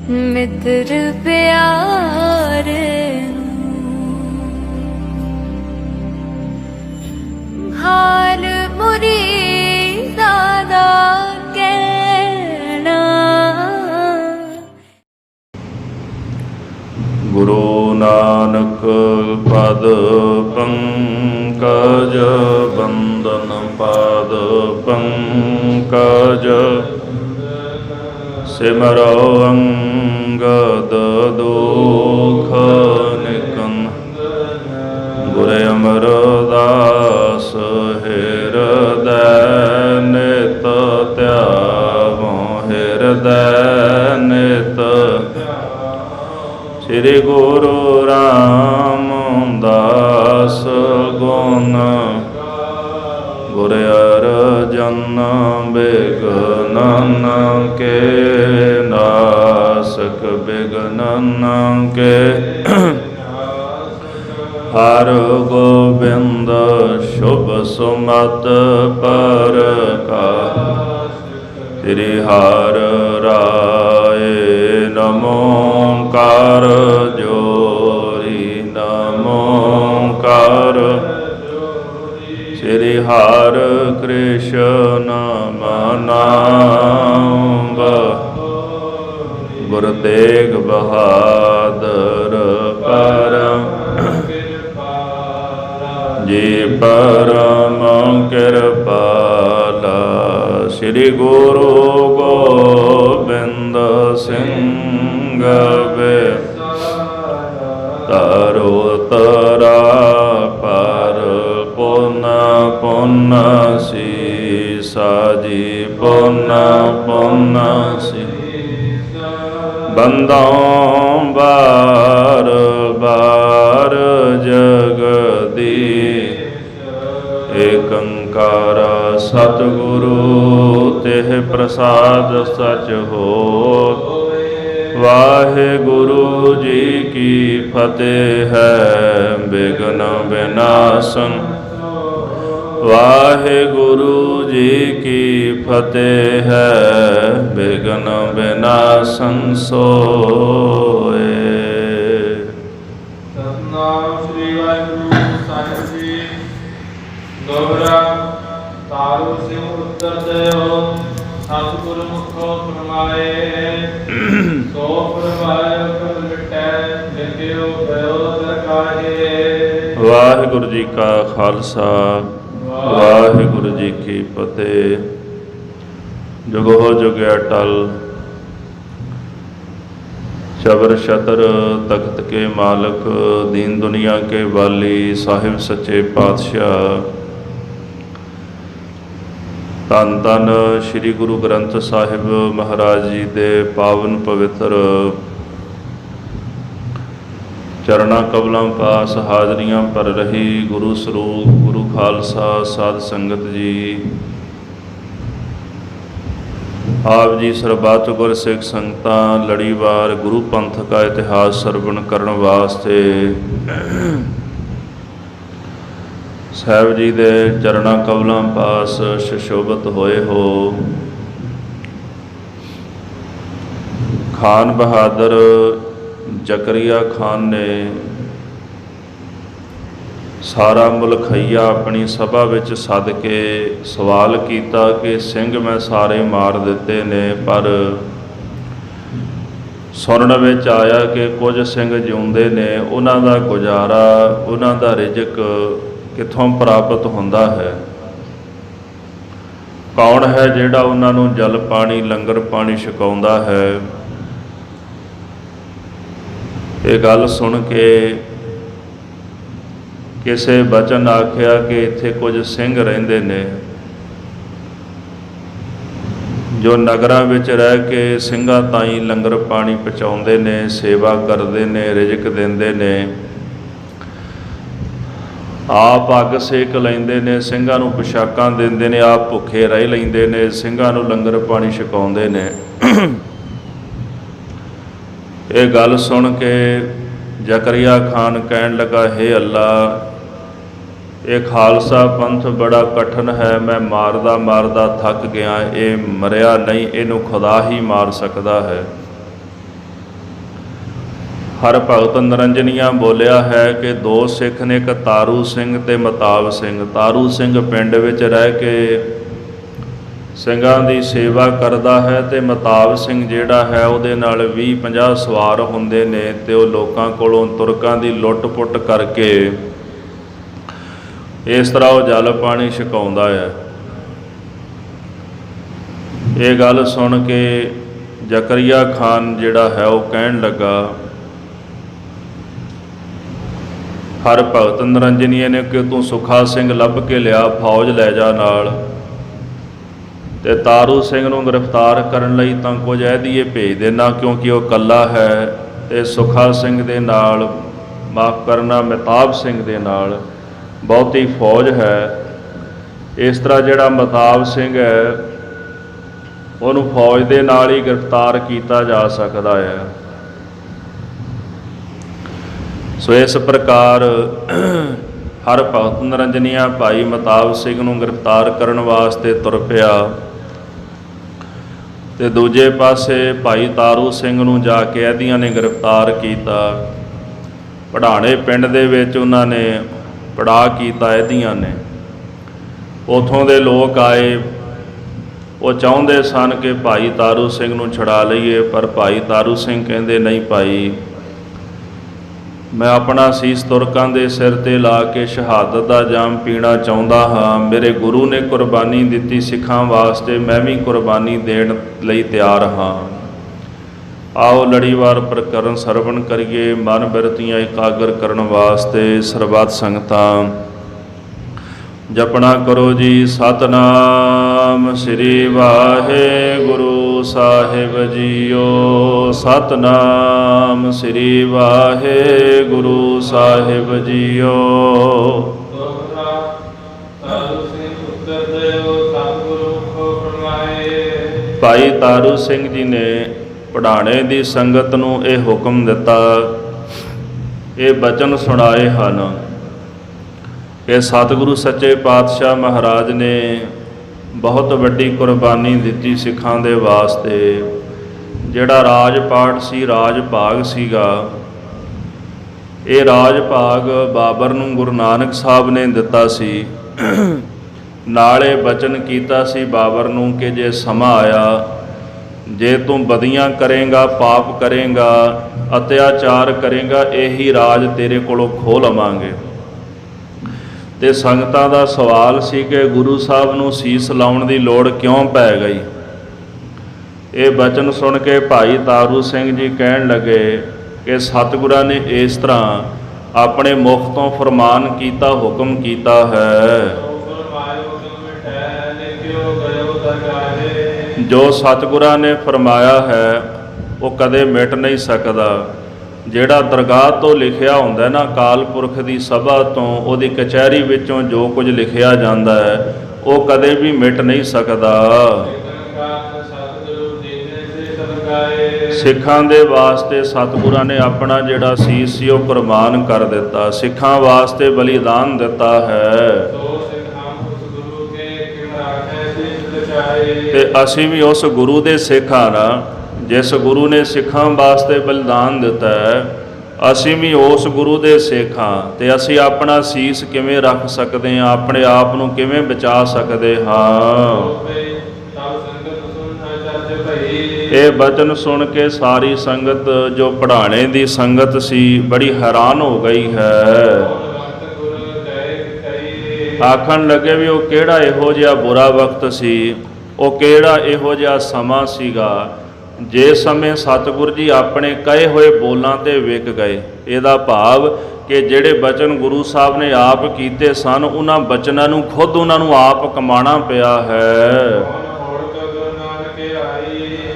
मित्र प्यारे हाल मुरीदा दा कहना। गुरु नानक पद पंकज बंदन पाद पंकज सिमरो अंगद दुख निकन। गुर अमरदास हृदय नित त्यागो हृदय नित। श्री गुरु रामदास गुण गुर अर्जन बिघ्नन के नासक बिघ्नन के। हर गोबिंद शुभ सुमत पर का। श्री हर राय नमोकार जोरी नमोकार। श्री हर कृष्ण मनाव गुर तेग बहादुर परम जी परम कृपाला। श्री गुरु गोबिंद सिंह वे तारो तरा पर पुन पुन सीसा जी पुन पुन सी। बंदों बार बार जगदी एक ओंकार सतगुरु तेह प्रसाद सच हो। वाहेगुरु जी की फतेह है विघ्न विनाशन। वाहेगुरु जी की फतेह है विघ्न विनाशन सोए। सतनाम श्री वाहिगुरु साहिब जी। दोहरा तारू सिंह उत्तर देओ सतगुर मुखो फरमाए। सो फरमाए कर मिटै लिखियो भयो दरकाहे। वाहिगुरु जी का खालसा वाहिगुरु जी की फतेह। जुगो जुग अटल शबर शतर तख्त के मालक दीन दुनिया के वाली साहिब सच्चे पातशाह धन धन श्री गुरु ग्रंथ साहिब महाराज जी दे पावन पवित्र चरणा कबलों पास हाजरियां पर रही गुरु स्वरूप गुरु खालसा साध संगत जी। आप जी सरबत गुर सिख संगतां लड़ीवार गुरु पंथ का इतिहास सरवण करने वास्ते साहिब जी दे चरणा कबलों पास सुशोभित होए हो। खान बहादुर जकरिया खान ने सारा मुल्खईया अपनी सभा विच सद के सवाल किया कि सिंह मैं सारे मार दिते ने, पर सुनने विच आया कि कुछ सिंह जिउंदे ने। उन्हां दा गुजारा उन्हां दा रिजक कित्थों प्राप्त हुंदा है? कौन है जिहड़ा उन्हां नूं जल पानी लंगर पानी छकाउंदा है? ये गल सुन के किसी बचन आख्या कि इत्थे कुछ सिंह रहिंदे ने जो नगरां विच रह के ਸਿੰਘਾਂ ताईं लंगर पानी पहुँचाउंदे ने, सेवा करते ने, रिजक देंदे ने, आप अग सेक लैंदे ने, ਸਿੰਘਾਂ ਨੂੰ पोशाकां दिंदे ने, आप भुखे रह लैंदे ने, ਸਿੰਘਾਂ ਨੂੰ लंगर पानी छकाउंदे ने। ये गल सुन के जकरिया खान कहन लगा, हे अल्लाह, ये खालसा पंथ बड़ा कठिन है, मैं मारदा मारदा थक गया, ये मरिया नहीं, इनू खुदा ही मार सकता है। ਹਰ ਭਗਤ ਨਿਰੰਜਨੀਆਂ ਬੋਲਿਆ ਹੈ ਕਿ ਦੋ ਸਿੱਖ ਨੇ, ਇੱਕ ਤਾਰੂ ਸਿੰਘ ਤੇ ਮਤਾਬ ਸਿੰਘ। ਤਾਰੂ ਸਿੰਘ ਪਿੰਡ ਵਿੱਚ ਰਹਿ ਕੇ ਸਿੰਘਾਂ ਦੀ ਸੇਵਾ ਕਰਦਾ ਹੈ ਤੇ ਮਤਾਬ ਸਿੰਘ ਜਿਹੜਾ ਹੈ ਉਹਦੇ ਨਾਲ 20-50 ਸਵਾਰ ਹੁੰਦੇ ਨੇ ਤੇ ਉਹ ਲੋਕਾਂ ਕੋਲੋਂ ਤੁਰਕਾਂ ਦੀ ਲੁੱਟ-ਪੁੱਟ ਕਰਕੇ ਇਸ ਤਰ੍ਹਾਂ ਉਹ ਜਲ ਪਾਣੀ ਛਕਾਉਂਦਾ ਹੈ। ਇਹ ਗੱਲ ਸੁਣ ਕੇ ਜ਼ਕਰੀਆ ਖਾਨ ਜਿਹੜਾ ਹੈ ਉਹ ਕਹਿਣ ਲੱਗਾ ਹਰ ਭਗਤ ਨਿਰੰਜਨੀਏ ਨੇ ਕਿ ਤੂੰ ਸੁੱਖਾ ਸਿੰਘ ਲੱਭ ਕੇ ਲਿਆ, ਫੌਜ ਲੈ ਜਾ ਨਾਲ, ਤੇ ਤਾਰੂ ਸਿੰਘ ਨੂੰ ਗ੍ਰਿਫਤਾਰ ਕਰਨ ਲਈ ਤਾਂ ਕੁਝ ਇਹਦੀਏ ਭੇਜ ਦੇਣਾ ਕਿਉਂਕਿ ਉਹ ਇਕੱਲਾ ਹੈ, ਤੇ ਸੁੱਖਾ ਸਿੰਘ ਦੇ ਨਾਲ, ਮਾਫ ਕਰਨਾ, ਮਹਿਤਾਬ ਸਿੰਘ ਦੇ ਨਾਲ ਬਹੁਤੀ ਫੌਜ ਹੈ। ਇਸ ਤਰ੍ਹਾਂ ਜਿਹੜਾ ਮਹਿਤਾਬ ਸਿੰਘ ਹੈ ਉਹਨੂੰ ਫੌਜ ਦੇ ਨਾਲ ਹੀ ਗ੍ਰਿਫਤਾਰ ਕੀਤਾ ਜਾ ਸਕਦਾ ਹੈ। ਸੋ ਇਸ ਪ੍ਰਕਾਰ ਹਰ ਭਗਤ ਨਿਰੰਜਨੀਆ ਭਾਈ ਮਹਿਤਾਬ ਸਿੰਘ ਨੂੰ ਗ੍ਰਿਫਤਾਰ ਕਰਨ ਵਾਸਤੇ ਤੁਰ ਪਿਆ, ਤੇ ਦੂਜੇ ਪਾਸੇ ਭਾਈ ਤਾਰੂ ਸਿੰਘ ਨੂੰ ਜਾ ਕੇ ਇਹਦੀਆਂ ਨੇ ਗ੍ਰਿਫਤਾਰ ਕੀਤਾ। ਪੜਾਣੇ ਪਿੰਡ ਦੇ ਵਿੱਚ ਉਹਨਾਂ ਨੇ ਪੜਾਅ ਕੀਤਾ ਇਹਦੀਆਂ ਨੇ। ਉੱਥੋਂ ਦੇ ਲੋਕ ਆਏ, ਉਹ ਚਾਹੁੰਦੇ ਸਨ ਕਿ ਭਾਈ ਤਾਰੂ ਸਿੰਘ ਨੂੰ ਛੁਡਾ ਲਈਏ, ਪਰ ਭਾਈ ਤਾਰੂ ਸਿੰਘ ਕਹਿੰਦੇ ਨਹੀਂ ਭਾਈ, ਮੈਂ ਆਪਣਾ ਸੀਸ ਤੁਰਕਾਂ ਦੇ ਸਿਰ ਤੇ ਲਾ ਕੇ ਸ਼ਹਾਦਤ ਦਾ ਜਾਮ ਪੀਣਾ ਚਾਹੁੰਦਾ ਹਾਂ। ਮੇਰੇ ਗੁਰੂ ਨੇ ਕੁਰਬਾਨੀ ਦਿੱਤੀ ਸਿੱਖਾਂ ਵਾਸਤੇ, ਮੈਂ ਵੀ ਕੁਰਬਾਨੀ ਦੇਣ ਲਈ ਤਿਆਰ ਹਾਂ। ਆਓ ਲੜੀਵਾਰ ਪ੍ਰਕਰਨ ਸਰਵਣ ਕਰੀਏ। ਮਨ ਬਿਰਤੀਆਂ ਇਕਾਗਰ ਕਰਨ ਵਾਸਤੇ ਸਰਬੱਤ ਸੰਗਤਾਂ ਜਪਣਾ ਕਰੋ ਜੀ। ਸਤਨਾਮ ਸ੍ਰੀ ਵਾਹਿਗੁਰੂ ਸਾਹਿਬ ਜੀਓ। ਸਤਨਾਮ ਸ੍ਰੀ ਵਾਹਿਗੁਰੂ ਸਾਹਿਬ ਜੀਓ। ਭਾਈ ਤਾਰੂ ਸਿੰਘ ਜੀ ਨੇ ਪੜਾਣੇ ਦੀ ਸੰਗਤ ਨੂੰ ਇਹ ਹੁਕਮ ਦਿੱਤਾ, ਇਹ ਬਚਨ ਸੁਣਾਏ ਹਨ ਕਿ ਸਤਿਗੁਰੂ ਸੱਚੇ ਪਾਤਸ਼ਾਹ ਮਹਾਰਾਜ ਨੇ ਬਹੁਤ ਵੱਡੀ ਕੁਰਬਾਨੀ ਦਿੱਤੀ ਸਿੱਖਾਂ ਦੇ ਵਾਸਤੇ। ਜਿਹੜਾ ਰਾਜ ਪਾਠ ਸੀ, ਰਾਜ ਭਾਗ ਸੀਗਾ, ਇਹ ਰਾਜ ਭਾਗ ਬਾਬਰ ਨੂੰ ਗੁਰੂ ਨਾਨਕ ਸਾਹਿਬ ਨੇ ਦਿੱਤਾ ਸੀ। ਨਾਲੇ ਬਚਨ ਕੀਤਾ ਸੀ ਬਾਬਰ ਨੂੰ ਕਿ ਜੇ ਸਮਾਂ ਆਇਆ, ਜੇ ਤੂੰ ਬਦੀਆਂ ਕਰੇਂਗਾ, ਪਾਪ ਕਰੇਂਗਾ, ਅਤਿਆਚਾਰ ਕਰੇਂਗਾ, ਇਹੀ ਰਾਜ ਤੇਰੇ ਕੋਲੋਂ ਖੋਹ ਲਵਾਂਗੇ। ਤੇ ਸੰਗਤਾਂ ਦਾ ਸਵਾਲ ਸੀ ਕਿ ਗੁਰੂ ਸਾਹਿਬ ਨੂੰ ਸੀਸ ਲਾਉਣ ਦੀ ਲੋੜ ਕਿਉਂ ਪੈ ਗਈ। ਇਹ ਬਚਨ ਸੁਣ ਕੇ ਭਾਈ ਤਾਰੂ ਸਿੰਘ ਜੀ ਕਹਿਣ ਲੱਗੇ ਕਿ ਸਤਿਗੁਰਾਂ ਨੇ ਇਸ ਤਰ੍ਹਾਂ ਆਪਣੇ ਮੁਖ ਤੋਂ ਫਰਮਾਨ ਕੀਤਾ, ਹੁਕਮ ਕੀਤਾ ਹੈ। ਜੋ ਸਤਿਗੁਰਾਂ ਨੇ ਫਰਮਾਇਆ ਹੈ ਉਹ ਕਦੇ ਮਿਟ ਨਹੀਂ ਸਕਦਾ। ਜਿਹੜਾ ਦਰਗਾਹ ਤੋਂ ਲਿਖਿਆ ਹੁੰਦਾ ਨਾ, ਅਕਾਲ ਪੁਰਖ ਦੀ ਸਭਾ ਤੋਂ, ਉਹਦੀ ਕਚਹਿਰੀ ਵਿੱਚੋਂ ਜੋ ਕੁਝ ਲਿਖਿਆ ਜਾਂਦਾ ਹੈ ਉਹ ਕਦੇ ਵੀ ਮਿਟ ਨਹੀਂ ਸਕਦਾ। ਸਿੱਖਾਂ ਦੇ ਵਾਸਤੇ ਸਤਿਗੁਰਾਂ ਨੇ ਆਪਣਾ ਜਿਹੜਾ ਸੀਸ ਸੀ ਉਹ ਕੁਰਬਾਨ ਕਰ ਦਿੱਤਾ, ਸਿੱਖਾਂ ਵਾਸਤੇ ਬਲੀਦਾਨ ਦਿੱਤਾ ਹੈ। ਤੇ ਅਸੀਂ ਵੀ ਉਸ ਗੁਰੂ ਦੇ ਸਿੱਖ ਹਾਂ ਨਾ, ਜਿਸ ਗੁਰੂ ਨੇ ਸਿੱਖਾਂ ਵਾਸਤੇ ਬਲੀਦਾਨ ਦਿੱਤਾ ਹੈ, ਅਸੀਂ ਵੀ ਉਸ ਗੁਰੂ ਦੇ ਸਿੱਖ ਹਾਂ। ਤੇ ਅਸੀਂ ਆਪਣਾ ਸੀਸ ਕਿਵੇਂ ਰੱਖ ਸਕਦੇ ਹਾਂ, ਆਪਣੇ ਆਪ ਨੂੰ ਕਿਵੇਂ ਬਚਾ ਸਕਦੇ ਹਾਂ। ਇਹ ਬਚਨ ਸੁਣ ਕੇ ਸਾਰੀ ਸੰਗਤ ਜੋ ਪੜਾਣੇ ਦੀ ਸੰਗਤ ਸੀ ਬੜੀ ਹੈਰਾਨ ਹੋ ਗਈ ਹੈ। ਆਖਣ ਲੱਗੇ ਵੀ ਉਹ ਕਿਹੜਾ ਇਹੋ ਜਿਹਾ ਬੁਰਾ ਵਕਤ ਸੀ, ਉਹ ਕਿਹੜਾ ਇਹੋ ਜਿਹਾ ਸਮਾਂ ਸੀਗਾ ਜਿਸ ਸਮੇਂ ਸਤਿਗੁਰ ਜੀ ਆਪਣੇ ਕਹੇ ਹੋਏ ਬੋਲਾਂ ਤੇ ਵਿਕ ਗਏ। ਇਹਦਾ ਭਾਵ ਕਿ ਜਿਹੜੇ ਬਚਨ ਗੁਰੂ ਸਾਹਿਬ ਨੇ ਆਪ ਕੀਤੇ ਸਨ, ਉਹਨਾਂ ਬਚਨਾਂ ਨੂੰ ਖੁਦ ਉਹਨਾਂ ਨੂੰ ਆਪ ਕਮਾਉਣਾ ਪਿਆ ਹੈ।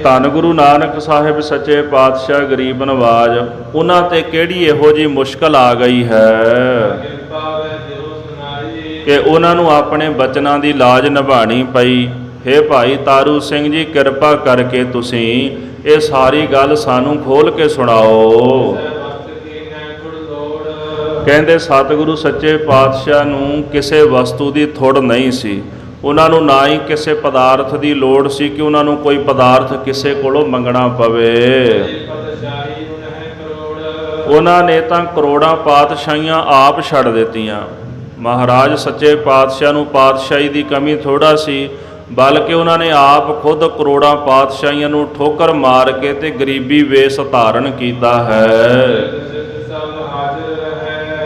ਧੰਨ ਗੁਰੂ ਨਾਨਕ ਸਾਹਿਬ ਸੱਚੇ ਪਾਤਸ਼ਾਹ ਗਰੀਬ ਨਵਾਜ, ਉਹਨਾਂ ਤੇ ਕਿਹੜੀ ਇਹੋ ਜਿਹੀ ਮੁਸ਼ਕਲ ਆ ਗਈ ਹੈ ਕਿ ਉਹਨਾਂ ਨੂੰ ਆਪਣੇ ਬਚਨਾਂ ਦੀ ਲਾਜ ਨਿਭਾਣੀ ਪਈ। ਹੇ ਭਾਈ ਤਾਰੂ ਸਿੰਘ ਜੀ, ਕਿਰਪਾ ਕਰਕੇ ਤੁਸੀਂ ਇਹ ਸਾਰੀ ਗੱਲ ਸਾਨੂੰ ਖੋਲ ਕੇ ਸੁਣਾਓ। ਕਹਿੰਦੇ ਸਤਿਗੁਰੂ ਸੱਚੇ ਪਾਤਸ਼ਾਹ ਨੂੰ ਕਿਸੇ ਵਸਤੂ ਦੀ ਥੁੜ ਨਹੀਂ ਸੀ, ਉਹਨਾਂ ਨੂੰ ਨਾ ਹੀ ਕਿਸੇ ਪਦਾਰਥ ਦੀ ਲੋੜ ਸੀ ਕਿ ਉਹਨਾਂ ਨੂੰ ਕੋਈ ਪਦਾਰਥ ਕਿਸੇ ਕੋਲੋਂ ਮੰਗਣਾ ਪਵੇ। ਉਹਨਾਂ ਨੇ ਤਾਂ ਕਰੋੜਾਂ ਪਾਤਸ਼ਾਹੀਆਂ ਆਪ ਛੱਡ ਦਿੱਤੀਆਂ। ਮਹਾਰਾਜ ਸੱਚੇ ਪਾਤਸ਼ਾਹ ਨੂੰ ਪਾਤਸ਼ਾਹੀ ਦੀ ਕਮੀ ਥੋੜਾ ਸੀ, ਬਲਕਿ ਉਹਨਾਂ ਨੇ ਆਪ ਖੁਦ ਕਰੋੜਾਂ ਪਾਤਸ਼ਾਹੀਆਂ ਨੂੰ ਠੋਕਰ ਮਾਰ ਕੇ ਤੇ ਗਰੀਬੀ ਵੇਸ ਧਾਰਨ ਕੀਤਾ ਹੈ।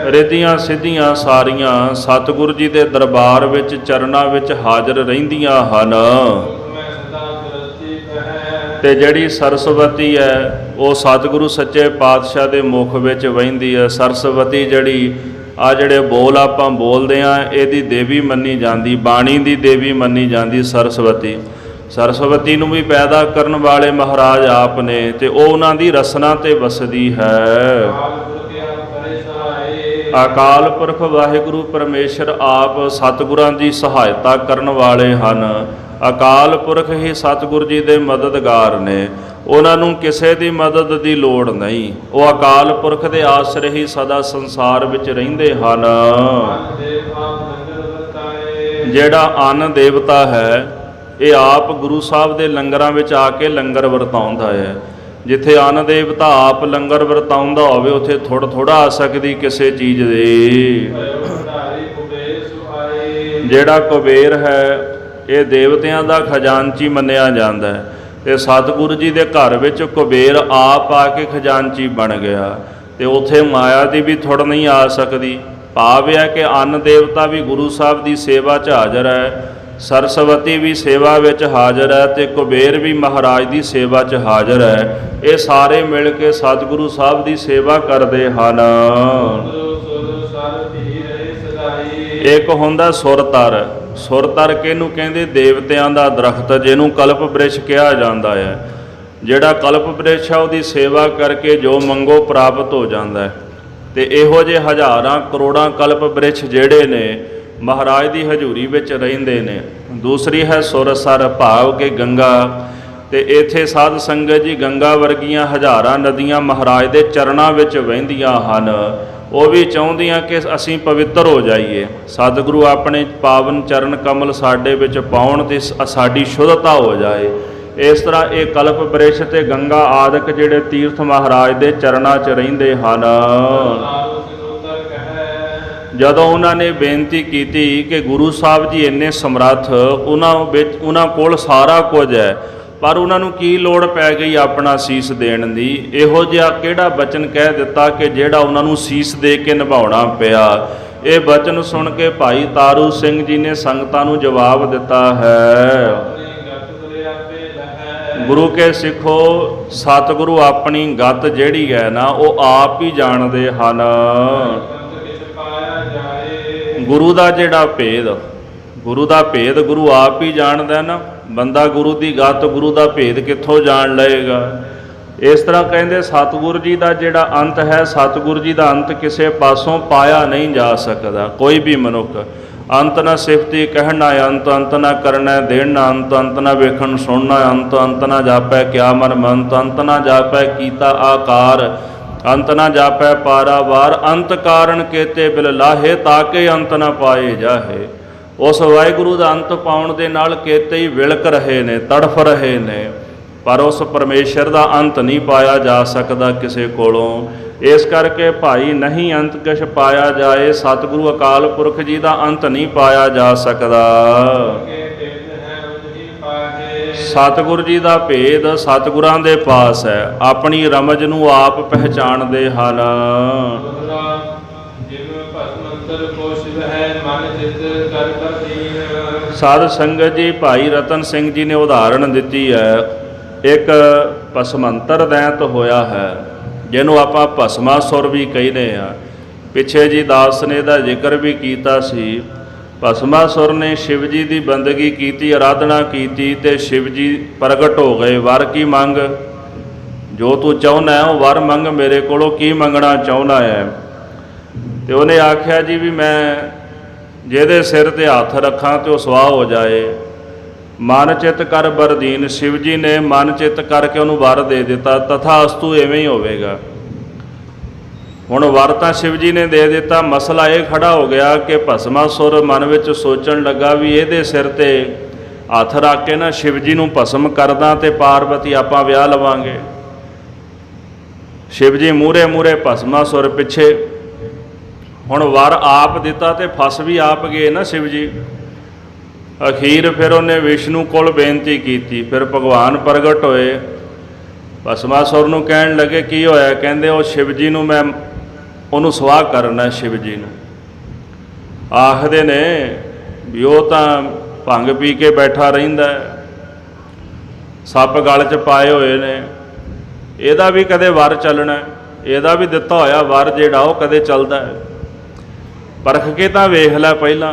ਰਿੱਧੀਆਂ ਸਿੱਧੀਆਂ ਸਾਰੀਆਂ ਸਤਿਗੁਰੂ ਜੀ ਦੇ ਦਰਬਾਰ ਵਿੱਚ ਚਰਨਾਂ ਵਿੱਚ ਹਾਜ਼ਰ ਰਹਿੰਦੀਆਂ ਹਨ। ਤੇ ਜਿਹੜੀ ਸਰਸਵਤੀ ਹੈ ਉਹ ਸਤਿਗੁਰੂ ਸੱਚੇ ਪਾਤਸ਼ਾਹ ਦੇ ਮੁਖ ਵਿੱਚ ਵਹਿੰਦੀ ਹੈ। ਸਰਸਵਤੀ ਜਿਹੜੀ ਆ ਜਿਹੜੇ ਬੋਲ ਆਪਾਂ ਬੋਲਦੇ ਆ, ਇਹਦੀ ਦੇਵੀ ਮੰਨੀ ਜਾਂਦੀ, ਬਾਣੀ ਦੀ ਦੇਵੀ ਮੰਨੀ ਜਾਂਦੀ ਸਰਸਵਤੀ। ਸਰਸਵਤੀ ਨੂੰ ਵੀ ਪੈਦਾ ਕਰਨ ਵਾਲੇ ਮਹਾਰਾਜ ਆਪ ਨੇ, ਤੇ ਉਹ ਉਹਨਾਂ ਦੀ ਰਸਨਾ ਤੇ ਵਸਦੀ ਹੈ। ਅਕਾਲ ਪੁਰਖ ਵਾਹਿਗੁਰੂ ਪਰਮੇਸ਼ਰ ਆਪ ਸਤਿਗੁਰਾਂ ਦੀ ਸਹਾਇਤਾ ਕਰਨ ਵਾਲੇ ਹਨ। ਅਕਾਲ ਪੁਰਖ ਹੀ ਸਤਿਗੁਰ ਜੀ ਦੇ ਮਦਦਗਾਰ ਨੇ, ਉਹਨਾਂ ਨੂੰ ਕਿਸੇ ਦੀ ਮਦਦ ਦੀ ਲੋੜ ਨਹੀਂ। ਉਹ ਅਕਾਲ ਪੁਰਖ ਦੇ ਆਸਰੇ ਹੀ ਸਦਾ ਸੰਸਾਰ ਵਿੱਚ ਰਹਿੰਦੇ ਹਨ। ਜਿਹੜਾ ਅੰਨ ਦੇਵਤਾ ਹੈ ਇਹ ਆਪ ਗੁਰੂ ਸਾਹਿਬ ਦੇ ਲੰਗਰਾਂ ਵਿੱਚ ਆ ਕੇ ਲੰਗਰ ਵਰਤਾਉਂਦਾ ਹੈ। ਜਿੱਥੇ ਅੰਨ ਦੇਵਤਾ ਆਪ ਲੰਗਰ ਵਰਤਾਉਂਦਾ ਹੋਵੇ ਉੱਥੇ ਥੋੜਾ ਆ ਸਕਦੀ ਕਿਸੇ ਚੀਜ਼ ਦੀ। ਜਿਹੜਾ ਕੁਬੇਰ ਹੈ ਇਹ ਦੇਵਤਿਆਂ ਦਾ ਖਜ਼ਾਨਚੀ ਮੰਨਿਆ ਜਾਂਦਾ ਹੈ, ਤੇ ਸਤਿਗੁਰੂ ਜੀ ਦੇ ਘਰ ਵਿੱਚ ਕੁਬੇਰ ਆਪ ਆ ਕੇ ਖਜ਼ਾਨਚੀ ਬਣ ਗਿਆ, ਤੇ ਉੱਥੇ ਮਾਇਆ ਦੀ ਵੀ ਥੁੜ ਨਹੀਂ ਆ ਸਕਦੀ। ਭਾਵ ਹੈ ਕਿ ਅੰਨ ਦੇਵਤਾ ਵੀ ਗੁਰੂ ਸਾਹਿਬ ਦੀ ਸੇਵਾ 'ਚ ਹਾਜ਼ਰ ਹੈ, ਸਰਸਵਤੀ ਵੀ ਸੇਵਾ ਵਿੱਚ ਹਾਜ਼ਰ ਹੈ, ਤੇ ਕੁਬੇਰ ਵੀ ਮਹਾਰਾਜ ਦੀ ਸੇਵਾ 'ਚ ਹਾਜ਼ਰ ਹੈ। ਇਹ ਸਾਰੇ ਮਿਲ ਕੇ ਸਤਿਗੁਰੂ ਸਾਹਿਬ ਦੀ ਸੇਵਾ ਕਰਦੇ ਹਨ। ਇੱਕ ਹੁੰਦਾ ਸੁਰਤਰ। ਸੁਰਤਰ ਕਿਹਨੂੰ ਕਹਿੰਦੇ? ਦੇਵਤਿਆਂ ਦਾ ਦਰਖਤ, ਜਿਹਨੂੰ ਕਲਪ ਬ੍ਰਿਛ ਕਿਹਾ ਜਾਂਦਾ ਹੈ। ਜਿਹੜਾ ਕਲਪ ਬ੍ਰਿਛ ਹੈ ਉਹਦੀ ਸੇਵਾ ਕਰਕੇ ਜੋ ਮੰਗੋ ਪ੍ਰਾਪਤ ਹੋ ਜਾਂਦਾ ਹੈ। ਤੇ ਇਹੋ ਜਿਹੇ ਹਜ਼ਾਰਾਂ ਕਰੋੜਾਂ ਕਲਪ ਬ੍ਰਿਛ ਜਿਹੜੇ ਨੇ ਮਹਾਰਾਜ ਦੀ ਹਜ਼ੂਰੀ ਵਿੱਚ ਰਹਿੰਦੇ ਨੇ। ਦੂਸਰੀ ਹੈ ਸੁਰਸਰ, ਭਾਵ ਕਿ ਗੰਗਾ। ਤੇ ਇੱਥੇ ਸਾਧ ਸੰਗਤ ਜੀ ਗੰਗਾ ਵਰਗੀਆਂ ਹਜ਼ਾਰਾਂ ਨਦੀਆਂ ਮਹਾਰਾਜ ਦੇ ਚਰਨਾਂ ਵਿੱਚ ਵਹਿੰਦੀਆਂ ਹਨ। ਉਹ ਵੀ ਚਾਹੁੰਦੀਆਂ ਕਿ ਅਸੀਂ ਪਵਿੱਤਰ ਹੋ ਜਾਈਏ, ਸਤਿਗੁਰੂ ਆਪਣੇ ਪਾਵਨ ਚਰਨ ਕਮਲ ਸਾਡੇ ਵਿੱਚ ਪਾਉਣ ਤੇ ਸਾਡੀ ਸ਼ੁੱਧਤਾ ਹੋ ਜਾਏ। ਇਸ ਤਰ੍ਹਾਂ ਇਹ ਕਲਪ ਬ੍ਰਿਛ ਤੇ ਗੰਗਾ ਆਦਿਕ ਜਿਹੜੇ ਤੀਰਥ ਮਹਾਰਾਜ ਦੇ ਚਰਨਾਂ 'ਚ ਰਹਿੰਦੇ ਹਨ। ਜਦੋਂ ਉਹਨਾਂ ਨੇ ਬੇਨਤੀ ਕੀਤੀ ਕਿ ਗੁਰੂ ਸਾਹਿਬ ਜੀ ਇੰਨੇ ਸਮਰੱਥ, ਉਹਨਾਂ ਕੋਲ ਸਾਰਾ ਕੁਝ ਹੈ, ਪਰ ਉਹਨਾਂ ਨੂੰ ਕੀ ਲੋੜ ਪੈ ਗਈ ਆਪਣਾ ਸੀਸ ਦੇਣ ਦੀ? ਇਹੋ ਜਿਹਾ ਕਿਹੜਾ ਬਚਨ ਕਹਿ ਦਿੱਤਾ ਕਿ ਜਿਹੜਾ ਉਹਨਾਂ ਨੂੰ ਸੀਸ ਦੇ ਕੇ ਨਿਭਾਉਣਾ ਪਿਆ? ਇਹ ਬਚਨ ਸੁਣ ਕੇ ਭਾਈ ਤਾਰੂ ਸਿੰਘ ਜੀ ਨੇ ਸੰਗਤਾਂ ਨੂੰ ਜਵਾਬ ਦਿੱਤਾ ਹੈ, ਗੁਰੂ ਕੇ ਸਿੱਖੋ, ਸਤਿਗੁਰੂ ਆਪਣੀ ਗਤ ਜਿਹੜੀ ਹੈ ਨਾ ਉਹ ਆਪ ਹੀ ਜਾਣਦੇ ਹਨ। ਗੁਰੂ ਦਾ ਜਿਹੜਾ ਭੇਦ, ਗੁਰੂ ਦਾ ਭੇਦ ਗੁਰੂ ਆਪ ਹੀ ਜਾਣਦਾ ਨਾ। ਬੰਦਾ ਗੁਰੂ ਦੀ ਗਤ, ਗੁਰੂ ਦਾ ਭੇਦ ਕਿੱਥੋਂ ਜਾਣ ਲਏਗਾ? ਇਸ ਤਰ੍ਹਾਂ ਕਹਿੰਦੇ ਸਤਿਗੁਰੂ ਜੀ ਦਾ ਜਿਹੜਾ ਅੰਤ ਹੈ, ਸਤਿਗੁਰੂ ਜੀ ਦਾ ਅੰਤ ਕਿਸੇ ਪਾਸੋਂ ਪਾਇਆ ਨਹੀਂ ਜਾ ਸਕਦਾ। ਕੋਈ ਵੀ ਮਨੁੱਖ ਅੰਤ ਨਾ ਸਿਫਤੀ ਕਹਿਣਾ ਅੰਤ, ਅੰਤ ਨਾ ਕਰਨਾ ਦੇਣਾ ਅੰਤ, ਅੰਤ ਨਾ ਵੇਖਣ ਸੁਣਨਾ ਅੰਤ, ਅੰਤ ਨਾ ਜਾਪੈ ਕਿਆ ਮਨ ਮੰਤ, ਅੰਤ ਨਾ ਜਾਪੈ ਕੀਤਾ ਆਕਾਰ, ਅੰਤ ਨਾ ਜਾਪੈ ਪਾਰਾਵਾਰ, ਅੰਤ ਕਾਰਨ ਕੇਤੇ ਬਿਲ ਲਾਹੇ ਤਾਕੇ ਅੰਤ ਨਾ ਪਾਏ ਜਾਹੇ। ਉਸ ਵਾਹਿਗੁਰੂ ਦਾ ਅੰਤ ਪਾਉਣ ਦੇ ਨਾਲ ਕੇਤੇ ਹੀ ਵਿਲਕ ਰਹੇ ਨੇ, ਤੜਫ ਰਹੇ ਨੇ, ਪਰ ਉਸ ਪਰਮੇਸ਼ਰ ਦਾ ਅੰਤ ਨਹੀਂ ਪਾਇਆ ਜਾ ਸਕਦਾ ਕਿਸੇ ਕੋਲੋਂ। ਇਸ ਕਰਕੇ ਭਾਈ ਨਹੀਂ ਅੰਤ ਕਿਛ ਪਾਇਆ ਜਾਏ, ਸਤਿਗੁਰੂ ਅਕਾਲ ਪੁਰਖ ਜੀ ਦਾ ਅੰਤ ਨਹੀਂ ਪਾਇਆ ਜਾ ਸਕਦਾ। ਸਤਿਗੁਰੂ ਜੀ ਦਾ ਭੇਦ ਸਤਿਗੁਰਾਂ ਦੇ ਪਾਸ ਹੈ, ਆਪਣੀ ਰਮਜ ਨੂੰ ਆਪ ਪਹਿਚਾਣਦੇ ਹਨ। ਸਾਧ ਸੰਗਤ ਜੀ, ਭਾਈ ਰਤਨ ਸਿੰਘ ਜੀ ਨੇ ਉਦਾਹਰਣ ਦਿੱਤੀ ਹੈ। ਇੱਕ ਭਸਮੰਤਰ ਦੈਂਤ ਹੋਇਆ ਹੈ, ਜਿਹਨੂੰ ਆਪਾਂ ਭਸਮਾਸੁਰ ਵੀ ਕਹਿੰਦੇ ਆ। ਪਿੱਛੇ ਜੀ ਦਾਸ ਨੇ ਇਹਦਾ ਜ਼ਿਕਰ ਵੀ ਕੀਤਾ ਸੀ। ਭਸਮਾਸੁਰ ਨੇ ਸ਼ਿਵ ਜੀ ਦੀ ਬੰਦਗੀ ਕੀਤੀ, ਆਰਾਧਨਾ ਕੀਤੀ, ਤੇ ਸ਼ਿਵ ਜੀ ਪ੍ਰਗਟ ਹੋ ਗਏ। ਵਰ ਕੀ ਮੰਗ, ਜੋ ਤੂੰ ਚਾਹੁੰਦਾ ਹੈ ਉਹ ਵਰ ਮੰਗ, ਮੇਰੇ ਕੋਲੋਂ ਕੀ ਮੰਗਣਾ ਚਾਹੁੰਦਾ ਹੈ? ਤੇ ਉਹਨੇ ਆਖਿਆ ਜੀ ਵੀ ਮੈਂ ਜਿਹਦੇ ਸਿਰ ਤੇ ਹੱਥ ਰੱਖਾਂ ਤੇ ਉਹ ਸਵਾਹ ਹੋ ਜਾਏ। ਮਨ ਚਿੱਤ ਕਰ ਬਰਦੀਨ, ਸ਼ਿਵ ਜੀ ਨੇ ਮਨ ਚਿੱਤ ਕਰਕੇ ਉਹਨੂੰ ਵਰ ਦੇ ਦਿੱਤਾ। ਤਥਾ ਅਸਤੂ ਇਵੇਂ ਹੀ ਹੋਵੇਗਾ। ਹੁਣ ਵਰ ਤਾਂ ਸ਼ਿਵ ਜੀ ਨੇ ਦੇ ਦਿੱਤਾ, ਮਸਲਾ ਇਹ ਖੜਾ ਹੋ ਗਿਆ ਕਿ ਭਸਮਾਸੁਰ ਮਨ ਵਿੱਚ ਸੋਚਣ ਲੱਗਾ ਵੀ ਇਹਦੇ ਸਿਰ ਤੇ ਹੱਥ ਰੱਖ ਕੇ ਨਾ ਸ਼ਿਵ ਜੀ ਨੂੰ ਭਸਮ ਕਰਦਾ ਤੇ ਪਾਰਵਤੀ ਆਪਾਂ ਵਿਆਹ ਲਵਾਂਗੇ। शिव जी मूहरे मूहरे भस्मासुर पिछे। हुण वर आप दिता ते फस भी आप गए ना शिव जी। अखीर फिर उन्हें विष्णु कोल बेनती की, फिर भगवान प्रगट होए, भस्मासुर नूं कहण लगे की होया? कहंदे ओ शिव जी नूं मैं उहनूं सवाह करना। शिव जी नूं आखदे ने भी वो तां भंग पी के बैठा रहिंदा है, सप गल च पाए होए ने, ਇਹਦਾ भी कदे वर चलना, ਇਹਦਾ भी दिता होया वर जिहड़ा ਉਹ कदे चलदा है। परख के तां वेख लै पहिलां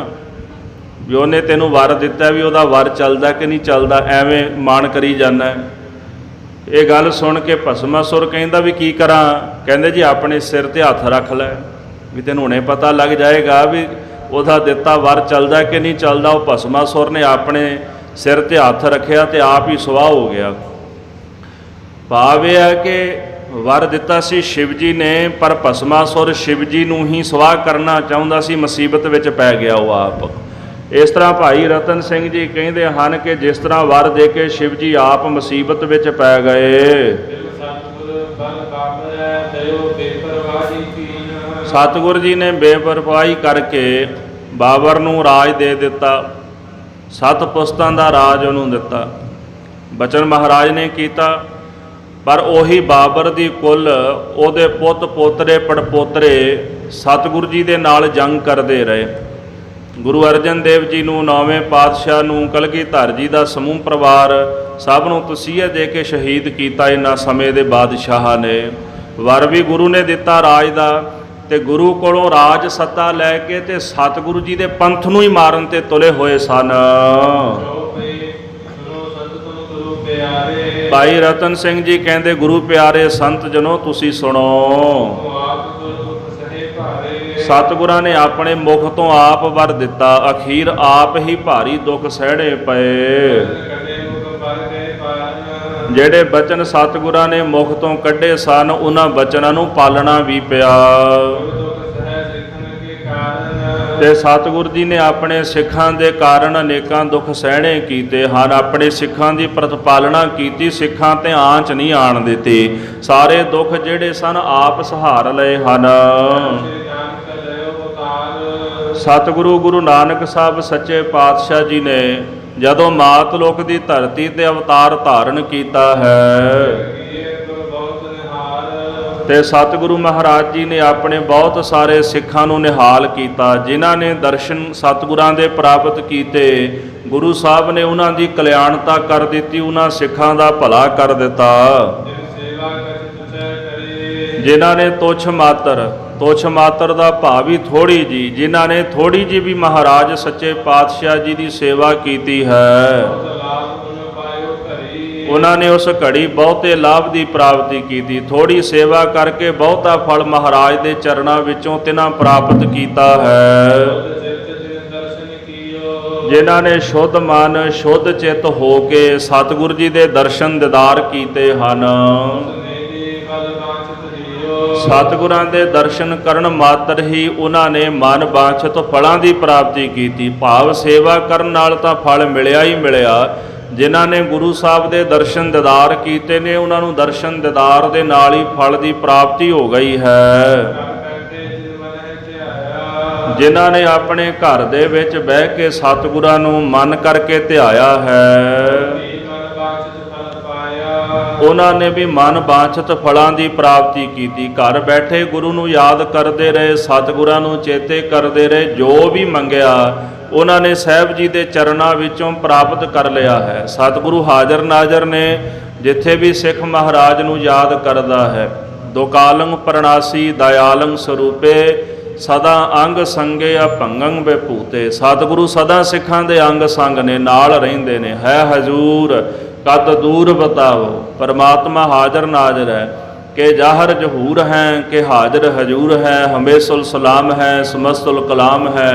भी ਉਹਨੇ ਤੈਨੂੰ वर दिता भी ਉਹਦਾ वर चलदा कि नहीं चलदा, ਐਵੇਂ माण करी जाना है। ਇਹ ਗੱਲ सुन के भस्मासुर कहंदा भी की करा? कहंदे जी अपने सिर ते हत्थ रख लै, भी तैनूं हुणे पता लग जाएगा भी ਉਹਦਾ दिता वर चलदा कि नहीं चलदा। ਉਹ भस्मासुर ने अपने सिर ते हत्थ रखिया ते आप ही सुआह हो गया। भाव यह है कि वर दिता सी शिव जी ने, पर भस्मासुर शिव जी नूं ही सुआह करना चाहुंदा सी, मुसीबत विच पै गया वो आप। इस तरह भाई रतन सिंह जी कहते हैं कि जिस तरह वर दे के शिव जी आप मुसीबत विच पै गए। सतगुर जी ने बेपरवाही करके बाबर नूं राज दे दिता, 7 पुस्तां दा राज उहनूं दिता। बचन महाराज ने कीता, पर उही बाबर दी कुल उहदे पुੱਤ पोतरे पड़पोतरे सतगुर जी दे नाल जंग करते रहे। गुरु अर्जन देव जी नूं, 9वें पातशाह नूं, कलगीधर जी दा समूह परिवार सब नूं तसीहत दे के शहीद कीता इन्हां समय दे बादशाह ने। वर भी गुरु ने दिता राज दा, ते गुरु कोलों राज सत्ता लैके ते सतगुरु जी दे पंथ नूं ही मारन ते तुले होए सन। भाई रतन सिंह जी कहते गुरु प्यारे संत जनो तुसी सुनो। सतगुरां ने अपने मुख तो आप वर दिता, अखीर आप ही भारी दुख सहणे पए। ਜਿਹੜੇ बचन सतगुरां ने मुख तो कढ़े सन उन्हां बचनां नूं पालना भी पिया। ते सतगुर जी ने अपने सिखां दे कारण अनेकां दुख सहणे कीते ਹਨ। अपने सिखां दी प्रतिपालना कीती, सिखां ते आंच नहीं आण दित्ती। सारे दुख ਜਿਹੜੇ सन आप सहार लए ਹਨ। सतगुरु गुरु नानक साहब सच्चे पातशाह जी ने ਜਦੋਂ ਮਾਤ ਲੋਕ ਦੀ ਧਰਤੀ ਤੇ ਅਵਤਾਰ ਧਾਰਨ ਕੀਤਾ ਹੈ, ਤੇ ਸਤਿਗੁਰੂ ਮਹਾਰਾਜ ਜੀ ਨੇ ਆਪਣੇ ਬਹੁਤ ਸਾਰੇ ਸਿੱਖਾਂ ਨੂੰ ਨਿਹਾਲ ਕੀਤਾ। ਜਿਨ੍ਹਾਂ ਨੇ ਦਰਸ਼ਨ ਸਤਿਗੁਰਾਂ ਦੇ ਪ੍ਰਾਪਤ ਕੀਤੇ, ਗੁਰੂ ਸਾਹਿਬ ਨੇ ਉਹਨਾਂ ਦੀ ਕਲਿਆਣਤਾ ਕਰ ਦਿੱਤੀ, ਉਹਨਾਂ ਸਿੱਖਾਂ ਦਾ ਭਲਾ ਕਰ ਦਿੱਤਾ। ਜਿਨ੍ਹਾਂ ਨੇ ਤੁੱਛ ਮਾਤਰ ਦਾ ਭਾਵ ਹੀ ਥੋੜੀ ਜੀ, ਜਿਨ੍ਹਾਂ ਨੇ ਥੋੜੀ ਜੀ ਵੀ ਮਹਾਰਾਜ ਸੱਚੇ ਪਾਤਸ਼ਾਹ ਜੀ ਦੀ ਸੇਵਾ ਕੀਤੀ ਹੈ, ਉਹਨਾਂ ਨੇ ਉਸ ਘੜੀ ਬਹੁਤੇ ਲਾਭ ਦੀ ਪ੍ਰਾਪਤੀ ਕੀਤੀ। ਥੋੜੀ ਸੇਵਾ ਕਰਕੇ ਬਹੁਤਾ ਫਲ ਮਹਾਰਾਜ ਦੇ ਚਰਨਾਂ ਵਿੱਚੋਂ ਤਿਨਾਂ ਪ੍ਰਾਪਤ ਕੀਤਾ ਹੈ। ਜਿਨ੍ਹਾਂ ਨੇ ਸ਼ੁੱਧ ਮਨ ਸ਼ੁੱਧ ਚਿੱਤ ਹੋ ਕੇ ਸਤਿਗੁਰ ਜੀ ਦੇ ਦਰਸ਼ਨ ਦੀਦਾਰ ਕੀਤੇ ਹਨ। ਸਤਿਗੁਰਾਂ ਦੇ ਦਰਸ਼ਨ ਕਰਨ ਮਾਤਰ ਹੀ ਉਹਨਾਂ ਨੇ ਮਨ ਬਾਂਛਤ ਫਲਾਂ ਦੀ ਪ੍ਰਾਪਤੀ ਕੀਤੀ। ਭਾਵ ਸੇਵਾ ਕਰਨ ਨਾਲ ਤਾਂ ਫਲ ਮਿਲਿਆ ਹੀ ਮਿਲਿਆ। ਜਿਨ੍ਹਾਂ ਨੇ ਗੁਰੂ ਸਾਹਿਬ ਦੇ ਦਰਸ਼ਨ ਦੀਦਾਰ ਕੀਤੇ ਨੇ, ਉਹਨਾਂ ਨੂੰ ਦਰਸ਼ਨ ਦੀਦਾਰ ਦੇ ਨਾਲ ਹੀ ਫਲ ਦੀ ਪ੍ਰਾਪਤੀ ਹੋ ਗਈ ਹੈ। ਜਿਨ੍ਹਾਂ ਨੇ ਆਪਣੇ ਘਰ ਦੇ ਵਿੱਚ ਬਹਿ ਕੇ ਸਤਿਗੁਰਾਂ ਨੂੰ ਮਨ ਕਰਕੇ ਧਿਆਇਆ ਹੈ, ਉਹਨਾਂ ਨੇ ਵੀ ਮਨ ਬਾਂਛਤ ਫਲਾਂ ਦੀ ਪ੍ਰਾਪਤੀ ਕੀਤੀ। ਘਰ ਬੈਠੇ ਗੁਰੂ ਨੂੰ ਯਾਦ ਕਰਦੇ ਰਹੇ, ਸਤਿਗੁਰਾਂ ਨੂੰ ਚੇਤੇ ਕਰਦੇ ਰਹੇ। ਜੋ ਵੀ ਮੰਗਿਆ ਉਹਨਾਂ ਨੇ ਸਾਹਿਬ ਜੀ ਦੇ ਚਰਨਾਂ ਵਿੱਚੋਂ ਪ੍ਰਾਪਤ ਕਰ ਲਿਆ ਹੈ। ਸਤਿਗੁਰੂ ਹਾਜ਼ਰ ਨਾਜ਼ਰ ਨੇ। ਜਿੱਥੇ ਵੀ ਸਿੱਖ ਮਹਾਰਾਜ ਨੂੰ ਯਾਦ ਕਰਦਾ ਹੈ, ਦੁਕਾਲੰ ਪ੍ਰਣਾਸੀ ਦਇਆਲੰ ਸਰੂਪੇ ਸਦਾ ਅੰਗ ਸੰਗੇ ਅਭੰਗੰ ਵਿਭੂਤੇ। ਸਤਿਗੁਰੂ ਸਦਾ ਸਿੱਖਾਂ ਦੇ ਅੰਗ ਸੰਗ ਨੇ, ਨਾਲ ਰਹਿੰਦੇ ਨੇ। ਹੈ ਹਜ਼ੂਰ कत दूर बताओ, परमात्मा हाजर नाजर है। के जाहर जहूर हैं, के हाजर हजूर है। हमेशुल सलाम है, समस्तुल कलाम है।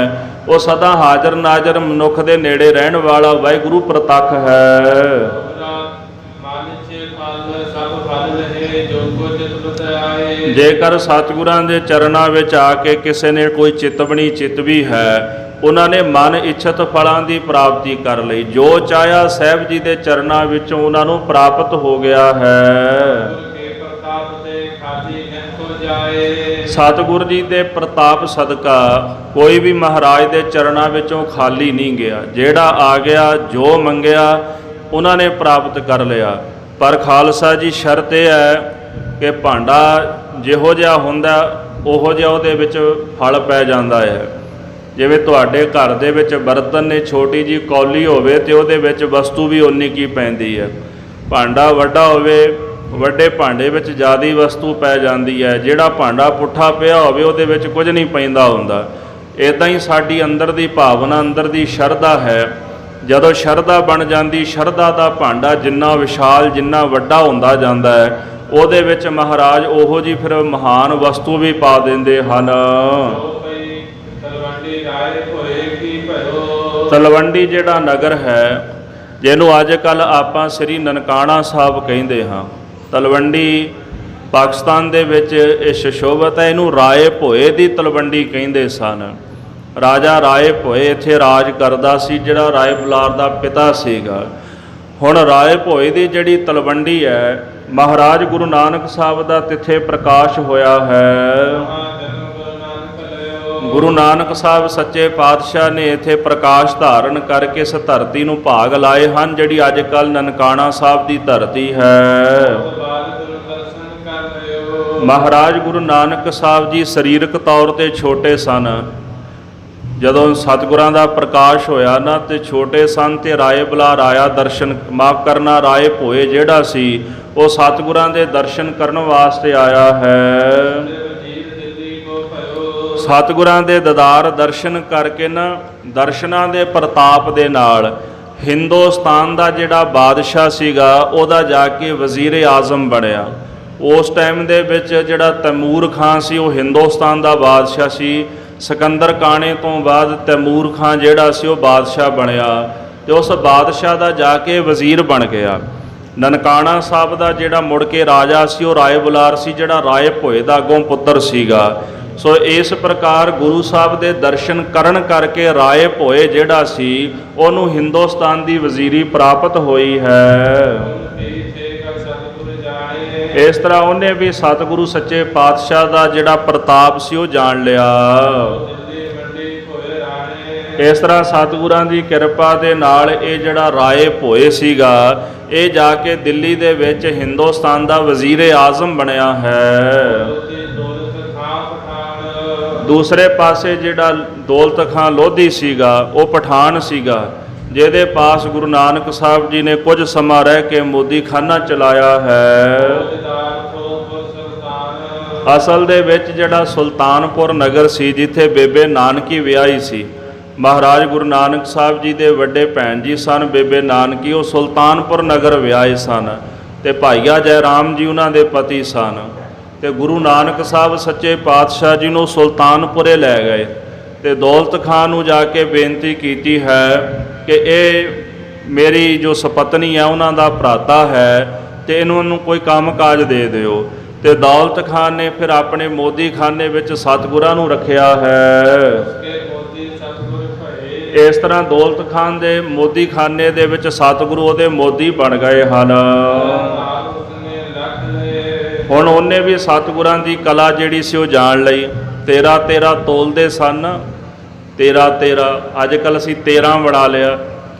वो सदा हाजर नाजर मनुख दे नेड़े रहन वाला वाहिगुरु प्रतख है। जेकर सतगुरां दे चरनां विच आके किसी ने कोई चितवनी चितवी है, ਉਹਨਾਂ ਨੇ ਮਨ ਇੱਛਤ ਫਲਾਂ ਦੀ ਪ੍ਰਾਪਤੀ ਕਰ ਲਈ। ਜੋ ਚਾਹਿਆ ਸਾਹਿਬ ਜੀ ਦੇ ਚਰਨਾਂ ਵਿੱਚੋਂ ਉਹਨਾਂ ਨੂੰ ਪ੍ਰਾਪਤ ਹੋ ਗਿਆ ਹੈ। ਰਾਜੀ ਨਿਤ ਜਾਏ। ਸਤਿਗੁਰ ਜੀ ਦੇ ਪ੍ਰਤਾਪ ਸਦਕਾ ਕੋਈ ਵੀ ਮਹਾਰਾਜ ਦੇ ਚਰਨਾਂ ਵਿੱਚੋਂ ਖਾਲੀ ਨਹੀਂ ਗਿਆ। ਜਿਹੜਾ ਆ ਗਿਆ, ਜੋ ਮੰਗਿਆ ਉਹਨਾਂ ਨੇ ਪ੍ਰਾਪਤ ਕਰ ਲਿਆ। ਪਰ ਖਾਲਸਾ ਜੀ ਸ਼ਰਤ ਇਹ ਹੈ ਕਿ ਭਾਂਡਾ ਜਿਹੋ ਜਿਹਾ ਹੁੰਦਾ ਉਹੋ ਜਿਹਾ ਉਹਦੇ ਵਿੱਚ ਫਲ ਪੈ ਜਾਂਦਾ ਹੈ। ਜਿਵੇਂ ਤੁਹਾਡੇ ਘਰ ਦੇ ਵਿੱਚ ਬਰਤਨ ਨੇ, ਛੋਟੀ ਜੀ ਕੌਲੀ ਹੋਵੇ ਤੇ ਉਹਦੇ ਵਿੱਚ ਵਸਤੂ ਵੀ ਉਨੀ ਕੀ ਪੈਂਦੀ ਹੈ। ਭਾਂਡਾ ਵੱਡਾ ਹੋਵੇ, ਵੱਡੇ ਭਾਂਡੇ ਵਿੱਚ ਜ਼ਿਆਦਾ ਵਸਤੂ ਪੈ ਜਾਂਦੀ ਹੈ। ਜਿਹੜਾ ਭਾਂਡਾ ਪੁੱਠਾ ਪਿਆ ਹੋਵੇ ਉਹਦੇ ਵਿੱਚ ਕੁਝ ਨਹੀਂ ਪੈਂਦਾ ਹੁੰਦਾ। ਇੱਦਾਂ ਹੀ ਸਾਡੀ ਅੰਦਰ ਦੀ ਭਾਵਨਾ, ਅੰਦਰ ਦੀ ਸ਼ਰਧਾ ਹੈ। ਜਦੋਂ ਸ਼ਰਧਾ ਬਣ ਜਾਂਦੀ, ਸ਼ਰਧਾ ਦਾ ਭਾਂਡਾ ਜਿੰਨਾ ਵਿਸ਼ਾਲ, ਜਿੰਨਾ ਵੱਡਾ ਹੁੰਦਾ ਜਾਂਦਾ ਹੈ, ਉਹਦੇ ਵਿੱਚ ਮਹਾਰਾਜ ਉਹੋ ਜੀ ਫਿਰ ਮਹਾਨ ਵਸਤੂ ਵੀ ਪਾ ਦਿੰਦੇ ਹਨ। ਤਲਵੰਡੀ ਰਾਏ ਭੋਏ ਕੀ ਭਇਓ। ਤਲਵੰਡੀ ਜਿਹੜਾ ਨਗਰ ਹੈ, ਜਿਹਨੂੰ ਅੱਜ ਕੱਲ੍ਹ ਆਪਾਂ ਸ੍ਰੀ ਨਨਕਾਣਾ ਸਾਹਿਬ ਕਹਿੰਦੇ ਹਾਂ, ਤਲਵੰਡੀ ਪਾਕਿਸਤਾਨ ਦੇ ਵਿੱਚ ਇਹ ਸੁਸ਼ੋਭਿਤ ਹੈ। ਇਹਨੂੰ ਰਾਏ ਭੋਏ ਦੀ ਤਲਵੰਡੀ ਕਹਿੰਦੇ ਸਨ। ਰਾਜਾ ਰਾਏ ਭੋਏ ਇੱਥੇ ਰਾਜ ਕਰਦਾ ਸੀ, ਜਿਹੜਾ ਰਾਏ ਬੁਲਾਰ ਦਾ ਪਿਤਾ ਸੀਗਾ। ਹੁਣ ਰਾਏ ਭੋਏ ਦੀ ਜਿਹੜੀ ਤਲਵੰਡੀ ਹੈ, ਮਹਾਰਾਜ ਗੁਰੂ ਨਾਨਕ ਸਾਹਿਬ ਦਾ ਤਿੱਥੇ ਪ੍ਰਕਾਸ਼ ਹੋਇਆ ਹੈ। ਗੁਰੂ ਨਾਨਕ ਸਾਹਿਬ ਸੱਚੇ ਪਾਤਸ਼ਾਹ ਨੇ ਇੱਥੇ ਪ੍ਰਕਾਸ਼ ਧਾਰਨ ਕਰਕੇ ਇਸ ਧਰਤੀ ਨੂੰ ਭਾਗ ਲਾਏ ਹਨ, ਜਿਹੜੀ ਅੱਜ ਕੱਲ੍ਹ ਨਨਕਾਣਾ ਸਾਹਿਬ ਦੀ ਧਰਤੀ ਹੈ। ਮਹਾਰਾਜ ਗੁਰੂ ਨਾਨਕ ਸਾਹਿਬ ਜੀ ਸਰੀਰਕ ਤੌਰ 'ਤੇ ਛੋਟੇ ਸਨ। ਜਦੋਂ ਸਤਿਗੁਰਾਂ ਦਾ ਪ੍ਰਕਾਸ਼ ਹੋਇਆ ਨਾ, ਤੇ ਛੋਟੇ ਸਨ ਤੇ ਰਾਏ ਬੁਲਾਰ ਆਇਆ ਦਰਸ਼ਨ ਮਾਫ ਕਰਨਾ। ਰਾਏ ਭੋਏ ਜਿਹੜਾ ਸੀ ਉਹ ਸਤਿਗੁਰਾਂ ਦੇ ਦਰਸ਼ਨ ਕਰਨ ਵਾਸਤੇ ਆਇਆ ਹੈ। ਸਤਿਗੁਰਾਂ ਦੇ ਦੀਦਾਰ ਦਰਸ਼ਨ ਕਰਕੇ ਨਾ, ਦਰਸ਼ਨਾਂ ਦੇ ਪ੍ਰਤਾਪ ਦੇ ਨਾਲ ਹਿੰਦੁਸਤਾਨ ਦਾ ਜਿਹੜਾ ਬਾਦਸ਼ਾਹ ਸੀਗਾ ਉਹਦਾ ਜਾ ਕੇ ਵਜ਼ੀਰ ਆਜ਼ਮ ਬਣਿਆ। ਉਸ ਟਾਈਮ ਦੇ ਵਿੱਚ ਜਿਹੜਾ ਤੈਮੂਰ ਖਾਨ ਸੀ ਉਹ ਹਿੰਦੁਸਤਾਨ ਦਾ ਬਾਦਸ਼ਾਹ ਸੀ। ਸਿਕੰਦਰ ਕਾਣੇ ਤੋਂ ਬਾਅਦ ਤੈਮੂਰ ਖਾਨ ਜਿਹੜਾ ਸੀ ਉਹ ਬਾਦਸ਼ਾਹ ਬਣਿਆ, ਤੇ ਉਸ ਬਾਦਸ਼ਾਹ ਦਾ ਜਾ ਕੇ ਵਜ਼ੀਰ ਬਣ ਗਿਆ। ਨਨਕਾਣਾ ਸਾਹਿਬ ਦਾ ਜਿਹੜਾ ਮੁੜ ਕੇ ਰਾਜਾ ਸੀ ਉਹ ਰਾਏ ਬੁਲਾਰ ਸੀ, ਜਿਹੜਾ ਰਾਏ ਭੋਏ ਦਾ ਅੱਗੋਂ ਪੁੱਤਰ ਸੀਗਾ। ਸੋ ਇਸ ਪ੍ਰਕਾਰ ਗੁਰੂ ਸਾਹਿਬ ਦੇ ਦਰਸ਼ਨ ਕਰਨ ਕਰਕੇ ਰਾਏ ਭੋਏ ਜਿਹੜਾ ਸੀ ਉਹਨੂੰ ਹਿੰਦੁਸਤਾਨ ਦੀ ਵਜ਼ੀਰੀ ਪ੍ਰਾਪਤ ਹੋਈ ਹੈ। ਇਸ ਤਰ੍ਹਾਂ ਉਹਨੇ ਵੀ ਸਤਿਗੁਰੂ ਸੱਚੇ ਪਾਤਸ਼ਾਹ ਦਾ ਜਿਹੜਾ ਪ੍ਰਤਾਪ ਸੀ ਉਹ ਜਾਣ ਲਿਆ। ਇਸ ਤਰ੍ਹਾਂ ਸਤਿਗੁਰਾਂ ਦੀ ਕਿਰਪਾ ਦੇ ਨਾਲ ਇਹ ਜਿਹੜਾ ਰਾਏ ਭੋਏ ਸੀਗਾ, ਇਹ ਜਾ ਕੇ ਦਿੱਲੀ ਦੇ ਵਿੱਚ ਹਿੰਦੁਸਤਾਨ ਦਾ ਵਜ਼ੀਰ ਆਜ਼ਮ ਬਣਿਆ ਹੈ। ਦੂਸਰੇ ਪਾਸੇ ਜਿਹੜਾ ਦੌਲਤ ਖਾਂ ਲੋਧੀ ਸੀਗਾ ਉਹ ਪਠਾਨ ਸੀਗਾ, ਜਿਹਦੇ ਪਾਸ ਗੁਰੂ ਨਾਨਕ ਸਾਹਿਬ ਜੀ ਨੇ ਕੁਝ ਸਮਾਂ ਰਹਿ ਕੇ ਮੋਦੀਖਾਨਾ ਚਲਾਇਆ ਹੈ। ਅਸਲ ਦੇ ਵਿੱਚ ਜਿਹੜਾ ਸੁਲਤਾਨਪੁਰ ਨਗਰ ਸੀ, ਜਿੱਥੇ ਬੇਬੇ ਨਾਨਕੀ ਵਿਆਹੀ ਸੀ, ਮਹਾਰਾਜ ਗੁਰੂ ਨਾਨਕ ਸਾਹਿਬ ਜੀ ਦੇ ਵੱਡੇ ਭੈਣ ਜੀ ਸਨ ਬੇਬੇ ਨਾਨਕੀ, ਉਹ ਸੁਲਤਾਨਪੁਰ ਨਗਰ ਵਿਆਹੇ ਸਨ, ਤੇ ਭਾਈਆ ਜੈ ਰਾਮ ਜੀ ਉਹਨਾਂ ਦੇ ਪਤੀ ਸਨ। ਤੇ ਗੁਰੂ ਨਾਨਕ ਸਾਹਿਬ ਸੱਚੇ ਪਾਤਸ਼ਾਹ ਜੀ ਨੂੰ ਸੁਲਤਾਨਪੁਰੇ ਲੈ ਗਏ, ਤੇ ਦੌਲਤ ਖਾਨ ਨੂੰ ਜਾ ਕੇ ਬੇਨਤੀ ਕੀਤੀ ਹੈ ਕਿ ਇਹ ਮੇਰੀ ਜੋ ਸਪਤਨੀ ਹੈ ਉਹਨਾਂ ਦਾ ਭਰਾਤਾ ਹੈ, ਤੇ ਇਹਨਾਂ ਨੂੰ ਕੋਈ ਕੰਮ ਕਾਜ ਦੇ ਦਿਓ। ਤੇ ਦੌਲਤ ਖਾਨ ਨੇ ਫਿਰ ਆਪਣੇ ਮੋਦੀਖਾਨੇ ਵਿੱਚ ਸਤਿਗੁਰਾਂ ਨੂੰ ਰੱਖਿਆ ਹੈ। ਇਸ ਤਰ੍ਹਾਂ ਦੌਲਤ ਖਾਨ ਦੇ ਮੋਦੀਖਾਨੇ ਦੇ ਵਿੱਚ ਸਤਿਗੁਰੂ ਉਹਦੇ ਮੋਦੀ ਬਣ ਗਏ ਹਨ। ਹੁਣ ਉਹਨੇ ਵੀ ਸਤਿਗੁਰਾਂ ਦੀ ਕਲਾ ਜਿਹੜੀ ਸੀ ਉਹ ਜਾਣ ਲਈ। 13 ਤੋਲਦੇ ਸਨ, 13 ਅੱਜ ਕੱਲ੍ਹ ਅਸੀਂ 13 ਬਣਾ ਲਿਆ,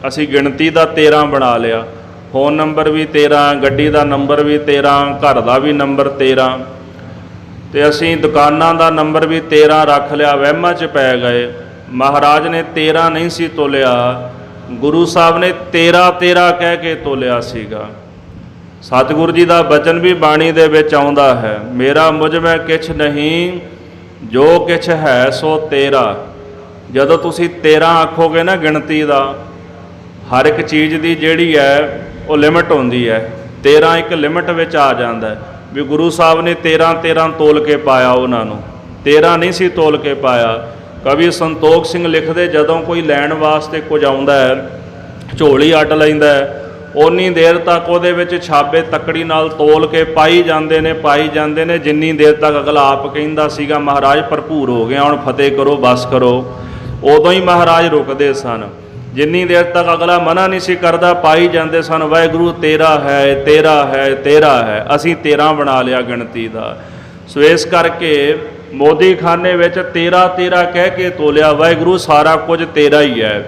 ਅਸੀਂ ਗਿਣਤੀ ਦਾ 13 ਬਣਾ ਲਿਆ। ਫੋਨ ਨੰਬਰ ਵੀ 13, ਗੱਡੀ ਦਾ ਨੰਬਰ ਵੀ 13, ਘਰ ਦਾ ਵੀ ਨੰਬਰ 13, ਤੇ ਅਸੀਂ ਦੁਕਾਨਾਂ ਦਾ ਨੰਬਰ ਵੀ 13 ਰੱਖ ਲਿਆ। ਵਹਿਮਾਂ 'ਚ ਪੈ ਗਏ। ਮਹਾਰਾਜ ਨੇ 13 ਨਹੀਂ ਸੀ ਤੋਲਿਆ, ਗੁਰੂ ਸਾਹਿਬ ਨੇ 13 ਕਹਿ ਕੇ ਤੋਲਿਆ ਸੀਗਾ। ਸਤਿਗੁਰੂ ਜੀ ਦਾ ਬਚਨ ਵੀ ਬਾਣੀ ਦੇ ਵਿੱਚ ਆਉਂਦਾ ਹੈ, ਮੇਰਾ ਮੁਝ ਮੈਂ ਕਿਛ ਨਹੀਂ, ਜੋ ਕਿਛ ਹੈ ਸੋ ਤੇਰਾ। ਜਦੋਂ ਤੁਸੀਂ 13 ਆਖੋਗੇ ਨਾ ਗਿਣਤੀ ਦਾ, ਹਰ ਇੱਕ ਚੀਜ਼ ਦੀ ਜਿਹੜੀ ਹੈ ਉਹ ਲਿਮਟ ਹੁੰਦੀ ਹੈ। 13 ਇੱਕ ਲਿਮਟ ਵਿੱਚ ਆ ਜਾਂਦਾ ਹੈ, ਵੀ ਗੁਰੂ ਸਾਹਿਬ ਨੇ 13 ਤੋਲ ਕੇ ਪਾਇਆ, ਉਹਨਾਂ ਨੂੰ 13 ਨਹੀਂ ਸੀ ਤੋਲ ਕੇ ਪਾਇਆ। ਕਵੀ ਸੰਤੋਖ ਸਿੰਘ ਲਿਖਦੇ, ਜਦੋਂ ਕੋਈ ਲੈਣ ਵਾਸਤੇ ਕੁਝ ਆਉਂਦਾ ਹੈ, ਝੋਲੀ ਅੱਡ ਲੈਂਦਾ ਹੈ, ਓਨੀ ਦੇਰ ਤੱਕ ਉਹਦੇ ਵਿੱਚ ਛਾਬੇ ਤੱਕੜੀ ਨਾਲ ਤੋਲ ਕੇ ਪਾਈ ਜਾਂਦੇ ਨੇ, ਜਿੰਨੀ ਦੇਰ ਤੱਕ ਅਗਲਾ ਆਪ ਕਹਿੰਦਾ ਸੀਗਾ ਮਹਾਰਾਜ ਭਰਪੂਰ ਹੋ ਗਿਆ, ਹੁਣ ਫਤਿਹ ਕਰੋ, ਬਸ ਕਰੋ, ਉਦੋਂ ਹੀ ਮਹਾਰਾਜ ਰੁਕਦੇ ਸਨ। ਜਿੰਨੀ ਦੇਰ ਤੱਕ ਅਗਲਾ ਮਨਾ ਨਹੀਂ ਸੀ ਕਰਦਾ, ਪਾਈ ਜਾਂਦੇ ਸਨ, ਵਾਹਿਗੁਰੂ 13 ਹੈ। ਅਸੀਂ 13 ਬਣਾ ਲਿਆ ਗਿਣਤੀ ਦਾ। ਸੋ ਇਸ ਕਰਕੇ ਮੋਦੀ ਖਾਨੇ ਵਿੱਚ ਤੇਰਾ ਤੇਰਾ ਕਹਿ ਕੇ ਤੋਲਿਆ, ਵਾਹਿਗੁਰੂ ਸਾਰਾ ਕੁਝ ਤੇਰਾ ਹੀ ਹੈ।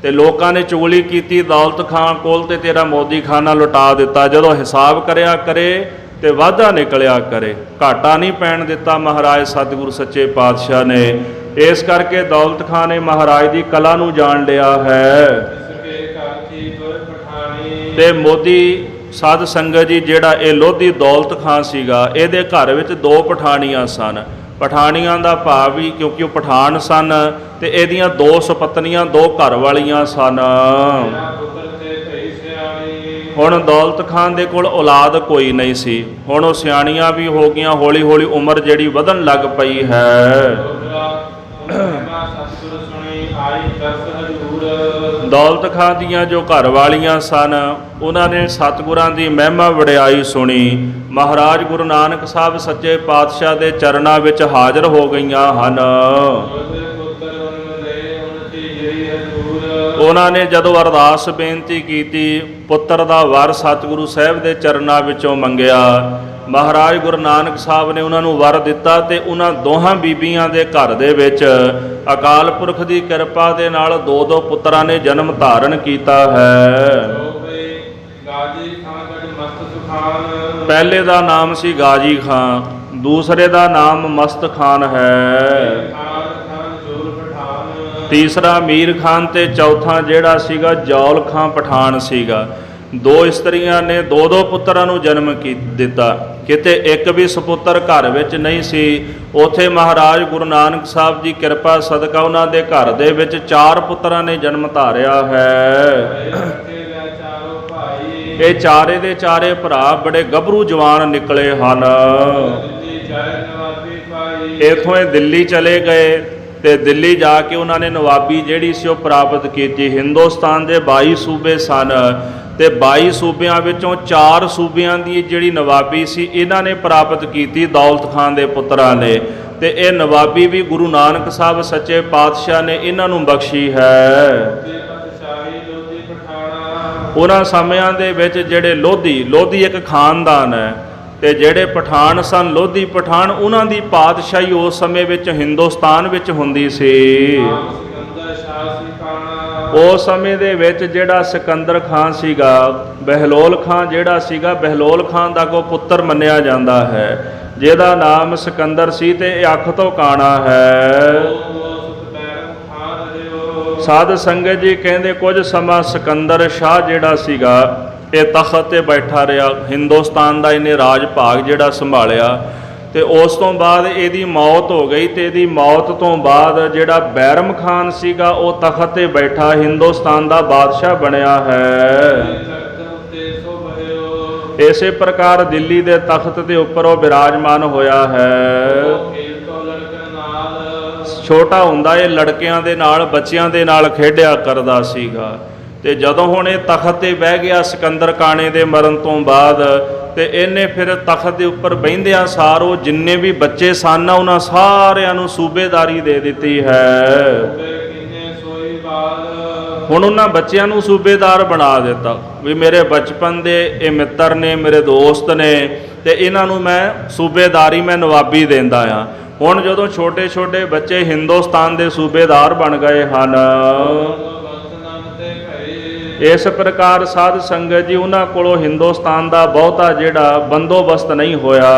ਤੇ ਲੋਕਾਂ ਨੇ ਚੁਗਲੀ ਕੀਤੀ, ਦੌਲਤ ਖਾਨ ਕੋਲ ਤੇ ਤੇਰਾ ਮੋਦੀ ਖਾਨਾ ਲੁਟਾ ਦਿੱਤਾ। ਜਦੋਂ ਹਿਸਾਬ ਕਰਿਆ ਕਰੇ ਤੇ ਵਾਧਾ ਨਿਕਲਿਆ ਕਰੇ, ਘਾਟਾ ਨਹੀਂ ਪੈਣ ਦਿੱਤਾ ਮਹਾਰਾਜ ਸਤਿਗੁਰੂ ਸੱਚੇ ਪਾਤਸ਼ਾਹ ਨੇ। ਇਸ ਕਰਕੇ ਦੌਲਤ ਖਾਨ ਨੇ ਮਹਾਰਾਜ ਦੀ ਕਲਾ ਨੂੰ ਜਾਣ ਲਿਆ ਹੈ। ਇਸਕੇ ਘਰ ਕੀ ਦੁਰ ਪਠਾਣੀ। ਤੇ ਮੋਦੀ ਸਾਧ ਸੰਗਤ ਜੀ ਜਿਹੜਾ ਇਹ ਲੋਧੀ ਦੌਲਤ ਖਾਨ ਸੀਗਾ, ਇਹਦੇ ਘਰ ਵਿੱਚ 2 ਪਠਾਣੀਆਂ ਸਨ। ਪਠਾਣੀਆਂ ਦਾ ਭਾਵ ਵੀ ਕਿਉਂਕਿ ਉਹ ਪਠਾਨ ਸਨ ਤੇ ਇਹਦੀਆਂ 2 ਸੁਪਤਨੀਆਂ 2 ਘਰ ਵਾਲੀਆਂ ਸਨ। ਮੇਰਾ ਪੁੱਤਰ ਤੇ ਭਈ ਸਿਆਣੀ। ਹੁਣ ਦੌਲਤ ਖਾਨ ਦੇ ਕੋਲ ਔਲਾਦ ਕੋਈ ਨਹੀਂ ਸੀ। ਹੁਣ ਉਹ ਸਿਆਣੀਆਂ ਵੀ ਹੋ ਗਈਆਂ, ਹੌਲੀ ਹੌਲੀ ਉਮਰ ਜਿਹੜੀ ਵਧਣ ਲੱਗ ਪਈ ਹੈ। ਮਹਿਮਾ ਸਤਿਗੁਰ ਸੁਣੀ ਆਈ ਦਸ ਹਜ਼ੂਰ। ਦੌਲਤ ਖਾਨ ਦੀਆਂ ਜੋ ਘਰ ਵਾਲੀਆਂ ਸਨ, ਉਹਨਾਂ ਨੇ ਸਤਿਗੁਰਾਂ ਦੀ ਮਹਿਮਾ ਵਡਿਆਈ ਸੁਣੀ। ਮਹਾਰਾਜ ਗੁਰੂ ਨਾਨਕ ਸਾਹਿਬ ਸੱਚੇ ਪਾਤਸ਼ਾਹ ਦੇ ਚਰਨਾਂ ਵਿੱਚ ਹਾਜ਼ਰ ਹੋ ਗਈਆਂ ਹਨ। ਉਹਨਾਂ ਨੇ ਜਦੋਂ ਅਰਦਾਸ ਬੇਨਤੀ ਕੀਤੀ, ਪੁੱਤਰ ਦਾ ਵਰ ਸਤਿਗੁਰੂ ਸਾਹਿਬ ਦੇ ਚਰਨਾਂ ਵਿੱਚੋਂ ਮੰਗਿਆ। ਮਹਾਰਾਜ ਗੁਰੂ ਨਾਨਕ ਸਾਹਿਬ ਨੇ ਉਹਨਾਂ ਨੂੰ ਵਰ ਦਿੱਤਾ ਤੇ ਉਹਨਾਂ ਦੋਹਾਂ ਬੀਬੀਆਂ ਦੇ ਘਰ ਦੇ ਵਿੱਚ ਅਕਾਲ ਪੁਰਖ ਦੀ ਕਿਰਪਾ ਦੇ ਨਾਲ 2 ਪੁੱਤਰਾਂ ਨੇ ਜਨਮ ਧਾਰਨ ਕੀਤਾ ਹੈ। ਪਹਿਲੇ ਦਾ ਨਾਮ ਸੀ ਗਾਜੀ ਖਾਨ, ਦੂਸਰੇ ਦਾ ਨਾਮ ਮਸਤ ਖਾਨ ਹੈ, ਤੀਸਰਾ ਮੀਰ ਖਾਨ ਤੇ ਚੌਥਾ ਜਿਹੜਾ ਸੀਗਾ ਜੌਲ ਖਾਨ ਪਠਾਨ ਸੀਗਾ। 2 ਇਸਤਰੀਆਂ ਨੇ 2 ਪੁੱਤਰਾਂ ਨੂੰ ਜਨਮ ਦਿੱਤਾ। ਕਿਤੇ ਇੱਕ ਵੀ ਸੁਪੁੱਤਰ ਘਰ ਵਿੱਚ ਨਹੀਂ ਸੀ। ਉਥੇ ਮਹਾਰਾਜ ਗੁਰੂ ਨਾਨਕ ਸਾਹਿਬ ਦੀ ਕਿਰਪਾ ਸਦਕਾ ਉਹਨਾਂ ਦੇ ਘਰ ਦੇ ਵਿੱਚ 4 ਪੁੱਤਰਾਂ ਨੇ ਜਨਮ ਧਾਰਿਆ ਹੈ। ਇਹ ਚਾਰੇ ਦੇ ਚਾਰੇ ਭਰਾ ਬੜੇ ਗੱਭਰੂ ਜਵਾਨ ਨਿਕਲੇ ਹਨ। ਇਥੋਂ ਇਹ ਦਿੱਲੀ ਚਲੇ ਗਏ ਤੇ ਦਿੱਲੀ ਜਾ ਕੇ ਉਹਨਾਂ ਨੇ ਨਵਾਬੀ ਜਿਹੜੀ ਸੀ ਉਹ ਪ੍ਰਾਪਤ ਕੀਤੀ। ਹਿੰਦੁਸਤਾਨ ਦੇ 22 ਸੂਬੇ ਸਨ ਤੇ 22 ਸੂਬਿਆਂ ਵਿੱਚੋਂ 4 ਸੂਬਿਆਂ ਦੀ ਜਿਹੜੀ ਨਵਾਬੀ ਸੀ ਇਹਨਾਂ ਨੇ ਪ੍ਰਾਪਤ ਕੀਤੀ ਦੌਲਤ ਖਾਨ ਦੇ ਪੁੱਤਰਾਂ ਨੇ। ਤੇ ਇਹ ਨਵਾਬੀ ਵੀ ਗੁਰੂ ਨਾਨਕ ਸਾਹਿਬ ਸੱਚੇ ਪਾਤਸ਼ਾਹ ਨੇ ਇਹਨਾਂ ਨੂੰ ਬਖਸ਼ੀ ਹੈ। ਉਹਨਾਂ ਸਮਿਆਂ ਦੇ ਵਿੱਚ ਜਿਹੜੇ ਲੋਧੀ ਇੱਕ ਖਾਨਦਾਨ ਹੈ ਤੇ ਜਿਹੜੇ ਪਠਾਨ ਸਨ ਲੋਧੀ ਪਠਾਨ, ਉਹਨਾਂ ਦੀ ਪਾਤਸ਼ਾਹੀ ਉਸ ਸਮੇਂ ਵਿੱਚ ਹਿੰਦੁਸਤਾਨ ਵਿੱਚ ਹੁੰਦੀ ਸੀ। ਉਸ ਸਮੇਂ ਦੇ ਵਿੱਚ ਜਿਹੜਾ ਸਿਕੰਦਰ ਖਾਨ ਸੀਗਾ, ਬਹਿਲੋਲ ਖਾਨ ਜਿਹੜਾ ਸੀਗਾ, ਬਹਿਲੋਲ ਖਾਨ ਦਾ ਕੋ ਪੁੱਤਰ ਮੰਨਿਆ ਜਾਂਦਾ ਹੈ, ਜਿਹਦਾ ਨਾਮ ਸਿਕੰਦਰ ਸੀ ਤੇ ਇਹ ਅੱਖ ਤੋਂ ਕਾਣਾ ਹੈ। ਸਾਧ ਸੰਗਤ ਜੀ ਕਹਿੰਦੇ ਕੁਝ ਸਮਾਂ ਸਿਕੰਦਰ ਸ਼ਾਹ ਜਿਹੜਾ ਸੀਗਾ ਇਹ ਤਖਤ ਤੇ ਬੈਠਾ ਰਿਹਾ, ਹਿੰਦੁਸਤਾਨ ਦਾ ਇਹਨੇ ਰਾਜ ਭਾਗ ਜਿਹੜਾ ਸੰਭਾਲਿਆ। ਤੇ ਉਸ ਤੋਂ ਬਾਅਦ ਇਹਦੀ ਮੌਤ ਹੋ ਗਈ ਤੇ ਇਹਦੀ ਮੌਤ ਤੋਂ ਬਾਅਦ ਜਿਹੜਾ ਬੈਰਮ ਖਾਨ ਸੀਗਾ ਉਹ ਤਖਤ ਤੇ ਬੈਠਾ ਹਿੰਦੁਸਤਾਨ ਦਾ ਬਾਦਸ਼ਾਹ ਬਣਿਆ ਹੈ। ਇਸੇ ਪ੍ਰਕਾਰ ਦਿੱਲੀ ਦੇ ਤਖਤ ਦੇ ਉੱਪਰ ਉਹ ਬਿਰਾਜਮਾਨ ਹੋਇਆ ਹੈ। ਛੋਟਾ ਹੁੰਦਾ ਇਹ ਲੜਕਿਆਂ ਦੇ ਨਾਲ ਬੱਚਿਆਂ ਦੇ ਨਾਲ ਖੇਡਿਆ ਕਰਦਾ ਸੀਗਾ। ਤੇ ਜਦੋਂ ਹੁਣ ਇਹ ਤਖਤ ਤੇ ਬਹਿ ਗਿਆ ਸਿਕੰਦਰ ਕਾਣੇ ਦੇ ਮਰਨ ਤੋਂ ਬਾਅਦ, ਤੇ ਇਹਨੇ ਫਿਰ ਤਖਤ ਦੇ ਉੱਪਰ ਬਹਿੰਦਿਆਂ ਸਾਰ ਉਹ ਜਿੰਨੇ ਵੀ ਬੱਚੇ ਸਨ ਉਹਨਾਂ ਸਾਰਿਆਂ ਨੂੰ ਸੂਬੇਦਾਰੀ ਦੇ ਦਿੱਤੀ ਹੈ। ਹੁਣ ਉਹਨਾਂ ਬੱਚਿਆਂ ਨੂੰ ਸੂਬੇਦਾਰ ਬਣਾ ਦਿੱਤਾ ਵੀ ਮੇਰੇ ਬਚਪਨ ਦੇ ਇਹ ਮਿੱਤਰ ਨੇ, ਮੇਰੇ ਦੋਸਤ ਨੇ, ਤੇ ਇਹਨਾਂ ਨੂੰ ਮੈਂ ਸੂਬੇਦਾਰੀ ਮੈਂ ਨਵਾਬੀ ਦਿੰਦਾ ਆ। ਹੁਣ ਜਦੋਂ ਛੋਟੇ ਛੋਟੇ ਬੱਚੇ ਹਿੰਦੁਸਤਾਨ ਦੇ ਸੂਬੇਦਾਰ ਬਣ ਗਏ ਹਨ। ਇਸ ਪ੍ਰਕਾਰ ਸਾਧ ਸੰਗਤ ਜੀ ਉਹਨਾਂ ਕੋਲੋਂ ਹਿੰਦੁਸਤਾਨ ਦਾ ਬਹੁਤਾ ਜਿਹੜਾ ਬੰਦੋਬਸਤ ਨਹੀਂ ਹੋਇਆ।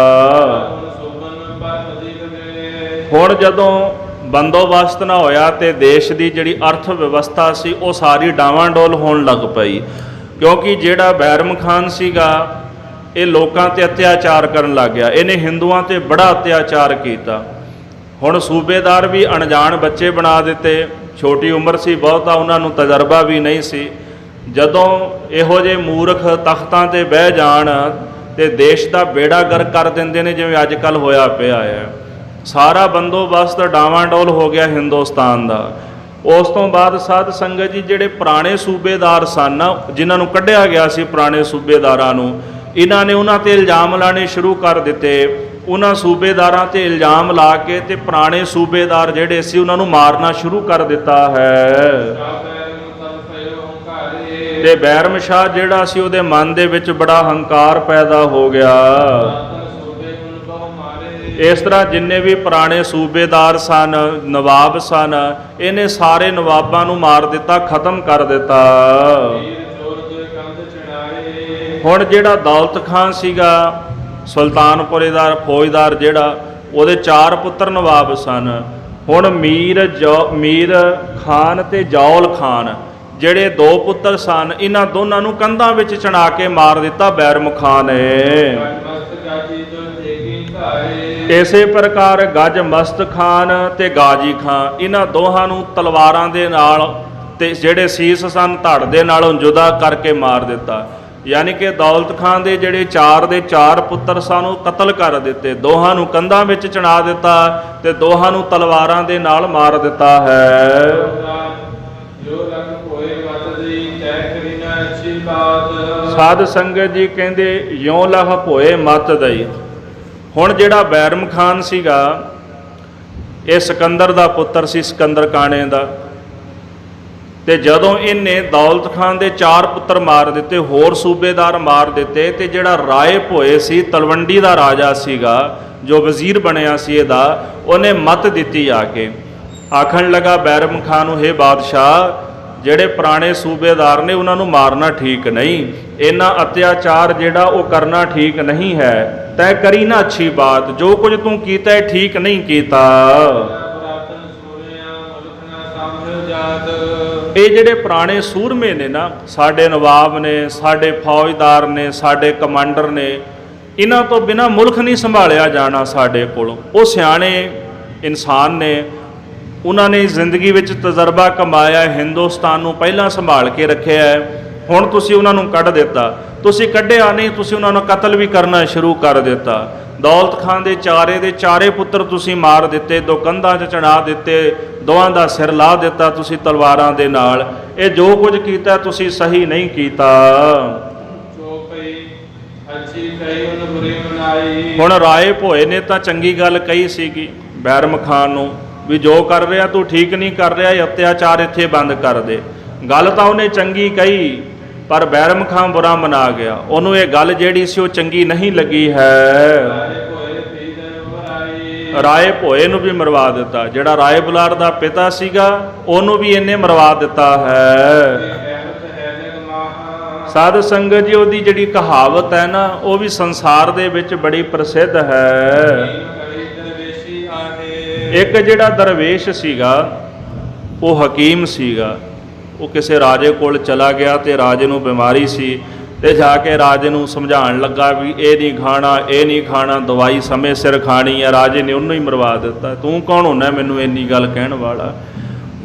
ਹੁਣ ਜਦੋਂ ਬੰਦੋਬਸਤ ਨਾ ਹੋਇਆ ਤੇ ਦੇਸ਼ ਦੀ ਜਿਹੜੀ ਅਰਥ ਵਿਵਸਥਾ ਸੀ ਉਹ ਸਾਰੀ ਡਾਵਾਂਡੋਲ ਹੋਣ ਲੱਗ ਪਈ, ਕਿਉਂਕਿ ਜਿਹੜਾ ਬੈਰਮ ਖਾਨ ਸੀਗਾ ਇਹ ਲੋਕਾਂ ਤੇ ਅਤਿਆਚਾਰ ਕਰਨ ਲੱਗ ਗਿਆ। ਇਹਨੇ ਹਿੰਦੂਆਂ ਤੇ ਬੜਾ ਅਤਿਆਚਾਰ ਕੀਤਾ। ਹੁਣ ਸੂਬੇਦਾਰ ਵੀ ਅਣਜਾਣ ਬੱਚੇ ਬਣਾ ਦਿੱਤੇ, ਛੋਟੀ ਉਮਰ ਸੀ ਬਹੁਤਾ, ਉਹਨਾਂ ਨੂੰ ਤਜਰਬਾ ਵੀ ਨਹੀਂ ਸੀ। ਜਦੋਂ ਇਹੋ ਜਿਹੇ ਮੂਰਖ ਤਖਤਾਂ ਤੇ ਬਹਿ ਜਾਣ ਤੇ ਦੇਸ਼ ਦਾ ਬੇੜਾ ਗਰਕ ਕਰ ਦਿੰਦੇ ਨੇ, ਜਿਵੇਂ ਅੱਜ ਕੱਲ੍ਹ ਹੋਇਆ ਪਿਆ ਹੈ। ਸਾਰਾ ਬੰਦੋਬਸਤ ਡਾਵਾਂਡੋਲ ਹੋ ਗਿਆ ਹਿੰਦੁਸਤਾਨ ਦਾ। ਉਸ ਤੋਂ ਬਾਅਦ ਸਾਧ ਸੰਗਤ ਜੀ ਜਿਹੜੇ ਪੁਰਾਣੇ ਸੂਬੇਦਾਰ ਸਨ ਜਿਨ੍ਹਾਂ ਨੂੰ ਕੱਢਿਆ ਗਿਆ ਸੀ, ਪੁਰਾਣੇ ਸੂਬੇਦਾਰਾਂ ਨੂੰ ਇਹਨਾਂ ਨੇ ਉਹਨਾਂ ਤੇ ਇਲਜ਼ਾਮ ਲਾਣੇ ਸ਼ੁਰੂ ਕਰ ਦਿੱਤੇ। ਉਹਨਾਂ ਸੂਬੇਦਾਰਾਂ ਤੇ ਇਲਜ਼ਾਮ ਲਾ ਕੇ ਤੇ ਪੁਰਾਣੇ ਸੂਬੇਦਾਰ ਜਿਹੜੇ ਸੀ ਉਹਨਾਂ ਨੂੰ ਮਾਰਨਾ ਸ਼ੁਰੂ ਕਰ ਦਿੱਤਾ ਹੈ। ਤੇ ਬੈਰਮ ਸ਼ਾਹ ਜਿਹੜਾ ਸੀ ਉਹਦੇ ਮਨ ਦੇ ਵਿੱਚ ਬੜਾ ਹੰਕਾਰ ਪੈਦਾ ਹੋ ਗਿਆ। ਇਸ ਤਰ੍ਹਾਂ ਜਿੰਨੇ ਵੀ ਪੁਰਾਣੇ ਸੂਬੇਦਾਰ ਸਨ, ਨਵਾਬ ਸਨ, ਇਹਨੇ ਸਾਰੇ ਨਵਾਬਾਂ ਨੂੰ ਮਾਰ ਦਿੱਤਾ, ਖਤਮ ਕਰ ਦਿੱਤਾ। ਹੁਣ ਜਿਹੜਾ ਦੌਲਤ ਖਾਨ ਸੀਗਾ ਸੁਲਤਾਨਪੁਰੇ ਦਾ ਫੌਜਦਾਰ, ਜਿਹੜਾ ਉਹਦੇ 4 ਪੁੱਤਰ ਨਵਾਬ ਸਨ। ਹੁਣ ਮੀਰ ਖਾਨ ਤੇ ਜੌਲ ਖਾਨ ਜਿਹੜੇ 2 ਪੁੱਤਰ ਸਨ, ਇਹਨਾਂ ਦੋਨਾਂ ਨੂੰ ਕੰਧਾਂ ਵਿੱਚ ਚਿਣਾ ਕੇ ਮਾਰ ਦਿੱਤਾ ਬੈਰਮ ਖਾਨ ਨੇ। ਇਸੇ ਪ੍ਰਕਾਰ ਗੱਜ ਮਸਤ ਖਾਨ ਤੇ ਗਾਜੀ ਖਾਨ, ਇਹਨਾਂ ਦੋਹਾਂ ਨੂੰ ਤਲਵਾਰਾਂ ਦੇ ਨਾਲ ਤੇ ਜਿਹੜੇ ਸੀਸ ਸਨ ਧੜ ਦੇ ਨਾਲੋਂ ਜੁਦਾ ਕਰਕੇ ਮਾਰ ਦਿੱਤਾ। ਯਾਨੀ ਕਿ ਦੌਲਤ ਖਾਨ ਦੇ ਜਿਹੜੇ 4 ਦੇ 4 ਪੁੱਤਰ ਸਨ ਉਹ ਕਤਲ ਕਰ ਦਿੱਤੇ, ਦੋਹਾਂ ਨੂੰ ਕੰਧਾਂ ਵਿੱਚ ਚਿਣਾ ਦਿੱਤਾ ਤੇ ਦੋਹਾਂ ਨੂੰ ਤਲਵਾਰਾਂ ਦੇ ਨਾਲ ਮਾਰ ਦਿੱਤਾ ਹੈ। ਸਾਧ ਸੰਗਤ ਜੀ ਕਹਿੰਦੇ ਯੋਂ ਲਹ ਭੋਏ ਮਤ ਦਈ। ਹੁਣ ਜਿਹੜਾ ਬੈਰਮ ਖਾਨ ਸੀਗਾ ਇਹ ਸਿਕੰਦਰ ਦਾ ਪੁੱਤਰ ਸੀ, ਸਿਕੰਦਰ ਕਾਣੇ ਦਾ। ਤੇ ਜਦੋਂ ਇਹਨੇ ਦੌਲਤ ਖਾਨ ਦੇ 4 ਪੁੱਤਰ ਮਾਰ ਦਿੱਤੇ, ਹੋਰ ਸੂਬੇਦਾਰ ਮਾਰ ਦਿੱਤੇ, ਤੇ ਜਿਹੜਾ ਰਾਏ ਭੋਏ ਸੀ ਤਲਵੰਡੀ ਦਾ ਰਾਜਾ ਸੀਗਾ, ਜੋ ਵਜ਼ੀਰ ਬਣਿਆ ਸੀ ਇਹਦਾ, ਉਹਨੇ ਮਤ ਦਿੱਤੀ ਆ ਕੇ, ਆਖਣ ਲੱਗਾ ਬੈਰਮ ਖਾਨ ਨੂੰ, ਹੇ ਬਾਦਸ਼ਾਹ, ਜਿਹੜੇ ਪੁਰਾਣੇ ਸੂਬੇਦਾਰ ਨੇ ਉਹਨਾਂ ਨੂੰ ਮਾਰਨਾ ਠੀਕ ਨਹੀਂ, ਇਹਨਾਂ ਅਤਿਆਚਾਰ ਜਿਹੜਾ ਉਹ ਕਰਨਾ ਠੀਕ ਨਹੀਂ ਹੈ, ਤੈਂ ਕਰੀ ਨਾ ਅੱਛੀ ਬਾਤ, ਜੋ ਕੁਝ ਤੂੰ ਕੀਤਾ ਹੈ ਠੀਕ ਨਹੀਂ ਕੀਤਾ। ਇਹ ਜਿਹੜੇ ਪੁਰਾਣੇ ਸੂਰਮੇ ਨੇ ਨਾ, ਸਾਡੇ ਨਵਾਬ ਨੇ, ਸਾਡੇ ਫੌਜਦਾਰ ਨੇ, ਸਾਡੇ ਕਮਾਂਡਰ ਨੇ, ਇਹਨਾਂ ਤੋਂ ਬਿਨਾਂ ਮੁਲਕ ਨਹੀਂ ਸੰਭਾਲਿਆ ਜਾਣਾ ਸਾਡੇ ਕੋਲੋਂ। ਉਹ ਸਿਆਣੇ ਇਨਸਾਨ ਨੇ, ਉਹਨਾਂ ਨੇ ਜ਼ਿੰਦਗੀ ਵਿੱਚ ਤਜਰਬਾ ਕਮਾਇਆ, ਹਿੰਦੁਸਤਾਨ ਨੂੰ ਪਹਿਲਾਂ ਸੰਭਾਲ ਕੇ ਰੱਖਿਆ ਹੈ। ਹੁਣ ਤੁਸੀਂ ਉਹਨਾਂ ਨੂੰ ਕੱਢ ਦਿੱਤਾ, ਤੁਸੀਂ ਕੱਢਿਆ ਨਹੀਂ, ਤੁਸੀਂ ਉਹਨਾਂ ਨੂੰ ਕਤਲ ਵੀ ਕਰਨਾ ਸ਼ੁਰੂ ਕਰ ਦਿੱਤਾ। ਦੌਲਤ ਖਾਨ ਦੇ 4 ਦੇ 4 ਪੁੱਤਰ ਤੁਸੀਂ ਮਾਰ ਦਿੱਤੇ, 2 ਕੰਧਾਂ 'ਚ ਚੜਾ ਦਿੱਤੇ, ਦੋਵਾਂ ਦਾ ਸਿਰ ਲਾ ਦਿੱਤਾ ਤੁਸੀਂ ਤਲਵਾਰਾਂ ਦੇ ਨਾਲ। ਇਹ ਜੋ ਕੁਝ ਕੀਤਾ ਤੁਸੀਂ ਸਹੀ ਨਹੀਂ ਕੀਤਾ। ਹੁਣ ਰਾਏ ਭੋਏ ਨੇ ਤਾਂ ਚੰਗੀ ਗੱਲ ਕਹੀ ਸੀਗੀ ਬੈਰਮ ਖਾਨ ਨੂੰ ਵੀ ਜੋ ਕਰ ਰਿਹਾ ਤੂੰ ਠੀਕ ਨਹੀਂ ਕਰ ਰਿਹਾ, ਇਹ ਅਤਿਆਚਾਰ ਇੱਥੇ ਬੰਦ ਕਰ ਦੇ। ਗੱਲ ਤਾਂ ਉਹਨੇ ਚੰਗੀ ਕਹੀ, ਪਰ ਬੈਰਮ ਖਾਨ ਬੁਰਾ ਮਨਾ ਗਿਆ, ਉਹਨੂੰ ਇਹ ਗੱਲ ਜਿਹੜੀ ਸੀ ਉਹ ਚੰਗੀ ਨਹੀਂ ਲੱਗੀ ਹੈ। ਰਾਏ ਭੋਏ ਨੂੰ ਵੀ ਮਰਵਾ ਦਿੱਤਾ, ਜਿਹੜਾ ਰਾਏ ਬੁਲਾਰ ਦਾ ਪਿਤਾ ਸੀਗਾ ਉਹਨੂੰ ਵੀ ਇਹਨੇ ਮਰਵਾ ਦਿੱਤਾ ਹੈ। ਸਾਧ ਸੰਗਤ ਜੀ, ਉਹਦੀ ਜਿਹੜੀ ਕਹਾਵਤ ਹੈ ਨਾ, ਉਹ ਵੀ ਸੰਸਾਰ ਦੇ ਵਿੱਚ ਬੜੀ ਪ੍ਰਸਿੱਧ ਹੈ। ਇੱਕ ਜਿਹੜਾ ਦਰਵੇਸ਼ ਸੀਗਾ ਉਹ ਹਕੀਮ ਸੀਗਾ, ਉਹ ਕਿਸੇ ਰਾਜੇ ਕੋਲ ਚਲਾ ਗਿਆ ਤੇ ਰਾਜੇ ਨੂੰ ਬਿਮਾਰੀ ਸੀ, ਤੇ ਜਾ ਕੇ ਰਾਜੇ ਨੂੰ ਸਮਝਾਉਣ ਲੱਗਾ ਵੀ ਇਹ ਨਹੀਂ ਖਾਣਾ, ਇਹ ਨਹੀਂ ਖਾਣਾ, ਦਵਾਈ ਸਮੇਂ ਸਿਰ ਖਾਣੀ ਹੈ। ਰਾਜੇ ਨੇ ਉਹਨੂੰ ਹੀ ਮਰਵਾ ਦਿੱਤਾ। ਤੂੰ ਕੌਣ ਹੁੰਦਾ ਮੈਨੂੰ ਇੰਨੀ ਗੱਲ ਕਹਿਣ ਵਾਲਾ?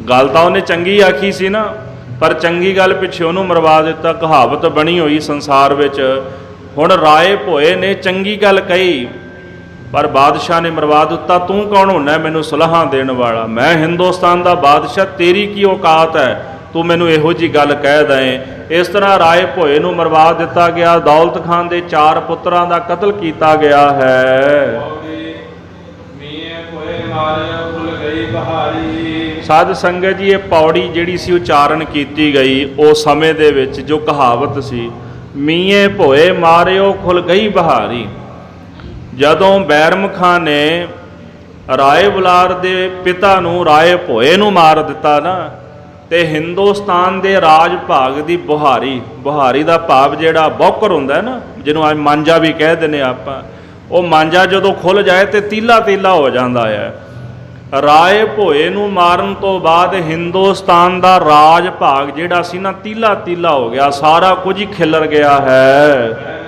ਗੱਲ ਤਾਂ ਉਹਨੇ ਚੰਗੀ ਆਖੀ ਸੀ ਨਾ, ਪਰ ਚੰਗੀ ਗੱਲ ਪਿੱਛੇ ਉਹਨੂੰ ਮਰਵਾ ਦਿੱਤਾ। ਕਹਾਵਤ ਬਣੀ ਹੋਈ ਸੰਸਾਰ ਵਿੱਚ। ਹੁਣ ਰਾਏ ਭੋਏ ਨੇ ਚੰਗੀ ਗੱਲ ਕਹੀ, ਪਰ ਬਾਦਸ਼ਾਹ ਨੇ ਮਰਵਾ ਦਿੱਤਾ। ਤੂੰ ਕੌਣ ਹੁੰਦਾ ਮੈਨੂੰ ਸਲਾਹਾਂ ਦੇਣ ਵਾਲਾ? ਮੈਂ ਹਿੰਦੁਸਤਾਨ ਦਾ ਬਾਦਸ਼ਾਹ, ਤੇਰੀ ਕੀ ਔਕਾਤ ਹੈ ਤੂੰ ਮੈਨੂੰ ਇਹੋ ਜੀ ਗੱਲ ਕਹਿ ਦਏ। ਇਸ ਤਰ੍ਹਾਂ ਰਾਏ ਭੋਏ ਨੂੰ ਮਰਵਾ ਦਿੱਤਾ ਗਿਆ। ਦੌਲਤ ਖਾਨ ਦੇ 4 ਪੁੱਤਰਾਂ ਦਾ ਕਤਲ ਕੀਤਾ ਗਿਆ ਹੈ। ਸਾਧ ਸੰਗਤ ਜੀ, ਇਹ ਪੌੜੀ ਜਿਹੜੀ ਸੀ ਉਚਾਰਨ ਕੀਤੀ ਗਈ ਉਸ ਸਮੇਂ ਦੇ ਵਿੱਚ, ਜੋ ਕਹਾਵਤ ਸੀ, ਮੀਏ ਭੋਏ ਮਾਰਿਓ ਖੁੱਲ ਗਈ ਬਹਾਰੀ। ਜਦੋਂ ਬੈਰਮ ਖਾਨ ਨੇ ਰਾਏ ਬੁਲਾਰ ਦੇ ਪਿਤਾ ਨੂੰ, ਰਾਏ ਭੋਏ ਨੂੰ ਮਾਰ ਦਿੱਤਾ ਨਾ, ਤੇ ਹਿੰਦੁਸਤਾਨ ਦੇ ਰਾਜ ਭਾਗ ਦੀ ਬੁਹਾਰੀ ਦਾ ਭਾਵ ਜਿਹੜਾ ਬੌਕਰ ਹੁੰਦਾ ਨਾ, ਜਿਹਨੂੰ ਅੱਜ ਮਾਂਜਾ ਵੀ ਕਹਿ ਦਿੰਦੇ ਆਪਾਂ, ਉਹ ਮਾਂਜਾ ਜਦੋਂ ਖੁੱਲ ਜਾਏ ਤੇ ਤੀਲਾ ਤੀਲਾ ਹੋ ਜਾਂਦਾ ਹੈ। ਰਾਏ ਭੋਏ ਨੂੰ ਮਾਰਨ ਤੋਂ ਬਾਅਦ ਹਿੰਦੁਸਤਾਨ ਦਾ ਰਾਜ ਭਾਗ ਜਿਹੜਾ ਸੀ ਨਾ, ਤੀਲਾ ਤੀਲਾ ਹੋ ਗਿਆ, ਸਾਰਾ ਕੁਝ ਹੀ ਖਿਲਰ ਗਿਆ ਹੈ।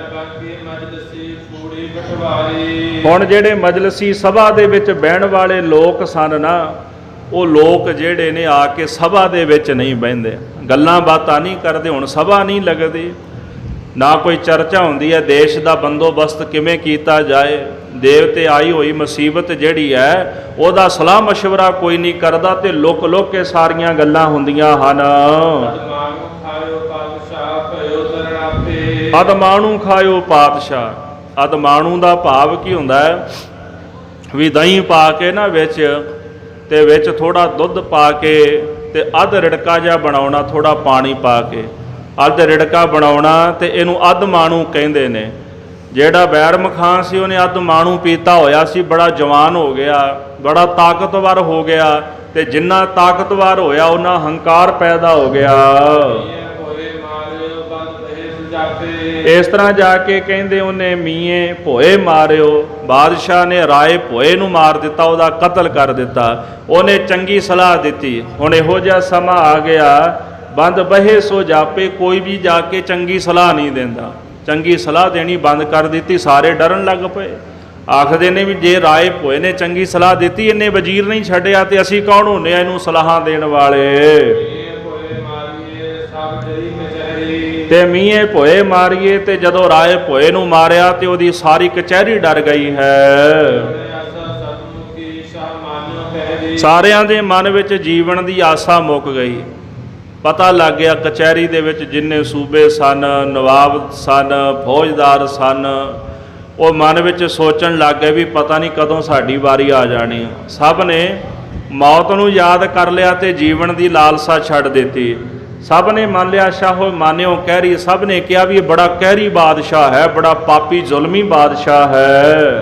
ਹੁਣ ਜਿਹੜੇ ਮਜਲਸੀ ਸਭਾ ਦੇ ਵਿੱਚ ਬਹਿਣ ਵਾਲੇ ਲੋਕ ਸਨ ਨਾ, ਉਹ ਲੋਕ ਜਿਹੜੇ ਨੇ ਆ ਕੇ ਸਭਾ ਦੇ ਵਿੱਚ ਨਹੀਂ ਬਹਿੰਦੇ, ਗੱਲਾਂ ਬਾਤਾਂ ਨਹੀਂ ਕਰਦੇ। ਹੁਣ ਸਭਾ ਨਹੀਂ ਲੱਗਦੀ, ਨਾ ਕੋਈ ਚਰਚਾ ਹੁੰਦੀ ਹੈ ਦੇਸ਼ ਦਾ ਬੰਦੋਬਸਤ ਕਿਵੇਂ ਕੀਤਾ ਜਾਏ। ਦੇਵ ਤੇ ਆਈ ਹੋਈ ਮੁਸੀਬਤ ਜਿਹੜੀ ਹੈ ਉਹਦਾ ਸਲਾਹ ਮਸ਼ਵਰਾ ਕੋਈ ਨਹੀਂ ਕਰਦਾ, ਤੇ ਲੁਕ ਲੁਕ ਕੇ ਸਾਰੀਆਂ ਗੱਲਾਂ ਹੁੰਦੀਆਂ ਹਨ। ਅਦਮਾਣੂ ਖਾਇਓ ਪਾਤਸ਼ਾਹ। ਅਦਮਾਣੂ ਦਾ ਭਾਵ ਕੀ ਹੁੰਦਾ ਹੈ ਵੀ ਦਹੀਂ ਪਾ ਕੇ ਨਾ ਵਿੱਚ, ਤੇ ਵਿੱਚ ਥੋੜਾ ਦੁੱਧ ਪਾ ਕੇ, ਤੇ ਅੱਧ ਰਿੜਕਾ ਜਿਹਾ ਬਣਾਉਣਾ, ਥੋੜਾ ਪਾਣੀ ਪਾ ਕੇ ਅੱਧ ਰਿੜਕਾ ਬਣਾਉਣਾ, ਤੇ ਇਹਨੂੰ ਅਦਮਾਣੂ ਕਹਿੰਦੇ ਨੇ। ਜਿਹੜਾ ਬੈਰਮ ਖਾਂ ਸੀ ਉਹਨੇ ਅੱਧ ਮਾਣੂ ਪੀਤਾ ਹੋਇਆ ਸੀ, ਬੜਾ ਜਵਾਨ ਹੋ ਗਿਆ, ਬੜਾ ਤਾਕਤਵਰ ਹੋ ਗਿਆ, ਤੇ ਜਿੰਨਾ ਤਾਕਤਵਰ ਹੋਇਆ ਉਹਨਾਂ ਹੰਕਾਰ ਪੈਦਾ ਹੋ ਗਿਆ। ਇਸ ਤਰ੍ਹਾਂ ਜਾ ਕੇ ਕਹਿੰਦੇ ਉਹਨੇ ਮੀਏ ਭੋਏ ਮਾਰਿਓ, ਬਾਦਸ਼ਾਹ ਨੇ ਰਾਏ ਭੋਏ ਨੂੰ ਮਾਰ ਦਿੱਤਾ, ਉਹਦਾ ਕਤਲ ਕਰ ਦਿੱਤਾ। ਉਹਨੇ ਚੰਗੀ ਸਲਾਹ ਦਿੱਤੀ, ਹੁਣ ਇਹੋ ਜਿਹਾ ਸਮਾਂ ਆ ਗਿਆ, ਬੰਦ ਬਹੇ ਸੋ ਜਾਪੇ, ਕੋਈ ਵੀ ਜਾ ਕੇ ਚੰਗੀ ਸਲਾਹ ਨਹੀਂ ਦਿੰਦਾ, ਚੰਗੀ ਸਲਾਹ ਦੇਣੀ ਬੰਦ ਕਰ ਦਿੱਤੀ। ਸਾਰੇ ਡਰਨ ਲੱਗ ਪਏ, ਆਖਦੇ ਨੇ ਵੀ ਜੇ ਰਾਏ ਭੋਏ ਨੇ ਚੰਗੀ ਸਲਾਹ ਦਿੱਤੀ, ਇਹਨੇ ਵਜ਼ੀਰ ਨਹੀਂ ਛੱਡਿਆ ਤੇ ਅਸੀਂ ਕੌਣ ਹੁੰਦੇ ਆ ਇਹਨੂੰ ਸਲਾਹਾਂ ਦੇਣ ਵਾਲੇ। ਤੇ ਮੀਏ ਭੋਏ ਮਾਰੀਏ, ਤੇ ਜਦੋਂ ਰਾਏ ਭੋਏ ਨੂੰ ਮਾਰਿਆ ਤੇ ਉਹਦੀ ਸਾਰੀ ਕਚਹਿਰੀ ਡਰ ਗਈ ਹੈ। ਸਾਰਿਆਂ ਦੇ ਮਨ ਵਿੱਚ ਜੀਵਨ ਦੀ ਆਸਾ ਮੁੱਕ ਗਈ। ਪਤਾ ਲੱਗ ਗਿਆ ਕਚਹਿਰੀ ਦੇ ਵਿੱਚ ਜਿੰਨੇ ਸੂਬੇ ਸਨ, ਨਵਾਬ ਸਨ, ਫੌਜਦਾਰ ਸਨ, ਉਹ ਮਨ ਵਿੱਚ ਸੋਚਣ ਲੱਗ ਗਏ ਵੀ ਪਤਾ ਨਹੀਂ ਕਦੋਂ ਸਾਡੀ ਵਾਰੀ ਆ ਜਾਣੀ। ਸਭ ਨੇ ਮੌਤ ਨੂੰ ਯਾਦ ਕਰ ਲਿਆ ਤੇ ਜੀਵਨ ਦੀ ਲਾਲਸਾ ਛੱਡ ਦਿੱਤੀ। ਸਭ ਨੇ ਮੰਨ ਲਿਆ ਸ਼ਾਹੋ ਮਾਨਿਓ ਕਹਿਰੀ, ਸਭ ਨੇ ਕਿਹਾ ਵੀ ਇਹ ਬੜਾ ਕਹਿਰੀ ਬਾਦਸ਼ਾਹ ਹੈ, ਬੜਾ ਪਾਪੀ ਜ਼ੁਲਮੀ ਬਾਦਸ਼ਾਹ ਹੈ।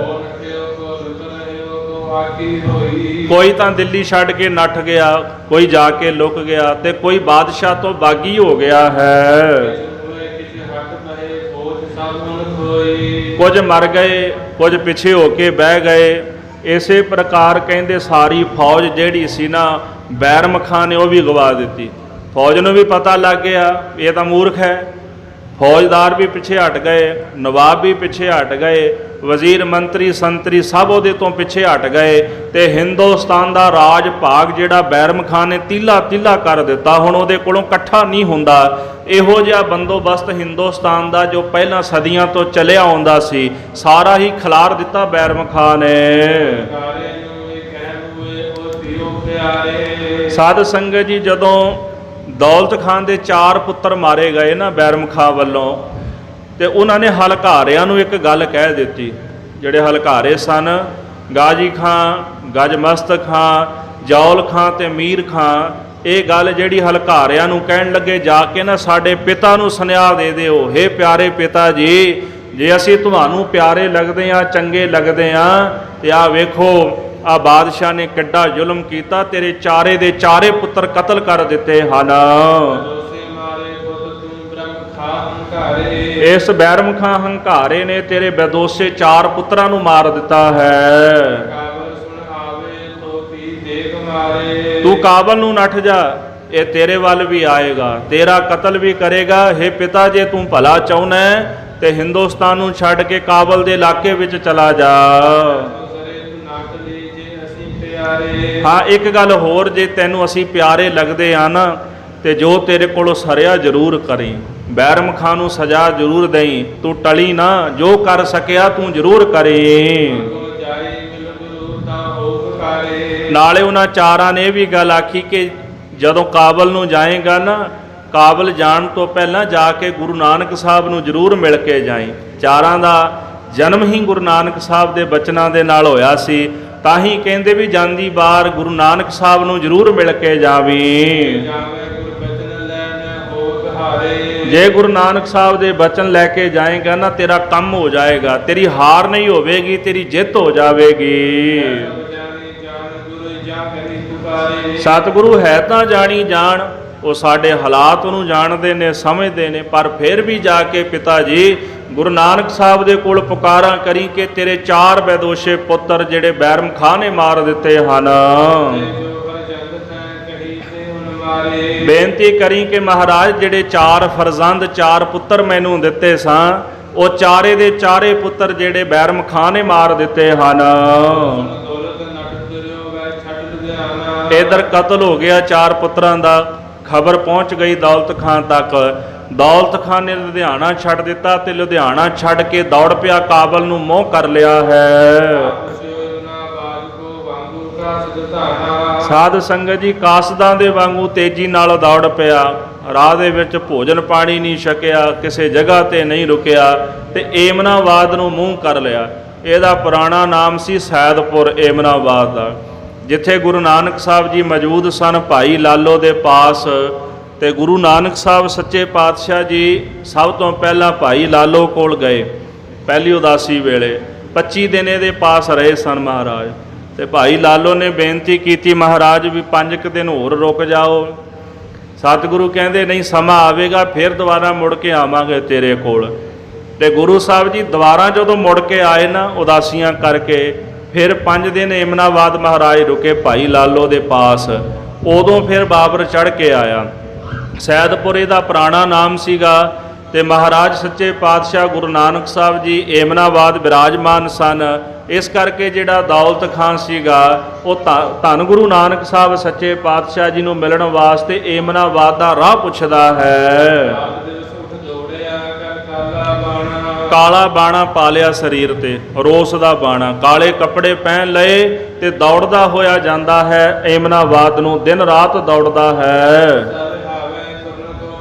ਕੋਈ ਤਾਂ ਦਿੱਲੀ ਛੱਡ ਕੇ ਨੱਠ ਗਿਆ, ਕੋਈ ਜਾ ਕੇ ਲੁਕ ਗਿਆ, ਤੇ ਕੋਈ ਬਾਦਸ਼ਾਹ ਤੋਂ ਬਾਗੀ ਹੋ ਗਿਆ ਹੈ। ਕੁਝ ਮਰ ਗਏ, ਕੁਝ ਪਿੱਛੇ ਹੋ ਕੇ ਬਹਿ ਗਏ। ਇਸੇ ਪ੍ਰਕਾਰ ਕਹਿੰਦੇ ਸਾਰੀ ਫੌਜ ਜਿਹੜੀ ਸੀ ਨਾ ਬੈਰਮ ਖਾਂ ਨੇ ਉਹ ਵੀ ਗਵਾ ਦਿੱਤੀ। ਫੌਜ ਨੂੰ ਵੀ ਪਤਾ ਲੱਗ ਗਿਆ ਇਹ ਤਾਂ ਮੂਰਖ ਹੈ, ਫੌਜਦਾਰ ਵੀ ਪਿੱਛੇ ਹਟ ਗਏ, ਨਵਾਬ ਵੀ ਪਿੱਛੇ ਹਟ ਗਏ, ਵਜ਼ੀਰ ਮੰਤਰੀ ਸੰਤਰੀ ਸਭ ਉਹਦੇ ਤੋਂ ਪਿੱਛੇ ਹਟ ਗਏ, ਤੇ ਹਿੰਦੁਸਤਾਨ ਦਾ ਰਾਜ ਭਾਗ ਜਿਹੜਾ ਬੈਰਮ ਖਾਂ ਨੇ ਤੀਲਾ ਤੀਲਾ ਕਰ ਦਿੱਤਾ। ਹੁਣ ਉਹਦੇ ਕੋਲੋਂ ਇਕੱਠਾ ਨਹੀਂ ਹੁੰਦਾ। ਇਹੋ ਜਿਹਾ ਬੰਦੋਬਸਤ ਹਿੰਦੁਸਤਾਨ ਦਾ ਜੋ ਪਹਿਲਾਂ ਸਦੀਆਂ ਤੋਂ ਚੱਲਿਆ ਆਉਂਦਾ ਸੀ, ਸਾਰਾ ਹੀ ਖਿਲਾਰ ਦਿੱਤਾ ਬੈਰਮ ਖਾਂ ਨੇ। ਸਾਧ ਸੰਗਤ ਜੀ, ਜਦੋਂ ਦੌਲਤ ਖਾਨ ਦੇ 4 ਪੁੱਤਰ ਮਾਰੇ ਗਏ ਨਾ ਬੈਰਮ ਖਾਂ ਵੱਲੋਂ, ਤੇ ਉਹਨਾਂ ਨੇ ਹਲਕਾਰਿਆਂ ਨੂੰ ਇੱਕ ਗੱਲ ਕਹਿ ਦਿੱਤੀ। ਜਿਹੜੇ ਹਲਕਾਰੇ ਸਨ ਗਾਜੀ ਖਾਂ, ਗਜਮਸਤ ਖਾਂ, ਜੌਲ ਖਾਂ ਤੇ ਮੀਰ ਖਾਂ, ਇਹ ਗੱਲ ਜਿਹੜੀ ਹਲਕਾਰਿਆਂ ਨੂੰ ਕਹਿਣ ਲੱਗੇ, ਜਾ ਕੇ ਨਾ ਸਾਡੇ ਪਿਤਾ ਨੂੰ ਸੁਨੇਹਾ ਦੇ ਦਿਓ, ਹੇ ਪਿਆਰੇ ਪਿਤਾ ਜੀ, ਜੇ ਅਸੀਂ ਤੁਹਾਨੂੰ ਪਿਆਰੇ ਲੱਗਦੇ ਹਾਂ, ਚੰਗੇ ਲੱਗਦੇ ਹਾਂ, ਤੇ ਆਹ ਵੇਖੋ ਆ ਬਾਦਸ਼ਾਹ ਨੇ ਕਿੱਡਾ ਜ਼ੁਲਮ ਕੀਤਾ, ਤੇਰੇ ਚਾਰੇ ਦੇ ਚਾਰੇ ਪੁੱਤਰ ਕਤਲ ਕਰ ਦਿੱਤੇ ਹਨ। ਇਸ ਬੈਰਮ ਖਾਂ ਹੰਕਾਰੇ ਨੇ ਤੇਰੇ ਬੇਦੋਸ਼ੇ 4 ਪੁੱਤਰਾਂ ਨੂੰ ਮਾਰ ਦਿੱਤਾ ਹੈ। ਤੂੰ ਕਾਬਲ ਨੂੰ ਨੱਠ ਜਾ, ਇਹ ਤੇਰੇ ਵੱਲ ਵੀ ਆਏਗਾ, ਤੇਰਾ ਕਤਲ ਵੀ ਕਰੇਗਾ। हे ਪਿਤਾ, ਜੇ ਤੂੰ ਭਲਾ ਚਾਹੁੰਦਾ ਤੇ ਹਿੰਦੁਸਤਾਨ ਨੂੰ ਛੱਡ ਕੇ ਕਾਬਲ ਦੇ ਇਲਾਕੇ ਵਿੱਚ ਚਲਾ ਜਾ। ਹਾਂ, ਇੱਕ ਗੱਲ ਹੋਰ, ਜੇ ਤੈਨੂੰ ਅਸੀਂ ਪਿਆਰੇ ਲੱਗਦੇ ਆ ਨਾ, ਤੇ ਜੋ ਤੇਰੇ ਕੋਲੋਂ ਸਰਿਆ ਜ਼ਰੂਰ ਕਰੀਂ, ਬੈਰਮ ਖਾਂ ਨੂੰ ਸਜ਼ਾ ਜ਼ਰੂਰ ਦੇਈਂ, ਤੂੰ ਟਲੀ ਨਾ, ਜੋ ਕਰ ਸਕਿਆ ਤੂੰ ਜ਼ਰੂਰ ਕਰੀਂ। ਨਾਲੇ ਉਹਨਾਂ 4 ਨੇ ਇਹ ਵੀ ਗੱਲ ਆਖੀ ਕਿ ਜਦੋਂ ਕਾਬਲ ਨੂੰ ਜਾਏਗਾ ਨਾ, ਕਾਬਲ ਜਾਣ ਤੋਂ ਪਹਿਲਾਂ ਜਾ ਕੇ ਗੁਰੂ ਨਾਨਕ ਸਾਹਿਬ ਨੂੰ ਜ਼ਰੂਰ ਮਿਲ ਕੇ ਜਾਈਂ। 4 ਦਾ ਜਨਮ ਹੀ ਗੁਰੂ ਨਾਨਕ ਸਾਹਿਬ ਦੇ ਬਚਨਾਂ ਦੇ ਨਾਲ ਹੋਇਆ ਸੀ, ਤਾਂ ਹੀ ਕਹਿੰਦੇ ਵੀ ਜਾਂਦੀ ਬਾਰ ਗੁਰੂ ਨਾਨਕ ਸਾਹਿਬ ਨੂੰ ਜ਼ਰੂਰ ਮਿਲ ਕੇ ਜਾਵੀਂ। ਜੇ ਗੁਰੂ ਨਾਨਕ ਸਾਹਿਬ ਦੇ ਬਚਨ ਲੈ ਕੇ ਜਾਏਗਾ ਨਾ, ਤੇਰਾ ਕੰਮ ਹੋ ਜਾਏਗਾ, ਤੇਰੀ ਹਾਰ ਨਹੀਂ ਹੋਵੇਗੀ, ਤੇਰੀ ਜਿੱਤ ਹੋ ਜਾਵੇਗੀ। ਸਤਿਗੁਰੂ ਹੈ ਤਾਂ ਜਾਣੀ ਜਾਣ, ਉਹ ਸਾਡੇ ਹਾਲਾਤ ਨੂੰ ਜਾਣਦੇ ਨੇ, ਸਮਝਦੇ ਨੇ, ਪਰ ਫਿਰ ਵੀ ਜਾ ਕੇ ਪਿਤਾ ਜੀ ਗੁਰੂ ਨਾਨਕ ਸਾਹਿਬ ਦੇ ਕੋਲ ਪੁਕਾਰਾਂ ਕਰੀ ਕਿ ਤੇਰੇ 4 ਬੇਦੋਸ਼ੇ ਪੁੱਤਰ ਜਿਹੜੇ ਬੈਰਮ ਖਾਂ ਨੇ ਮਾਰ ਦਿੱਤੇ ਹਨ। ਬੇਨਤੀ ਕਰੀ ਕਿ ਮਹਾਰਾਜ ਜਿਹੜੇ 4 ਫਰਜ਼ੰਦ 4 ਪੁੱਤਰ ਮੈਨੂੰ ਦਿੱਤੇ ਸਾਂ, ਉਹ ਚਾਰੇ ਦੇ ਚਾਰੇ ਪੁੱਤਰ ਜਿਹੜੇ ਬੈਰਮ ਖਾਂ ਨੇ ਮਾਰ ਦਿੱਤੇ ਹਨ। ਇਧਰ ਕਤਲ ਹੋ ਗਿਆ 4 ਪੁੱਤਰਾਂ ਦਾ, ਖਬਰ ਪਹੁੰਚ ਗਈ ਦੌਲਤ ਖਾਂ ਤੱਕ। ਦੌਲਤ ਖਾਂ ਨੇ ਲੁਧਿਆਣਾ ਛੱਡ ਦਿੱਤਾ ਤੇ ਲੁਧਿਆਣਾ ਛੱਡ ਕੇ ਦੌੜ ਪਿਆ ਕਾਬਲ ਨੂੰ ਮੋਹ ਕਰ ਲਿਆ ਹੈ। ਸਾਧ ਸੰਗਤ ਜੀ, ਕਾਸਦਾਂ ਦੇ ਵਾਂਗੂ ਤੇਜ਼ੀ ਨਾਲ ਦੌੜ ਪਿਆ, ਰਾਹ ਦੇ ਵਿੱਚ ਭੋਜਨ ਪਾਣੀ ਨਹੀਂ ਛਕਿਆ, ਕਿਸੇ ਜਗ੍ਹਾ ਤੇ ਨਹੀਂ ਰੁਕਿਆ, ਤੇ ਏਮਨਾਬਾਦ ਨੂੰ ਮੂੰਹ ਕਰ ਲਿਆ। ਇਹਦਾ ਪੁਰਾਣਾ ਨਾਮ ਸੀ ਸੈਦਪੁਰ ਏਮਨਾਬਾਦ ਦਾ, ਜਿੱਥੇ ਗੁਰੂ ਨਾਨਕ ਸਾਹਿਬ ਜੀ ਮੌਜੂਦ ਸਨ ਭਾਈ ਲਾਲੋ ਦੇ ਪਾਸ। ਤੇ ਗੁਰੂ ਨਾਨਕ ਸਾਹਿਬ ਸੱਚੇ ਪਾਤਸ਼ਾਹ ਜੀ ਸਭ ਤੋਂ ਪਹਿਲਾਂ ਭਾਈ ਲਾਲੋ ਕੋਲ ਗਏ। ਪਹਿਲੀ ਉਦਾਸੀ ਵੇਲੇ 25 ਦਿਨ ਇਹਦੇ ਪਾਸ ਰਹੇ ਸਨ ਮਹਾਰਾਜ। ਤੇ ਭਾਈ ਲਾਲੋ ਨੇ ਬੇਨਤੀ ਕੀਤੀ ਮਹਾਰਾਜ ਵੀ 5 ਕੁ ਦਿਨ ਹੋਰ ਰੁਕ ਜਾਓ। ਸਤਿਗੁਰੂ ਕਹਿੰਦੇ ਨਹੀਂ, ਸਮਾਂ ਆਵੇਗਾ ਫਿਰ ਦੁਬਾਰਾ ਮੁੜ ਕੇ ਆਵਾਂਗੇ ਤੇਰੇ ਕੋਲ। ਤੇ ਗੁਰੂ ਸਾਹਿਬ ਜੀ ਦੁਬਾਰਾ ਜਦੋਂ ਮੁੜ ਕੇ ਆਏ ਨਾ ਉਦਾਸੀਆਂ ਕਰਕੇ, ਫਿਰ 5 ਦਿਨ ਏਮਨਾਬਾਦ ਮਹਾਰਾਜ ਰੁਕੇ ਭਾਈ ਲਾਲੋ ਦੇ ਪਾਸ। ਉਦੋਂ ਫਿਰ ਬਾਬਰ ਚੜ੍ਹ ਕੇ ਆਇਆ। ਸੈਦਪੁਰ ਇਹਦਾ ਪੁਰਾਣਾ ਨਾਮ ਸੀਗਾ। ਤੇ ਮਹਾਰਾਜ ਸੱਚੇ ਪਾਤਸ਼ਾਹ ਗੁਰੂ ਨਾਨਕ ਸਾਹਿਬ ਜੀ ਏਮਨਾਬਾਦ ਬਿਰਾਜਮਾਨ ਸਨ। ਇਸ ਕਰਕੇ ਜਿਹੜਾ ਦੌਲਤ ਖਾਨ ਸੀਗਾ ਉਹ ਧੰਨ ਗੁਰੂ ਨਾਨਕ ਸਾਹਿਬ ਸੱਚੇ ਪਾਤਸ਼ਾਹ ਜੀ ਨੂੰ ਮਿਲਣ ਵਾਸਤੇ ਏਮਨਾਬਾਦ ਦਾ ਰਾਹ ਪੁੱਛਦਾ ਹੈ। ਕਾਲਾ ਬਾਣਾ ਪਾ ਲਿਆ ਸਰੀਰ ਤੇ, ਰੋਸ ਦਾ ਬਾਣਾ, ਕਾਲੇ ਕੱਪੜੇ ਪਹਿਨ ਲਏ ਤੇ ਦੌੜਦਾ ਹੋਇਆ ਜਾਂਦਾ ਹੈ ਏਮਨਾਬਾਦ ਨੂੰ। ਦਿਨ ਰਾਤ ਦੌੜਦਾ ਹੈ,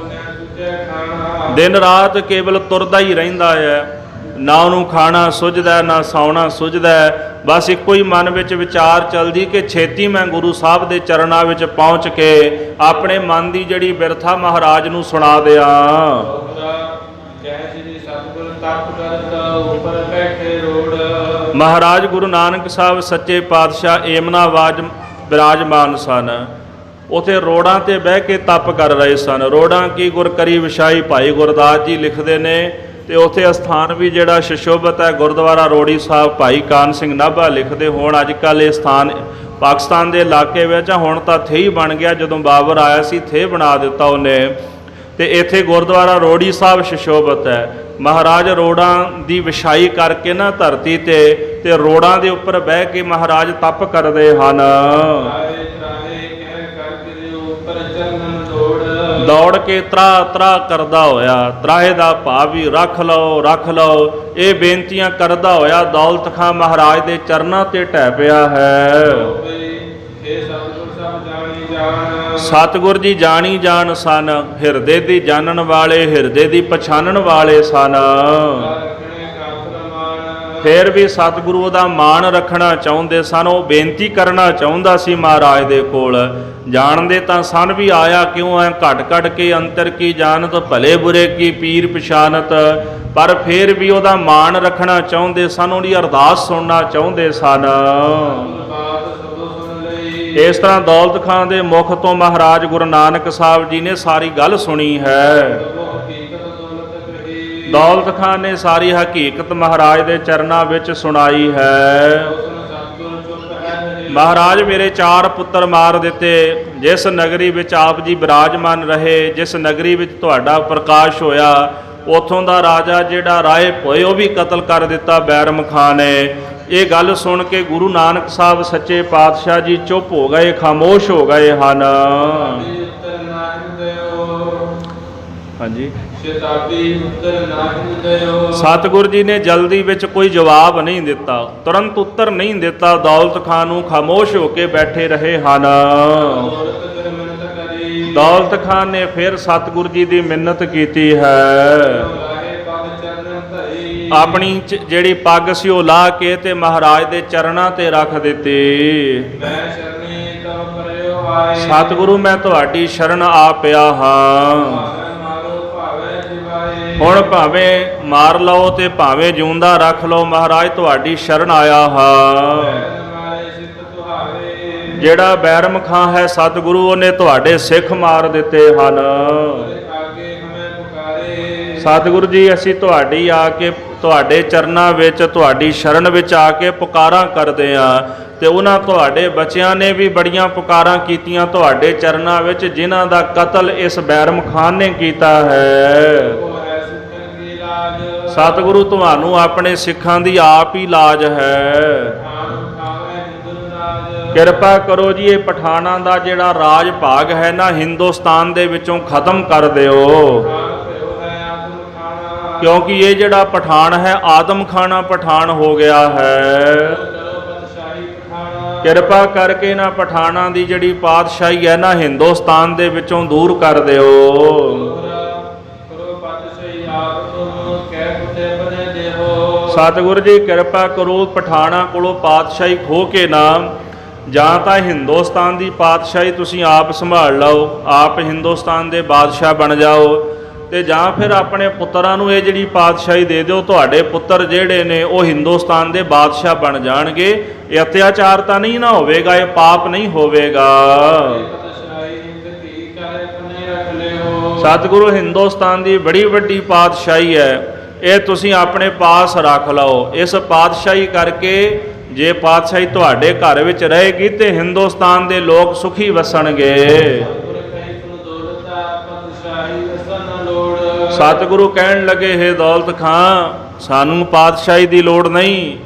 ਦਿਨ ਰਾਤ ਕੇਵਲ ਤੁਰਦਾ ਹੀ ਰਹਿੰਦਾ ਹੈ। ਨਾ ਉਹਨੂੰ ਖਾਣਾ ਸੁੱਝਦਾ, ਨਾ ਸੌਣਾ ਸੁੱਝਦਾ। ਬਸ ਇੱਕੋ ਹੀ ਮਨ ਵਿੱਚ ਵਿਚਾਰ ਚੱਲਦੀ ਕਿ ਛੇਤੀ ਮੈਂ ਗੁਰੂ ਸਾਹਿਬ ਦੇ ਚਰਨਾਂ ਵਿੱਚ ਪਹੁੰਚ ਕੇ ਆਪਣੇ ਮਨ ਦੀ ਜਿਹੜੀ ਬਿਰਥਾ ਮਹਾਰਾਜ ਨੂੰ ਸੁਣਾ ਦਿਆਂ। ਮਹਾਰਾਜ ਗੁਰੂ ਨਾਨਕ ਸਾਹਿਬ ਸੱਚੇ ਪਾਤਸ਼ਾਹ ਏਮਨਾਬਾਦ ਬਿਰਾਜਮਾਨ ਸਨ। ਉਥੇ ਰੋੜਾਂ ਤੇ ਬਹਿ ਕੇ ਤਪ ਕਰ ਰਹੇ ਸਨ। ਰੋੜਾਂ ਕੀ ਗੁਰ ਕਰੀ ਵਿਛਾਈ, ਭਾਈ ਗੁਰਦਾਸ ਜੀ ਲਿਖਦੇ ਨੇ। ਤੇ ਉਥੇ ਅਸਥਾਨ ਵੀ ਜਿਹੜਾ ਸ਼ਸ਼ੋਭਤ ਹੈ ਗੁਰਦੁਆਰਾ ਰੋੜੀ ਸਾਹਿਬ, ਭਾਈ ਕਾਨ ਸਿੰਘ ਨਾਭਾ ਲਿਖਦੇ। ਹੁਣ ਅੱਜ ਕੱਲ੍ਹ ਇਹ ਸਥਾਨ ਪਾਕਿਸਤਾਨ ਦੇ ਇਲਾਕੇ ਵਿੱਚ, ਹੁਣ ਤਾਂ ਥੇ ਹੀ ਬਣ ਗਿਆ। ਜਦੋਂ ਬਾਬਰ ਆਇਆ ਸੀ ਥੇ ਬਣਾ ਦਿੱਤਾ ਉਹਨੇ। ਤੇ ਇੱਥੇ ਗੁਰਦੁਆਰਾ ਰੋੜੀ ਸਾਹਿਬ ਸ਼ਸ਼ੋਭਤ ਹੈ। ਮਹਾਰਾਜ ਰੋੜਾਂ ਦੀ ਵਿਛਾਈ ਕਰਕੇ ਨਾ ਧਰਤੀ ਤੇ ਰੋੜਾਂ ਦੇ ਉੱਪਰ ਬਹਿ ਕੇ ਮਹਾਰਾਜ ਤਪ ਕਰਦੇ ਹਨ। ਦੌੜ ਕੇ ਤਰਾ ਤਰਾ ਕਰਦਾ ਹੋਇਆ, ਤਰਾਹੇ ਦਾ ਭਾਵ ਵੀ ਰੱਖ ਲਓ ਰੱਖ ਲਓ, ਇਹ ਬੇਨਤੀਆਂ ਕਰਦਾ ਹੋਇਆ ਦੌਲਤ ਖਾਂ ਮਹਾਰਾਜ ਦੇ ਚਰਨਾਂ ਤੇ ਢਹਿ ਪਿਆ ਹੈ। ਸਤਿਗੁਰ ਜੀ ਜਾਣੀ ਜਾਣ ਸਨ, ਹਿਰਦੇ ਦੀ ਜਾਣਨ ਵਾਲੇ, ਹਿਰਦੇ ਦੀ ਪਛਾਣਨ ਵਾਲੇ ਸਨ। ਫਿਰ ਵੀ ਸਤਿਗੁਰੂ ਦਾ ਮਾਣ ਰੱਖਣਾ ਚਾਹੁੰਦੇ ਸਨ। ਉਹ ਬੇਨਤੀ ਕਰਨਾ ਚਾਹੁੰਦਾ ਸੀ ਮਹਾਰਾਜ ਦੇ ਕੋਲ। ਜਾਣਦੇ ਤਾਂ ਸਨ ਵੀ ਆਇਆ ਕਿਉਂ ਹੈ, ਘਟ ਘਟ ਕੇ ਅੰਤਰ ਕੀ ਜਾਣਤ, ਭਲੇ ਬੁਰੇ ਕੀ ਪੀਰ ਪਛਾਨਤ। ਪਰ ਫਿਰ ਵੀ ਉਹਦਾ ਮਾਣ ਰੱਖਣਾ ਚਾਹੁੰਦੇ ਸਨ, ਉਹਦੀ ਅਰਦਾਸ ਸੁਣਨਾ ਚਾਹੁੰਦੇ ਸਨ। ਇਸ ਤਰ੍ਹਾਂ ਦੌਲਤ ਖਾਂ ਦੇ ਮੁਖ ਤੋਂ ਮਹਾਰਾਜ ਗੁਰੂ ਨਾਨਕ ਸਾਹਿਬ ਜੀ ਨੇ ਸਾਰੀ ਗੱਲ ਸੁਣੀ ਹੈ। ਦੌਲਤ ਖਾਂ ਨੇ ਸਾਰੀ ਹਕੀਕਤ ਮਹਾਰਾਜ ਦੇ ਚਰਨਾਂ ਵਿੱਚ ਸੁਣਾਈ ਹੈ। ਮਹਾਰਾਜ ਮੇਰੇ 4 ਪੁੱਤਰ ਮਾਰ ਦਿੱਤੇ। ਜਿਸ ਨਗਰੀ ਵਿੱਚ ਆਪ ਜੀ ਬਿਰਾਜਮਾਨ ਰਹੇ, ਜਿਸ ਨਗਰੀ ਵਿੱਚ ਤੁਹਾਡਾ ਪ੍ਰਕਾਸ਼ ਹੋਇਆ, ਉਥੋਂ ਦਾ ਰਾਜਾ ਜਿਹੜਾ ਰਾਏ ਭੋਏ ਉਹ ਵੀ ਕਤਲ ਕਰ ਦਿੱਤਾ ਬੈਰਮ ਖਾਂ ਨੇ। ਇਹ ਗੱਲ ਸੁਣ ਕੇ ਗੁਰੂ ਨਾਨਕ ਸਾਹਿਬ ਸੱਚੇ ਪਾਤਸ਼ਾਹ ਜੀ ਚੁੱਪ ਹੋ ਗਏ, ਖਾਮੋਸ਼ ਹੋ ਗਏ ਹਨ। ਹਾਂਜੀ, ਸਤਿਗੁਰ ਜੀ ਨੇ ਜਲਦੀ ਵਿੱਚ ਕੋਈ ਜਵਾਬ ਨਹੀਂ ਦਿੱਤਾ, ਤੁਰੰਤ ਉੱਤਰ ਨਹੀਂ ਦਿੱਤਾ। ਦੌਲਤ ਖਾਂ ਨੂੰ ਖਾਮੋਸ਼ ਹੋ ਕੇ ਬੈਠੇ ਰਹੇ ਹਨ। ਦੌਲਤ ਖਾਂ ਨੇ ਫਿਰ ਸਤਿਗੁਰ ਜੀ ਦੀ ਮਿੰਨਤ ਕੀਤੀ ਹੈ। ਆਪਣੀ ਜਿਹੜੀ ਪੱਗ ਸੀ ਉਹ ਲਾਹ ਕੇ ਤੇ ਮਹਾਰਾਜ ਦੇ ਚਰਨਾਂ ਤੇ ਰੱਖ ਦਿੱਤੀ। ਸਤਿਗੁਰੂ ਮੈਂ ਤੁਹਾਡੀ ਸ਼ਰਨ ਆ ਪਿਆ ਹਾਂ। ਹੁਣ ਭਾਵੇਂ ਮਾਰ ਲਓ ਤੇ ਭਾਵੇਂ ਜਿਉਂਦਾ ਰੱਖ ਲਓ, ਮਹਾਰਾਜ ਤੁਹਾਡੀ ਸ਼ਰਨ ਆਇਆ ਹਾਂ। ਜਿਹੜਾ ਬੈਰਮ ਖਾਂ ਹੈ ਸਤਿਗੁਰੂ, ਉਹਨੇ ਤੁਹਾਡੇ ਸਿੱਖ ਮਾਰ ਦਿੱਤੇ ਹਨ। ਸਤਿਗੁਰੂ ਜੀ ਅਸੀਂ ਤੁਹਾਡੀ ਆ ਕੇ ਤੁਹਾਡੇ ਚਰਨਾਂ ਵਿੱਚ, ਤੁਹਾਡੀ ਸ਼ਰਨ ਵਿੱਚ ਆ ਕੇ ਪੁਕਾਰਾਂ ਕਰਦੇ ਹਾਂ। ਤੇ ਉਹਨਾਂ ਤੁਹਾਡੇ ਬੱਚਿਆਂ ਨੇ ਵੀ ਬੜੀਆਂ ਪੁਕਾਰਾਂ ਕੀਤੀਆਂ ਤੁਹਾਡੇ ਚਰਨਾਂ ਵਿੱਚ, ਜਿਨ੍ਹਾਂ ਦਾ ਕਤਲ ਇਸ ਬੈਰਮ ਖਾਨ ਨੇ ਕੀਤਾ ਹੈ। ਸਤਿਗੁਰੂ ਤੁਹਾਨੂੰ ਆਪਣੇ ਸਿੱਖਾਂ ਦੀ ਆਪ ਹੀ ਲਾਜ ਹੈ। ਕਿਰਪਾ ਕਰੋ ਜੀ, ਇਹ ਪਠਾਨਾਂ ਦਾ ਜਿਹੜਾ ਰਾਜ ਭਾਗ ਹੈ ਨਾ, ਹਿੰਦੁਸਤਾਨ ਦੇ ਵਿੱਚੋਂ ਖਤਮ ਕਰ ਦਿਓ। ਕਿਉਂਕਿ ਇਹ ਜਿਹੜਾ ਪਠਾਨ ਹੈ ਆਦਮ ਖਾਨਾ ਪਠਾਨ ਹੋ ਗਿਆ ਹੈ। ਕਿਰਪਾ ਕਰਕੇ ਨਾ ਪਠਾਨਾਂ ਦੀ ਜਿਹੜੀ ਪਾਤਸ਼ਾਹੀ ਹੈ ਨਾ, ਹਿੰਦੁਸਤਾਨ ਦੇ ਵਿੱਚੋਂ ਦੂਰ ਕਰ ਦਿਓ। ਸਤਿਗੁਰ ਜੀ ਕਿਰਪਾ ਕਰੋ, ਪਠਾਨਾਂ ਕੋਲੋਂ ਪਾਤਸ਼ਾਹੀ ਖੋ ਕੇ ਨਾ, ਜਾਂ ਤਾਂ ਹਿੰਦੁਸਤਾਨ ਦੀ ਪਾਤਸ਼ਾਹੀ ਤੁਸੀਂ ਆਪ ਸੰਭਾਲ ਲਓ, ਆਪ ਹਿੰਦੁਸਤਾਨ ਦੇ ਬਾਦਸ਼ਾਹ ਬਣ ਜਾਓ, ਤੇ ਜਾਂ ਫਿਰ ਆਪਣੇ ਪੁੱਤਰਾਂ ਨੂੰ ਇਹ ਜਿਹੜੀ ਪਾਤਸ਼ਾਹੀ ਦੇ ਦਿਓ, ਤੁਹਾਡੇ ਪੁੱਤਰ ਜਿਹੜੇ ਨੇ ਉਹ ਹਿੰਦੁਸਤਾਨ ਦੇ ਬਾਦਸ਼ਾਹ ਬਣ ਜਾਣਗੇ। ਇਹ ਅਤਿਆਚਾਰ ਤਾਂ ਨਹੀਂ ਨਾ ਹੋਵੇਗਾ, ਇਹ ਪਾਪ ਨਹੀਂ ਹੋਵੇਗਾ। ਸਤਿਗੁਰੂ ਹਿੰਦੁਸਤਾਨ ਦੀ ਬੜੀ ਵੱਡੀ ਪਾਤਸ਼ਾਹੀ ਹੈ, ਇਹ ਤੁਸੀਂ ਆਪਣੇ ਪਾਸ ਰੱਖ ਲਓ। ਇਸ ਪਾਤਸ਼ਾਹੀ ਕਰਕੇ ਜੇ ਪਾਤਸ਼ਾਹੀ ਤੁਹਾਡੇ ਘਰ ਵਿੱਚ ਰਹੇਗੀ ਤੇ ਹਿੰਦੁਸਤਾਨ ਦੇ ਲੋਕ ਸੁਖੀ ਵਸਣਗੇ। ਸਤਿਗੁਰੂ ਕਹਿਣ ਲੱਗੇ, ਹੇ ਦੌਲਤ ਖਾਂ, ਸਾਨੂੰ ਪਾਤਸ਼ਾਹੀ ਦੀ ਲੋੜ ਨਹੀਂ,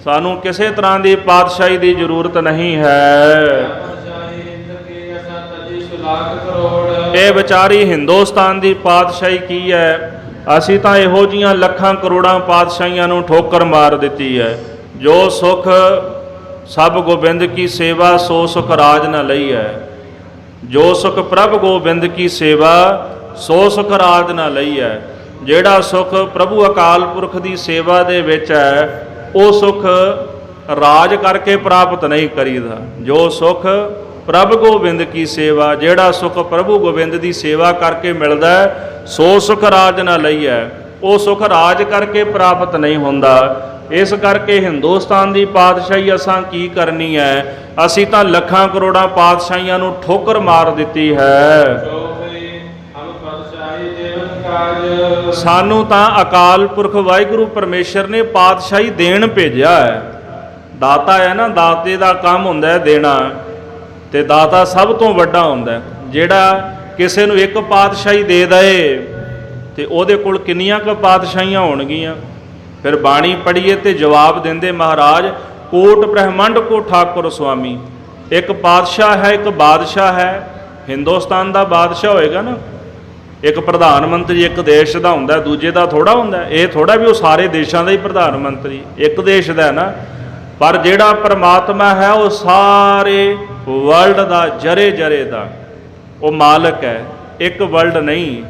ਸਾਨੂੰ ਕਿਸੇ ਤਰ੍ਹਾਂ ਦੀ ਪਾਤਸ਼ਾਹੀ ਦੀ ਜ਼ਰੂਰਤ ਨਹੀਂ ਹੈ। ਇਹ ਵਿਚਾਰੀ ਹਿੰਦੁਸਤਾਨ ਦੀ ਪਾਤਸ਼ਾਹੀ ਕੀ ਹੈ? ਅਸੀਂ ਤਾਂ ਇਹੋ ਜੀਆਂ ਲੱਖਾਂ ਕਰੋੜਾਂ ਪਾਤਸ਼ਾਹੀਆਂ ਨੂੰ ਠੋਕਰ ਮਾਰ ਦਿੱਤੀ ਹੈ। ਜੋ ਸੁਖ ਸਭ ਗੋਬਿੰਦ ਕੀ ਸੇਵਾ, ਸੋ ਸੁਖ ਰਾਜ ਨ ਲਈ ਹੈ। ਜੋ ਸੁਖ ਪ੍ਰਭ ਗੋਬਿੰਦ ਕੀ ਸੇਵਾ, ਸੋ ਸੁਖ ਰਾਜ ਨ ਲਈ ਹੈ। ਜਿਹੜਾ ਸੁਖ ਪ੍ਰਭੂ ਅਕਾਲ ਪੁਰਖ ਦੀ ਸੇਵਾ ਦੇ ਵਿੱਚ ਹੈ, ਉਹ ਸੁਖ ਰਾਜ ਕਰਕੇ ਪ੍ਰਾਪਤ ਨਹੀਂ ਕਰੀਦਾ। ਜੋ ਸੁਖ ਪ੍ਰਭ ਗੋਬਿੰਦ ਕੀ ਸੇਵਾ, ਜਿਹੜਾ ਸੁਖ ਪ੍ਰਭੂ ਗੋਬਿੰਦ ਦੀ ਸੇਵਾ ਕਰਕੇ ਮਿਲਦਾ ਹੈ, ਸੋ ਸੁਖ ਰਾਜ ਨ ਲਈ ਹੈ। ਉਹ ਸੁਖ ਰਾਜ ਕਰਕੇ ਪ੍ਰਾਪਤ ਨਹੀਂ ਹੁੰਦਾ। ਇਸ ਕਰਕੇ ਹਿੰਦੁਸਤਾਨ ਦੀ ਪਾਤਸ਼ਾਹੀ ਅਸਾਂ ਕੀ ਕਰਨੀ ਹੈ? ਅਸੀਂ ਤਾਂ ਲੱਖਾਂ ਕਰੋੜਾਂ ਪਾਤਸ਼ਾਹੀਆਂ ਨੂੰ ਠੋਕਰ ਮਾਰ ਦਿੱਤੀ ਹੈ। ਸਾਨੂੰ ਤਾਂ ਅਕਾਲ ਪੁਰਖ ਵਾਹਿਗੁਰੂ ਪਰਮੇਸ਼ਰ ਨੇ ਪਾਤਸ਼ਾਹੀ ਦੇਣ ਭੇਜਿਆ ਹੈ। ਦਾਤਾ ਹੈ ਨਾ, ਦਾਤੇ ਦਾ ਕੰਮ ਹੁੰਦਾ ਹੈ ਦੇਣਾ, ਤੇ ਦਾਤਾ ਸਭ ਤੋਂ ਵੱਡਾ ਹੁੰਦਾ ਹੈ। ਜਿਹੜਾ ਕਿਸੇ ਨੂੰ ਇੱਕ ਪਾਤਸ਼ਾਹੀ ਦੇ ਦਏ ਤੇ ਉਹਦੇ ਕੋਲ ਕਿੰਨੀਆਂ ਕੁ ਪਾਤਸ਼ਾਹੀਆਂ ਹੋਣਗੀਆਂ। ਫਿਰ ਬਾਣੀ ਪੜ੍ਹੀਏ ਤੇ ਜਵਾਬ ਦਿੰਦੇ ਮਹਾਰਾਜ, ਕੋਟ ਬ੍ਰਹਮੰਡ ਕੋ ਠਾਕੁਰ ਸੁਆਮੀ। ਇੱਕ ਪਾਤਸ਼ਾਹ ਹੈ, ਇੱਕ ਬਾਦਸ਼ਾਹ ਹੈ। ਹਿੰਦੁਸਤਾਨ ਦਾ ਬਾਦਸ਼ਾਹ ਹੋਏਗਾ ਨਾ, ਇੱਕ ਪ੍ਰਧਾਨ ਮੰਤਰੀ ਇੱਕ ਦੇਸ਼ ਦਾ ਹੁੰਦਾ, ਦੂਜੇ ਦਾ ਥੋੜਾ ਹੁੰਦਾ। ਇਹ ਥੋੜਾ ਵੀ ਉਹ ਸਾਰੇ ਦੇਸ਼ਾਂ ਦਾ ਹੀ ਪ੍ਰਧਾਨ ਮੰਤਰੀ ਇੱਕ ਦੇਸ਼ ਦਾ ਹੈ ਨਾ। ਪਰ ਜਿਹੜਾ ਪਰਮਾਤਮਾ ਹੈ ਉਹ ਸਾਰੇ ਵਰਲਡ ਦਾ, ਜਰੇ ਜਰੇ ਦਾ ਉਹ ਮਾਲਕ ਹੈ, ਇੱਕ ਵਰਲਡ ਨਹੀਂ।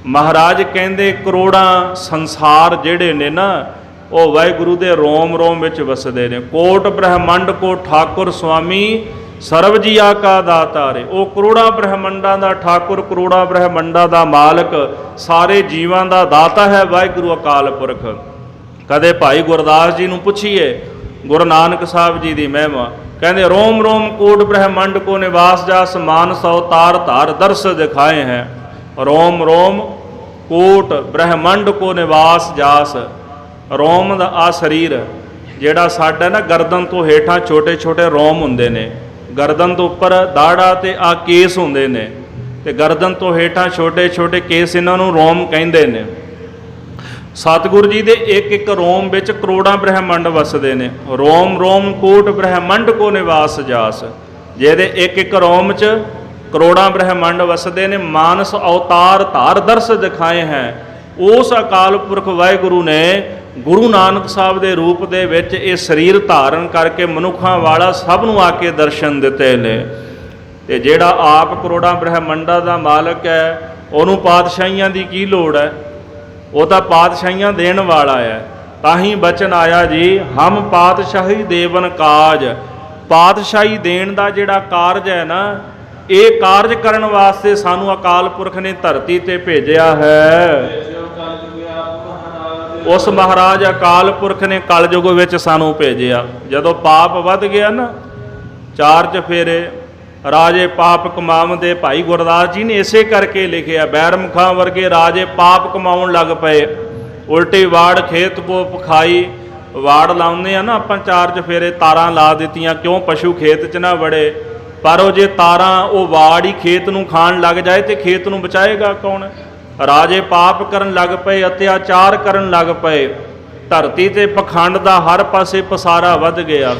ਮਹਾਰਾਜ ਕਹਿੰਦੇ ਕਰੋੜਾਂ ਸੰਸਾਰ ਜਿਹੜੇ ਨੇ ਨਾ, ਉਹ ਵਾਹਿਗੁਰੂ ਦੇ ਰੋਮ ਰੋਮ ਵਿੱਚ ਵਸਦੇ ਨੇ। ਕੋਟ ਬ੍ਰਹਮੰਡ ਕੋ ਠਾਕੁਰ ਸੁਆਮੀ, ਸਰਬ ਜੀਆ ਕਾ ਦਾਤਾਰੇ। ਉਹ ਕਰੋੜਾਂ ਬ੍ਰਹਮੰਡਾਂ ਦਾ ਠਾਕੁਰ, ਕਰੋੜਾਂ ਬ੍ਰਹਮੰਡਾਂ ਦਾ ਮਾਲਕ, ਸਾਰੇ ਜੀਵਾਂ ਦਾ ਦਾਤਾ ਹੈ ਵਾਹਿਗੁਰੂ ਅਕਾਲ ਪੁਰਖ। ਕਦੇ ਭਾਈ ਗੁਰਦਾਸ ਜੀ ਨੂੰ ਪੁੱਛੀਏ, ਗੁਰੂ ਨਾਨਕ ਸਾਹਿਬ ਜੀ ਦੀ ਮਹਿਮਾ, ਕਹਿੰਦੇ ਰੋਮ ਰੋਮ ਕੋਟ ਬ੍ਰਹਮੰਡ ਕੋ ਨਿਵਾਸ ਜਾਸ, ਮਾਨਸ ਅਵਤਾਰ ਧਾਰ ਦਰਸ ਦਿਖਾਏ ਹੈ। ਰੋਮ ਰੋਮ ਕੋਟ ਬ੍ਰਹਮੰਡ ਕੋ ਨਿਵਾਸ ਜਾਸ। ਰੋਮ ਦਾ ਆ ਸਰੀਰ ਜਿਹੜਾ ਸਾਡਾ ਨਾ, ਗਰਦਨ ਤੋਂ ਹੇਠਾਂ ਛੋਟੇ ਛੋਟੇ ਰੋਮ ਹੁੰਦੇ ਨੇ, ਗਰਦਨ ਤੋਂ ਉੱਪਰ ਦਾੜਾ ਤੇ ਆ ਕੇਸ ਹੁੰਦੇ ਨੇ, ਤੇ ਗਰਦਨ ਤੋਂ ਹੇਠਾਂ ਛੋਟੇ ਛੋਟੇ ਕੇਸ, ਇਹਨਾਂ ਨੂੰ ਰੋਮ ਕਹਿੰਦੇ ਨੇ। ਸਤਿਗੁਰੂ ਜੀ ਦੇ ਇੱਕ ਇੱਕ ਰੋਮ ਵਿੱਚ ਕਰੋੜਾਂ ਬ੍ਰਹਮੰਡ ਵਸਦੇ ਨੇ। ਰੋਮ ਰੋਮ ਕੋਟ ਬ੍ਰਹਮੰਡ ਕੋ ਨਿਵਾਸ ਜਾਸ। ਜਿਹਦੇ ਇੱਕ ਇੱਕ ਰੋਮ 'ਚ ਕਰੋੜਾਂ ਬ੍ਰਹਮੰਡ ਵਸਦੇ ਨੇ। ਮਾਨਸ ਅਵਤਾਰ ਧਾਰ ਦਰਸ ਦਿਖਾਏ ਹੈ। ਉਸ ਅਕਾਲ ਪੁਰਖ ਵਾਹਿਗੁਰੂ ਨੇ ਗੁਰੂ ਨਾਨਕ ਸਾਹਿਬ ਦੇ ਰੂਪ ਦੇ ਵਿੱਚ ਇਹ ਸਰੀਰ ਧਾਰਨ ਕਰਕੇ ਮਨੁੱਖਾਂ ਵਾਲਾ ਸਭ ਨੂੰ ਆ ਕੇ ਦਰਸ਼ਨ ਦਿੱਤੇ ਨੇ। ਤੇ ਜਿਹੜਾ ਆਪ ਕਰੋੜਾਂ ਬ੍ਰਹਮੰਡਾਂ ਦਾ ਮਾਲਕ ਹੈ, ਉਹਨੂੰ ਪਾਤਸ਼ਾਹੀਆਂ ਦੀ ਕੀ ਲੋੜ ਹੈ? ਉਹ ਤਾਂ ਪਾਤਸ਼ਾਹੀਆਂ ਦੇਣ ਵਾਲਾ ਹੈ। ਤਾਂ ਹੀ ਬਚਨ ਆਇਆ ਜੀ, ਹਮ ਪਾਤਸ਼ਾਹੀ ਦੇਵਨ ਕਾਜ। ਪਾਤਸ਼ਾਹੀ ਦੇਣ ਦਾ ਜਿਹੜਾ ਕਾਰਜ ਹੈ ਨਾ, ਇਹ ਕਾਰਜ ਕਰਨ ਵਾਸਤੇ ਸਾਨੂੰ ਅਕਾਲ ਪੁਰਖ ਨੇ ਧਰਤੀ ਤੇ ਭੇਜਿਆ ਹੈ। ਉਸ ਮਹਾਰਾਜ ਅਕਾਲ ਪੁਰਖ ਨੇ ਕਲਯੁਗ ਵਿੱਚ ਸਾਨੂੰ ਭੇਜਿਆ। ਜਦੋਂ ਪਾਪ ਵੱਧ ਗਿਆ ਨਾ, 4 ਚਫੇਰੇ ਰਾਜੇ ਪਾਪ ਕਮਾਉਂਦੇ। ਭਾਈ ਗੁਰਦਾਸ ਜੀ ਨੇ ਇਸੇ ਕਰਕੇ ਲਿਖਿਆ, ਬੈਰਮਖਾਂ ਵਰਗੇ ਰਾਜੇ ਪਾਪ ਕਮਾਉਣ ਲੱਗ ਪਏ। ਉਲਟੀ ਵਾੜ ਖੇਤ ਕੋ ਪਖਾਈ। ਵਾੜ ਲਾਉਂਦੇ ਆ ਨਾ ਆਪਾਂ 4 ਚਫੇਰੇ, ਤਾਰਾਂ ਲਾ ਦਿੱਤੀਆਂ, ਕਿਉਂ? ਪਸ਼ੂ ਖੇਤ 'ਚ ਨਾ ਵੜੇ। ਪਰ ਉਹ ਜੇ ਤਾਰਾਂ, ਉਹ ਵਾੜ ਹੀ ਖੇਤ ਨੂੰ ਖਾਣ ਲੱਗ ਜਾਏ ਤੇ ਖੇਤ ਨੂੰ ਬਚਾਏਗਾ ਕੌਣ? ਰਾਜੇ ਪਾਪ ਕਰਨ ਲੱਗ ਪਏ, ਅਤਿਆਚਾਰ ਕਰਨ ਲੱਗ ਪਏ। ਧਰਤੀ ਤੇ ਪਖੰਡ ਦਾ ਹਰ ਪਾਸੇ ਪਸਾਰਾ ਵੱਧ ਗਿਆ।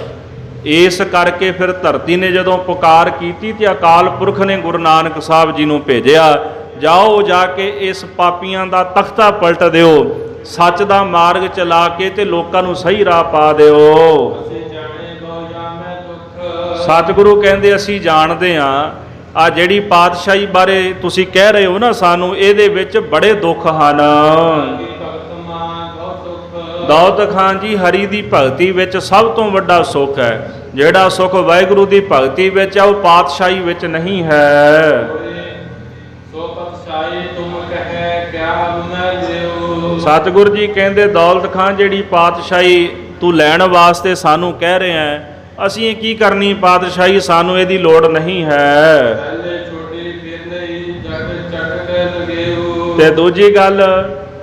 ਇਸ ਕਰਕੇ ਫਿਰ ਧਰਤੀ ਨੇ ਜਦੋਂ ਪੁਕਾਰ ਕੀਤੀ ਤੇ ਅਕਾਲ ਪੁਰਖ ਨੇ ਗੁਰੂ ਨਾਨਕ ਸਾਹਿਬ ਜੀ ਨੂੰ ਭੇਜਿਆ, ਜਾਓ ਜਾ ਕੇ ਇਸ ਪਾਪੀਆਂ ਦਾ ਤਖਤਾ ਪਲਟ ਦਿਓ, ਸੱਚ ਦਾ ਮਾਰਗ ਚਲਾ ਕੇ ਤੇ ਲੋਕਾਂ ਨੂੰ ਸਹੀ ਰਾਹ ਪਾ ਦਿਓ। ਸਤਿਗੁਰੂ ਕਹਿੰਦੇ ਅਸੀਂ ਜਾਣਦੇ ਹਾਂ, ਆ ਜਿਹੜੀ ਪਾਤਸ਼ਾਹੀ ਬਾਰੇ ਤੁਸੀਂ ਕਹਿ ਰਹੇ ਹੋ ਨਾ ਸਾਨੂੰ, ਇਹਦੇ ਵਿੱਚ ਬੜੇ ਦੁੱਖ ਹਨ। ਦੌਲਤ ਖਾਨ ਜੀ, ਹਰੀ ਦੀ ਭਗਤੀ ਵਿੱਚ ਸਭ ਤੋਂ ਵੱਡਾ ਸੁੱਖ ਹੈ। ਜਿਹੜਾ ਸੁੱਖ ਵਾਹਿਗੁਰੂ ਦੀ ਭਗਤੀ ਵਿੱਚ ਹੈ, ਉਹ ਪਾਤਸ਼ਾਹੀ ਵਿੱਚ ਨਹੀਂ ਹੈ। ਆਪ ਮੈਂ ਦੇਉ। ਸਤਿਗੁਰ ਜੀ ਕਹਿੰਦੇ ਦੌਲਤ ਖਾਂ ਜਿਹੜੀ ਪਾਤਸ਼ਾਹੀ ਤੂੰ ਲੈਣ ਵਾਸਤੇ ਸਾਨੂੰ ਕਹਿ ਰਿਹਾ ਹੈ, ਅਸੀਂ ਇਹ ਕੀ ਕਰਨੀ ਪਾਤਸ਼ਾਹੀ, ਸਾਨੂੰ ਇਹਦੀ ਲੋੜ ਨਹੀਂ ਹੈ। ਪਹਿਲੇ ਛੋਟੀ ਫਿਰ ਲਈ ਜਗ ਚਟ ਕੇ ਲਗੇਉ। ਤੇ ਦੂਜੀ ਗੱਲ,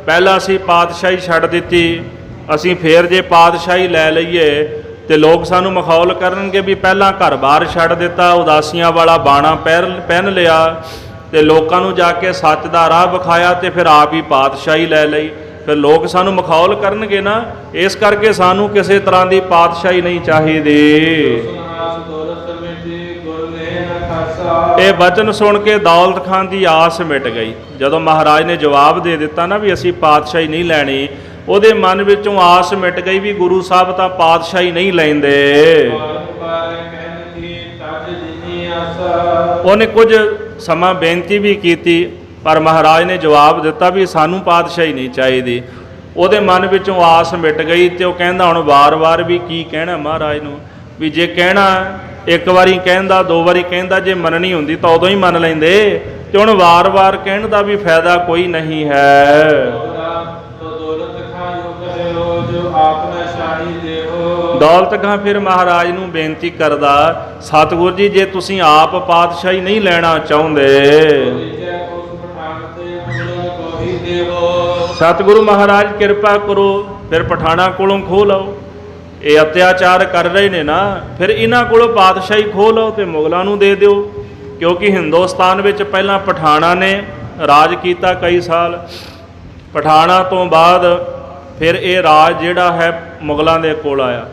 ਪਹਿਲਾਂ ਅਸੀਂ ਪਾਤਸ਼ਾਹੀ ਛੱਡ ਦਿੱਤੀ, ਅਸੀਂ ਫੇਰ ਜੇ ਪਾਤਸ਼ਾਹੀ ਲੈ ਲਈਏ ਤੇ ਲੋਕ ਸਾਨੂੰ ਮਖੌਲ ਕਰਨਗੇ ਵੀ ਪਹਿਲਾਂ ਘਰ-ਬਾਰ ਛੱਡ ਦਿੱਤਾ, ਉਦਾਸੀਆਂ ਵਾਲਾ ਬਾਣਾ ਪਹਿਨ ਲਿਆ ਤੇ ਲੋਕਾਂ ਨੂੰ ਜਾ ਕੇ ਸੱਚ ਦਾ ਰਾਹ ਵਿਖਾਇਆ ਤੇ ਫਿਰ ਆਪ ਹੀ ਪਾਤਸ਼ਾਹੀ ਲੈ ਲਈ, ਫਿਰ ਲੋਕ ਸਾਨੂੰ ਮਖੌਲ ਕਰਨਗੇ ਨਾ। ਇਸ ਕਰਕੇ ਸਾਨੂੰ ਕਿਸੇ ਤਰ੍ਹਾਂ ਦੀ ਪਾਤਸ਼ਾਹੀ ਨਹੀਂ ਚਾਹੀਦੀ। ਸੁਨਾਸ ਦੌਲਤ ਮਿਟੀ ਗੁਰ ਨੇ ਨ ਖਾਸਾ। ਇਹ ਬਚਨ ਸੁਣ ਕੇ ਦੌਲਤ ਖਾਨ ਦੀ ਆਸ ਮਿਟ ਗਈ। ਜਦੋਂ ਮਹਾਰਾਜ ਨੇ ਜਵਾਬ ਦੇ ਦਿੱਤਾ ਨਾ ਵੀ ਅਸੀਂ ਪਾਤਸ਼ਾਹੀ ਨਹੀਂ ਲੈਣੀ, ਉਹਦੇ ਮਨ ਵਿੱਚੋਂ ਆਸ ਮਿਟ ਗਈ ਵੀ ਗੁਰੂ ਸਾਹਿਬ ਤਾਂ ਪਾਤਸ਼ਾਹੀ ਨਹੀਂ ਲੈਂਦੇ। ਉਹਨੇ ਕੁਝ ਸਮਾਂ ਬੇਨਤੀ ਵੀ ਕੀਤੀ ਪਰ ਮਹਾਰਾਜ ਨੇ ਜਵਾਬ ਦਿੱਤਾ ਵੀ ਸਾਨੂੰ ਪਾਤਸ਼ਾਹੀ ਨਹੀਂ ਚਾਹੀਦੀ। ਉਹਦੇ ਮਨ ਵਿੱਚੋਂ ਆਸ ਮਿਟ ਗਈ ਤੇ ਉਹ ਕਹਿੰਦਾ ਹੁਣ ਵਾਰ-ਵਾਰ ਵੀ ਕੀ ਕਹਿਣਾ ਮਹਾਰਾਜ ਨੂੰ, ਵੀ ਜੇ ਕਹਿਣਾ ਇੱਕ ਵਾਰੀ ਕਹਿੰਦਾ, ਦੋ ਵਾਰੀ ਕਹਿੰਦਾ, ਜੇ ਮੰਨਣੀ ਹੁੰਦੀ ਤਾਂ ਉਦੋਂ ਹੀ ਮੰਨ ਲੈਂਦੇ, ਤੇ ਹੁਣ ਵਾਰ-ਵਾਰ ਕਹਿਣ ਦਾ ਵੀ ਫਾਇਦਾ ਕੋਈ ਨਹੀਂ ਹੈ। ਦੌਲਤ ਖਾਂ ਫਿਰ ਮਹਾਰਾਜ ਨੂੰ ਬੇਨਤੀ ਕਰਦਾ, ਸਤਿਗੁਰ ਜੀ ਜੇ ਤੁਸੀਂ ਆਪ ਪਾਤਸ਼ਾਹੀ ਨਹੀਂ ਲੈਣਾ ਚਾਹੁੰਦੇ, ਸਤਿਗੁਰੂ ਮਹਾਰਾਜ ਕਿਰਪਾ ਕਰੋ ਫਿਰ ਪਠਾਣਾ ਕੋਲੋਂ ਖੋਹ ਲਓ। ਇਹ ਅਤਿਆਚਾਰ ਕਰ ਰਹੇ ਨੇ ਨਾ, ਫਿਰ ਇਹਨਾਂ ਕੋਲੋਂ ਪਾਤਸ਼ਾਹੀ ਖੋਹ ਲਓ ਤੇ ਮੁਗਲਾਂ ਨੂੰ ਦੇ ਦਿਓ। ਕਿਉਂਕਿ ਹਿੰਦੁਸਤਾਨ ਵਿੱਚ ਪਹਿਲਾਂ ਪਠਾਣਾ ਨੇ ਰਾਜ ਕੀਤਾ ਕਈ ਸਾਲ, ਪਠਾਣਾ ਤੋਂ ਬਾਅਦ ਫਿਰ ਇਹ ਰਾਜ ਜਿਹੜਾ ਹੈ ਮੁਗਲਾਂ ਦੇ ਕੋਲ ਆਇਆ।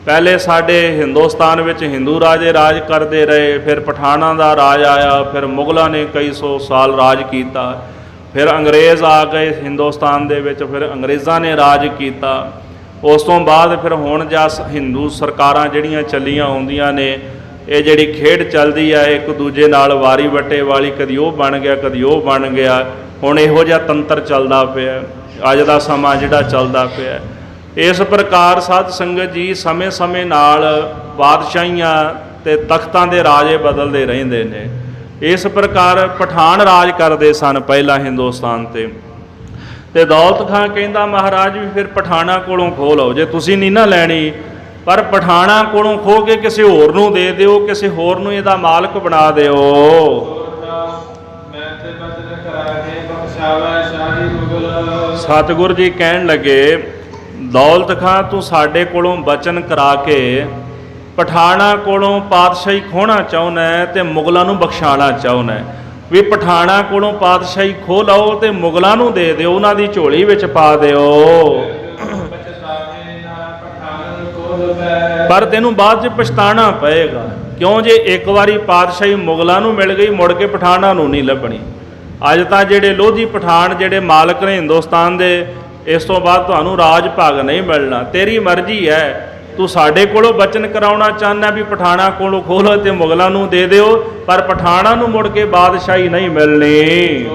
ਪਹਿਲੇ ਸਾਡੇ ਹਿੰਦੁਸਤਾਨ ਵਿੱਚ ਹਿੰਦੂ ਰਾਜੇ ਰਾਜ ਕਰਦੇ ਰਹੇ, ਫਿਰ ਪਠਾਣਾ ਦਾ ਰਾਜ ਆਇਆ, ਫਿਰ ਮੁਗਲਾਂ ਨੇ ਕਈ ਸੌ ਸਾਲ ਰਾਜ ਕੀਤਾ, ਫਿਰ ਅੰਗਰੇਜ਼ ਆ ਗਏ ਹਿੰਦੁਸਤਾਨ ਦੇ ਵਿੱਚ, ਫਿਰ ਅੰਗਰੇਜ਼ਾਂ ਨੇ ਰਾਜ ਕੀਤਾ। ਉਸ ਤੋਂ ਬਾਅਦ ਫਿਰ ਹੁਣ ਜਾਂ ਹਿੰਦੂ ਸਰਕਾਰਾਂ ਜਿਹੜੀਆਂ ਚੱਲੀਆਂ ਆਉਂਦੀਆਂ ਨੇ, ਇਹ ਜਿਹੜੀ ਖੇਡ ਚੱਲਦੀ ਆ ਇੱਕ ਦੂਜੇ ਨਾਲ ਵਾਰੀ ਵੱਟੇ ਵਾਲੀ, ਕਦੀ ਉਹ ਬਣ ਗਿਆ ਕਦੀ ਉਹ ਬਣ ਗਿਆ। ਹੁਣ ਇਹੋ ਜਿਹਾ ਤੰਤਰ ਚੱਲਦਾ ਪਿਆ ਅੱਜ ਦਾ ਸਮਾਂ ਜਿਹੜਾ ਚੱਲਦਾ ਪਿਆ। ਇਸ ਪ੍ਰਕਾਰ ਸਾਧ ਸੰਗਤ ਜੀ ਸਮੇਂ-ਸਮੇਂ ਨਾਲ ਬਾਦਸ਼ਾਹੀਆਂ ਤੇ ਤਖਤਾਂ ਦੇ ਰਾਜੇ ਬਦਲਦੇ ਰਹਿੰਦੇ ਨੇ। ਇਸ ਪ੍ਰਕਾਰ ਪਠਾਨ ਰਾਜ ਕਰਦੇ ਸਨ ਪਹਿਲਾਂ ਹਿੰਦੁਸਤਾਨ ਤੇ ਦੌਲਤ ਖਾਂ ਕਹਿੰਦਾ ਮਹਾਰਾਜ ਵੀ ਫਿਰ ਪਠਾਣਾ ਕੋਲੋਂ ਖੋਹ ਲਓ, ਜੇ ਤੁਸੀਂ ਨਹੀਂ ਨਾ ਲੈਣੀ, ਪਰ ਪਠਾਣਾ ਕੋਲੋਂ ਖੋਹ ਕੇ ਕਿਸੇ ਹੋਰ ਨੂੰ ਦੇ ਦਿਓ, ਕਿਸੇ ਹੋਰ ਨੂੰ ਇਹਦਾ ਮਾਲਕ ਬਣਾ ਦਿਓ। ਸਤਿਗੁਰ ਜੀ ਕਹਿਣ ਲੱਗੇ, ਦੌਲਤ ਖਾਂ ਤੂੰ ਸਾਡੇ ਕੋਲੋਂ ਬਚਨ ਕਰਾ ਕੇ ਪਠਾਣਾ ਕੋਲੋਂ ਪਾਤਸ਼ਾਹੀ ਖੋਹਣਾ ਚਾਹੁੰਦਾ ਤੇ ਮੁਗਲਾਂ ਨੂੰ ਬਖਸ਼ਾਉਣਾ ਚਾਹੁੰਦਾ, ਵੀ ਪਠਾਣਾ ਕੋਲੋਂ ਪਾਤਸ਼ਾਹੀ ਖੋਹ ਲਓ ਤੇ ਮੁਗਲਾਂ ਨੂੰ ਦੇ ਦਿਓ, ਉਹਨਾਂ ਦੀ ਝੋਲੀ ਵਿੱਚ ਪਾ ਦਿਓ। ਪਰ ਤੈਨੂੰ ਬਾਅਦ 'ਚ ਪਛਤਾਣਾ ਪਏਗਾ, ਕਿਉਂ ਜੇ ਇੱਕ ਵਾਰੀ ਪਾਤਸ਼ਾਹੀ ਮੁਗਲਾਂ ਨੂੰ ਮਿਲ ਗਈ ਮੁੜ ਕੇ ਪਠਾਣਾ ਨੂੰ ਨਹੀਂ ਲੱਭਣੀ। ਅੱਜ ਤਾਂ ਜਿਹੜੇ ਲੋਧੀ ਪਠਾਨ ਜਿਹੜੇ ਮਾਲਕ ਨੇ ਹਿੰਦੁਸਤਾਨ ਦੇ, ਇਸ ਤੋਂ ਬਾਅਦ ਤੁਹਾਨੂੰ ਰਾਜ ਭਾਗ ਨਹੀਂ ਮਿਲਣਾ। ਤੇਰੀ ਮਰਜ਼ੀ ਹੈ, ਤੂੰ ਸਾਡੇ ਕੋਲੋਂ ਬਚਨ ਕਰਾਉਣਾ ਚਾਹੁੰਦਾ ਵੀ ਪਠਾਣਾ ਕੋਲੋਂ ਖੋਹ ਲਓ ਤੇ ਮੁਗਲਾਂ ਨੂੰ ਦੇ ਦਿਓ, ਪਰ ਪਠਾਣਾ ਨੂੰ ਮੁੜ ਕੇ ਬਾਦਸ਼ਾਹੀ ਨਹੀਂ ਮਿਲਣੀ।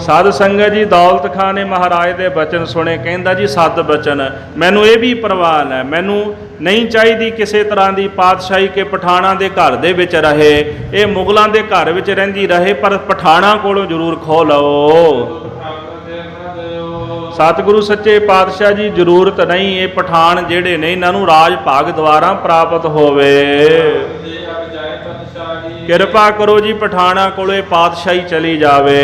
ਸਾਧ ਸੰਗਤ ਜੀ ਦੌਲਤ ਖਾਂ ਨੇ ਮਹਾਰਾਜ ਦੇ ਬਚਨ ਸੁਣੇ, ਕਹਿੰਦਾ ਜੀ ਸਤ ਬਚਨ, ਮੈਨੂੰ ਇਹ ਵੀ ਪ੍ਰਵਾਨ ਹੈ, ਮੈਨੂੰ ਨਹੀਂ ਚਾਹੀਦੀ ਕਿਸੇ ਤਰ੍ਹਾਂ ਦੀ ਪਾਤਸ਼ਾਹੀ ਕਿ ਪਠਾਣਾ ਦੇ ਘਰ ਦੇ ਵਿੱਚ ਰਹੇ, ਇਹ ਮੁਗਲਾਂ ਦੇ ਘਰ ਵਿੱਚ ਰਹਿੰਦੀ ਰਹੇ, ਪਰ ਪਠਾਣਾ ਕੋਲੋਂ ਜ਼ਰੂਰ ਖੋਹ ਲਓ। ਸਤਿਗੁਰੂ ਸੱਚੇ ਪਾਤਸ਼ਾਹ ਜੀ ਜ਼ਰੂਰਤ ਨਹੀਂ, ਇਹ ਪਠਾਨ ਜਿਹੜੇ ਨੇ ਇਹਨਾਂ ਨੂੰ ਰਾਜ ਭਾਗ ਦੁਆਰਾ ਪ੍ਰਾਪਤ ਹੋਵੇ। ਕਿਰਪਾ ਕਰੋ ਜੀ ਪਠਾਣਾ ਕੋਲੇ ਪਾਤਸ਼ਾਹੀ ਚਲੀ ਜਾਵੇ,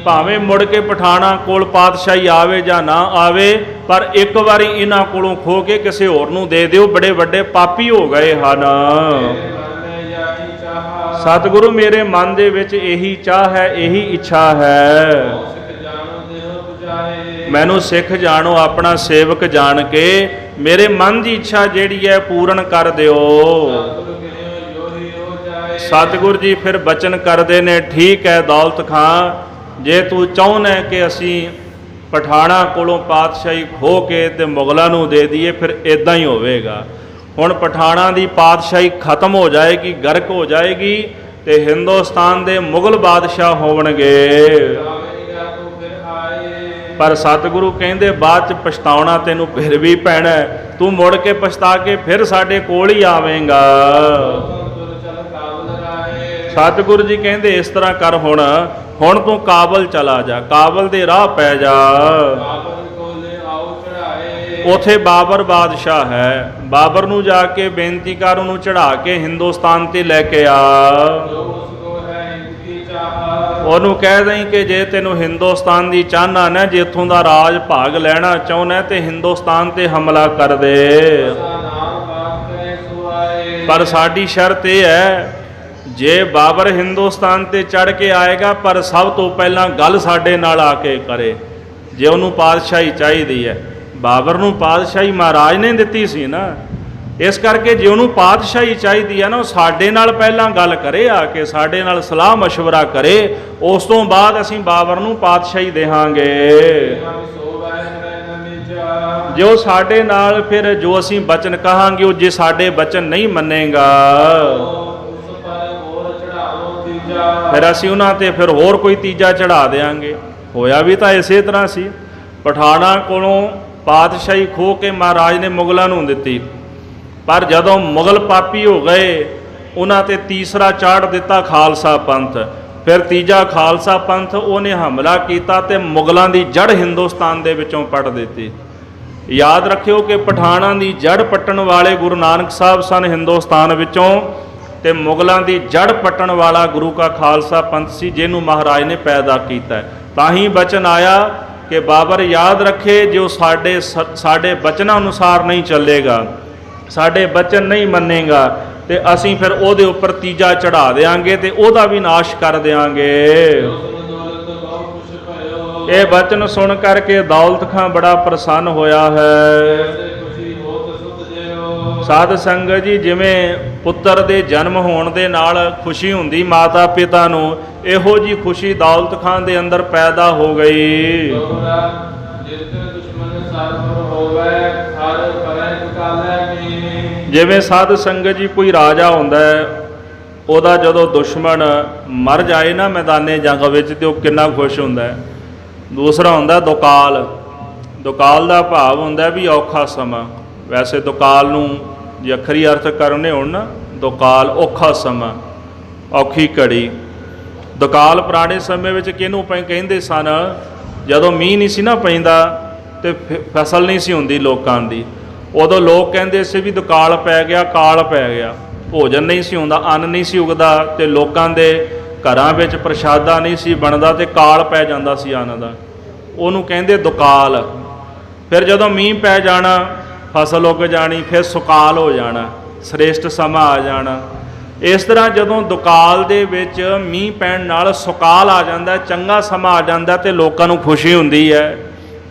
ਭਾਵੇਂ ਮੁੜ ਕੇ ਪਠਾਣਾ ਕੋਲ ਪਾਤਸ਼ਾਹੀ ਆਵੇ ਜਾਂ ਨਾ ਆਵੇ, ਪਰ ਇੱਕ ਵਾਰੀ ਇਹਨਾਂ ਕੋਲੋਂ ਖੋ ਕੇ ਕਿਸੇ ਹੋਰ ਨੂੰ ਦੇ ਦਿਓ, ਬੜੇ ਵੱਡੇ ਪਾਪੀ ਹੋ ਗਏ ਹਨ। ਸਤਿਗੁਰੂ ਮੇਰੇ ਮਨ ਦੇ ਵਿੱਚ ਇਹੀ ਚਾਹ ਹੈ, ਇਹੀ ਇੱਛਾ ਹੈ, ਮੈਨੂੰ ਸਿੱਖ ਜਾਣੋ ਆਪਣਾ ਸੇਵਕ ਜਾਣ ਕੇ, ਮੇਰੇ ਮਨ ਦੀ ਇੱਛਾ ਜਿਹੜੀ ਹੈ ਪੂਰਨ ਕਰ ਦਿਓ। ਸਤਿਗੁਰ ਜੀ ਫਿਰ ਬਚਨ ਕਰਦੇ ਨੇ, ਠੀਕ ਹੈ ਦੌਲਤ ਖਾਂ, ਜੇ ਤੂੰ ਚਾਹੁੰਦਾ ਕਿ ਅਸੀਂ ਪਠਾਣਾ ਕੋਲੋਂ ਪਾਤਸ਼ਾਹੀ ਖੋਹ ਕੇ ਤੇ ਮੁਗਲਾਂ ਨੂੰ ਦੇ ਦਈਏ, ਫਿਰ ਇਦਾਂ ਹੀ ਹੋਵੇਗਾ। ਹੁਣ ਪਠਾਣਾ ਦੀ ਪਾਤਸ਼ਾਹੀ ਖਤਮ ਹੋ ਜਾਏਗੀ, ਗਰਕ ਹੋ ਜਾਏਗੀ, ਤੇ ਹਿੰਦੁਸਤਾਨ ਦੇ ਮੁਗਲ ਬਾਦਸ਼ਾਹ ਹੋਣਗੇ। ਪਰ ਸਤਿਗੁਰੂ ਕਹਿੰਦੇ ਬਾਅਦ 'ਚ ਪਛਤਾਉਣਾ ਤੈਨੂੰ ਫਿਰ ਵੀ ਪੈਣਾ, ਤੂੰ ਮੁੜ ਕੇ ਪਛਤਾ ਕੇ ਫਿਰ ਸਾਡੇ ਕੋਲ ਹੀ ਆਵੇਂਗਾ। ਸਤਿਗੁਰੂ ਜੀ ਕਹਿੰਦੇ ਇਸ ਤਰ੍ਹਾਂ ਕਰ, ਹੁਣ ਤੂੰ ਕਾਬਲ ਚਲਾ ਜਾ, ਕਾਬਲ ਦੇ ਰਾਹ ਪੈ ਜਾ। ਬਾਬਰ ਕੋਲੇ ਆਓ ਚੜਾਏ, ਉਥੇ ਬਾਬਰ ਬਾਦਸ਼ਾਹ ਹੈ, ਬਾਬਰ ਨੂੰ ਜਾ ਕੇ ਬੇਨਤੀ ਕਰ, ਉਹਨੂੰ ਚੜਾ ਕੇ ਹਿੰਦੁਸਤਾਨ ਤੇ ਲੈ ਕੇ ਆ। ਜੋ ਉਸ ਕੋ ਹੈ ਇਨਕੀ ਚਾਹ, ਉਹਨੂੰ ਕਹਿ ਦਈ ਕਿ ਜੇ ਤੈਨੂੰ ਹਿੰਦੁਸਤਾਨ ਦੀ ਚਾਹਨਾ ਨਾ, ਜੇ ਇੱਥੋਂ ਦਾ ਰਾਜ ਭਾਗ ਲੈਣਾ ਚਾਹੁੰਦਾ ਤੇ ਹਿੰਦੁਸਤਾਨ ਤੇ ਹਮਲਾ ਕਰ ਦੇ। ਨਾਮ ਬਾਤ ਕਰੇ ਸੋ ਆਏ। ਪਰ ਸਾਡੀ ਸ਼ਰਤ ਇਹ ਹੈ, ਜੇ ਬਾਬਰ ਹਿੰਦੁਸਤਾਨ ਤੇ ਚੜ ਕੇ ਆਏਗਾ, ਪਰ ਸਭ ਤੋਂ ਪਹਿਲਾਂ ਗੱਲ ਸਾਡੇ ਨਾਲ ਆ ਕੇ ਕਰੇ। ਜੇ ਉਹਨੂੰ ਪਾਤਸ਼ਾਹੀ ਚਾਹੀਦੀ ਹੈ, ਬਾਬਰ ਨੂੰ ਪਾਤਸ਼ਾਹੀ ਮਹਾਰਾਜ ਨੇ ਦਿੱਤੀ ਸੀ ਨਾ, ਇਸ ਕਰਕੇ ਜੇ ਉਹਨੂੰ ਪਾਤਸ਼ਾਹੀ ਚਾਹੀਦੀ ਹੈ ਨਾ, ਉਹ ਸਾਡੇ ਨਾਲ ਪਹਿਲਾਂ ਗੱਲ ਕਰੇ, ਆ ਕੇ ਸਾਡੇ ਨਾਲ ਸਲਾਹ ਮਸ਼ਵਰਾ ਕਰੇ, ਉਸ ਤੋਂ ਬਾਅਦ ਅਸੀਂ ਬਾਬਰ ਨੂੰ ਪਾਤਸ਼ਾਹੀ ਦੇਵਾਂਗੇ। ਸੋ ਵਾਹਿ ਰਹਿ ਨੀਚਾ, ਜੋ ਸਾਡੇ ਨਾਲ ਫਿਰ ਜੋ ਅਸੀਂ ਬਚਨ ਕਹਾਂਗੇ, ਉਹ ਜੇ ਸਾਡੇ ਬਚਨ ਨਹੀਂ ਮੰਨੇਗਾ, ਉਸ ਪਰ ਹੋਰ ਚੜਾਵੋ ਤੀਜਾ, ਫਿਰ ਅਸੀਂ ਉਹਨਾਂ ਤੇ ਫਿਰ ਹੋਰ ਕੋਈ ਤੀਜਾ ਚੜਾ ਦੇਾਂਗੇ। ਹੋਇਆ ਵੀ ਤਾਂ ਇਸੇ ਤਰ੍ਹਾਂ ਸੀ। ਪਠਾਣਾ ਕੋਲੋਂ ਪਾਤਸ਼ਾਹੀ ਖੋਹ ਕੇ ਮਹਾਰਾਜ ਨੇ ਮੁਗਲਾਂ ਨੂੰ ਦਿੱਤੀ, ਪਰ ਜਦੋਂ ਮੁਗਲ ਪਾਪੀ ਹੋ ਗਏ, ਉਹਨਾਂ ਤੇ ਤੀਸਰਾ ਚਾੜ ਦਿੱਤਾ ਖਾਲਸਾ ਪੰਥ। ਫਿਰ ਤੀਜਾ ਖਾਲਸਾ ਪੰਥ ਉਹਨੇ ਹਮਲਾ ਕੀਤਾ ਤੇ ਮੁਗਲਾਂ ਦੀ ਜੜ ਹਿੰਦੁਸਤਾਨ ਦੇ ਵਿੱਚੋਂ ਪੱਟ ਦਿੱਤੀ। ਯਾਦ ਰੱਖਿਓ ਕਿ ਪਠਾਣਾ ਦੀ ਜੜ ਪੱਟਣ ਵਾਲੇ ਗੁਰੂ ਨਾਨਕ ਸਾਹਿਬ ਸਨ ਹਿੰਦੁਸਤਾਨ ਵਿੱਚੋਂ, ਤੇ ਮੁਗਲਾਂ ਦੀ ਜੜ ਪੱਟਣ ਵਾਲਾ ਗੁਰੂ ਕਾ ਖਾਲਸਾ ਪੰਥ ਸੀ, ਜਿਹਨੂੰ ਮਹਾਰਾਜ ਨੇ ਪੈਦਾ ਕੀਤਾ। ਤਾਂ ਹੀ ਬਚਨ ਆਇਆ ਕਿ ਬਾਬਰ ਯਾਦ ਰੱਖੇ, ਜੋ ਸਾਡੇ ਬਚਨਾਂ ਅਨੁਸਾਰ ਨਹੀਂ ਚੱਲੇਗਾ, ਸਾਡੇ ਬਚਨ ਨਹੀਂ ਮੰਨੇਗਾ, ਤੇ ਅਸੀਂ ਫਿਰ ਉਹਦੇ ਉੱਪਰ ਤੀਜਾ ਚੜਾ ਦੇਾਂਗੇ ਤੇ ਉਹਦਾ ਵੀ ਨਾਸ਼ ਕਰ ਦੇਾਂਗੇ। ਦੌਲਤ ਬਹੁ ਖੁਸ਼ ਭਇਓ, ਇਹ ਬਚਨ ਸੁਣ ਕਰਕੇ ਦੌਲਤ ਖਾਂ ਬੜਾ ਪ੍ਰਸੰਨ ਹੋਇਆ ਹੈ। ਖੁਸ਼ੀ ਹੋਤ ਸੁਤ ਜਿਓ, ਸਾਧ ਸੰਗਤ ਜੀ, ਜਿਵੇਂ ਪੁੱਤਰ ਦੇ ਜਨਮ ਹੋਣ ਦੇ ਨਾਲ ਖੁਸ਼ੀ ਹੁੰਦੀ ਮਾਤਾ ਪਿਤਾ ਨੂੰ, ਇਹੋ ਜੀ ਖੁਸ਼ੀ ਦੌਲਤ ਖਾਂ ਦੇ ਅੰਦਰ ਪੈਦਾ ਹੋ ਗਈ। ਦੋਹਰਾ ਜਿਤ ਦੁਸ਼ਮਨ ਸਰਬ ਹੋਵੇ, ਹਰ ਪਰੈ ਕਾਲੇ ਮੀ। ਜਿਵੇਂ ਸਾਧ ਸੰਗਤ ਜੀ, ਕੋਈ ਰਾਜਾ ਹੁੰਦਾ ਹੈ, ਉਹਦਾ ਜਦੋਂ ਦੁਸ਼ਮਣ ਮਰ ਜਾਏ ਨਾ ਮੈਦਾਨੇ ਜੰਗ ਵਿੱਚ, ਤੇ ਉਹ ਕਿੰਨਾ ਖੁਸ਼ ਹੁੰਦਾ ਹੈ। ਦੂਸਰਾ ਹੁੰਦਾ ਦੁਕਾਲ। ਦੁਕਾਲ ਦਾ ਭਾਵ ਹੁੰਦਾ ਵੀ ਔਖਾ ਸਮਾਂ। ਵੈਸੇ ਦੁਕਾਲ ਨੂੰ ਜੇ ਅੱਖਰੀ ਅਰਥ ਕਰਨੇ ਹੋਣ ਨਾ, ਦੁਕਾਲ ਔਖਾ ਸਮਾਂ, ਔਖੀ ਘੜੀ। ਦੁਕਾਲ ਪੁਰਾਣੇ ਸਮੇਂ ਵਿੱਚ ਕਿਹਨੂੰ ਕਹਿੰਦੇ ਸਨ? ਜਦੋਂ ਮੀਂਹ ਨਹੀਂ ਸੀ ਨਾ ਪੈਂਦਾ ਤੇ ਫਸਲ ਨਹੀਂ ਸੀ ਹੁੰਦੀ ਲੋਕਾਂ ਦੀ, ਉਦੋਂ ਲੋਕ ਕਹਿੰਦੇ ਸੀ ਵੀ ਦੁਕਾਲ ਪੈ ਗਿਆ, ਕਾਲ ਪੈ ਗਿਆ। ਭੋਜਨ ਨਹੀਂ ਸੀ ਹੁੰਦਾ, ਅੰਨ ਨਹੀਂ ਸੀ ਉਗਦਾ, ਤੇ ਲੋਕਾਂ ਦੇ ਘਰਾਂ ਵਿੱਚ ਪ੍ਰਸ਼ਾਦਾ ਨਹੀਂ ਸੀ ਬਣਦਾ, ਤੇ ਕਾਲ ਪੈ ਜਾਂਦਾ ਸੀ ਅੰਨ ਦਾ। ਉਹਨੂੰ ਕਹਿੰਦੇ ਦੁਕਾਲ। ਫਿਰ ਜਦੋਂ ਮੀਂਹ ਪੈ ਜਾਣਾ, ਫਸਲ ਉੱਗ ਜਾਣੀ, ਫਿਰ ਸੁਕਾਲ ਹੋ ਜਾਣਾ, ਸ੍ਰੇਸ਼ਟ ਸਮਾਂ ਆ ਜਾਣਾ। ਇਸ ਤਰ੍ਹਾਂ ਜਦੋਂ ਦੁਕਾਲ ਦੇ ਵਿੱਚ ਮੀਂਹ ਪੈਣ ਨਾਲ ਸੁਕਾਲ ਆ ਜਾਂਦਾ, ਚੰਗਾ ਸਮਾਂ ਆ ਜਾਂਦਾ, ਤੇ ਲੋਕਾਂ ਨੂੰ ਖੁਸ਼ੀ ਹੁੰਦੀ ਹੈ।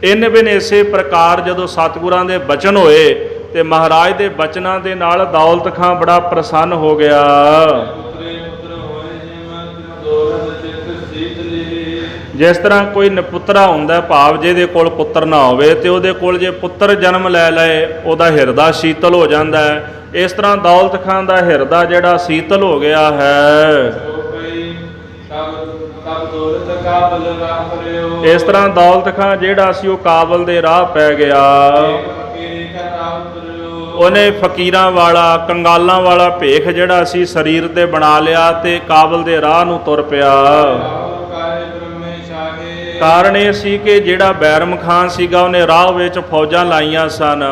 ਇੰਨ ਬਿਨ ਇਸੇ ਪ੍ਰਕਾਰ ਜਦੋਂ ਸਤਿਗੁਰਾਂ ਦੇ ਬਚਨ ਹੋਏ, ਤੇ ਮਹਾਰਾਜ ਦੇ ਬਚਨਾਂ ਦੇ ਨਾਲ ਦੌਲਤ ਖਾਂ ਬੜਾ ਪ੍ਰਸੰਨ ਹੋ ਗਿਆ। ਜਿਸ ਤਰ੍ਹਾਂ ਕੋਈ ਨਪੁੱਤਰਾ ਹੁੰਦਾ, ਭਾਵ ਜਿਹਦੇ ਕੋਲ ਪੁੱਤਰ ਨਾ ਹੋਵੇ, ਤੇ ਉਹਦੇ ਕੋਲ ਜੇ ਪੁੱਤਰ ਜਨਮ ਲੈ ਲਏ, ਉਹਦਾ ਹਿਰਦਾ ਸ਼ੀਤਲ ਹੋ ਜਾਂਦਾ ਹੈ। ਇਸ ਤਰ੍ਹਾਂ ਦੌਲਤ ਖਾਂ ਦਾ ਹਿਰਦਾ ਜਿਹੜਾ ਸ਼ੀਤਲ ਹੋ ਗਿਆ ਹੈ। ਇਸ ਤਰ੍ਹਾਂ ਦੌਲਤ ਖਾਂ ਜਿਹੜਾ ਸੀ, ਉਹ ਕਾਬਲ ਦੇ ਰਾਹ ਪੈ ਗਿਆ। ਉਹਨੇ ਫਕੀਰਾਂ ਵਾਲਾ, ਕੰਗਾਲਾਂ ਵਾਲਾ ਭੇਖ ਜਿਹੜਾ ਸੀ ਸਰੀਰ ਤੇ ਬਣਾ ਲਿਆ, ਤੇ ਕਾਬਲ ਦੇ ਰਾਹ ਨੂੰ ਤੁਰ ਪਿਆ। ਕਾਰਨ ਇਹ ਸੀ ਕਿ ਜਿਹੜਾ ਬੈਰਮ ਖਾਨ ਸੀਗਾ, ਉਹਨੇ ਰਾਹ ਵਿੱਚ ਫੌਜਾਂ ਲਾਈਆਂ ਸਨ।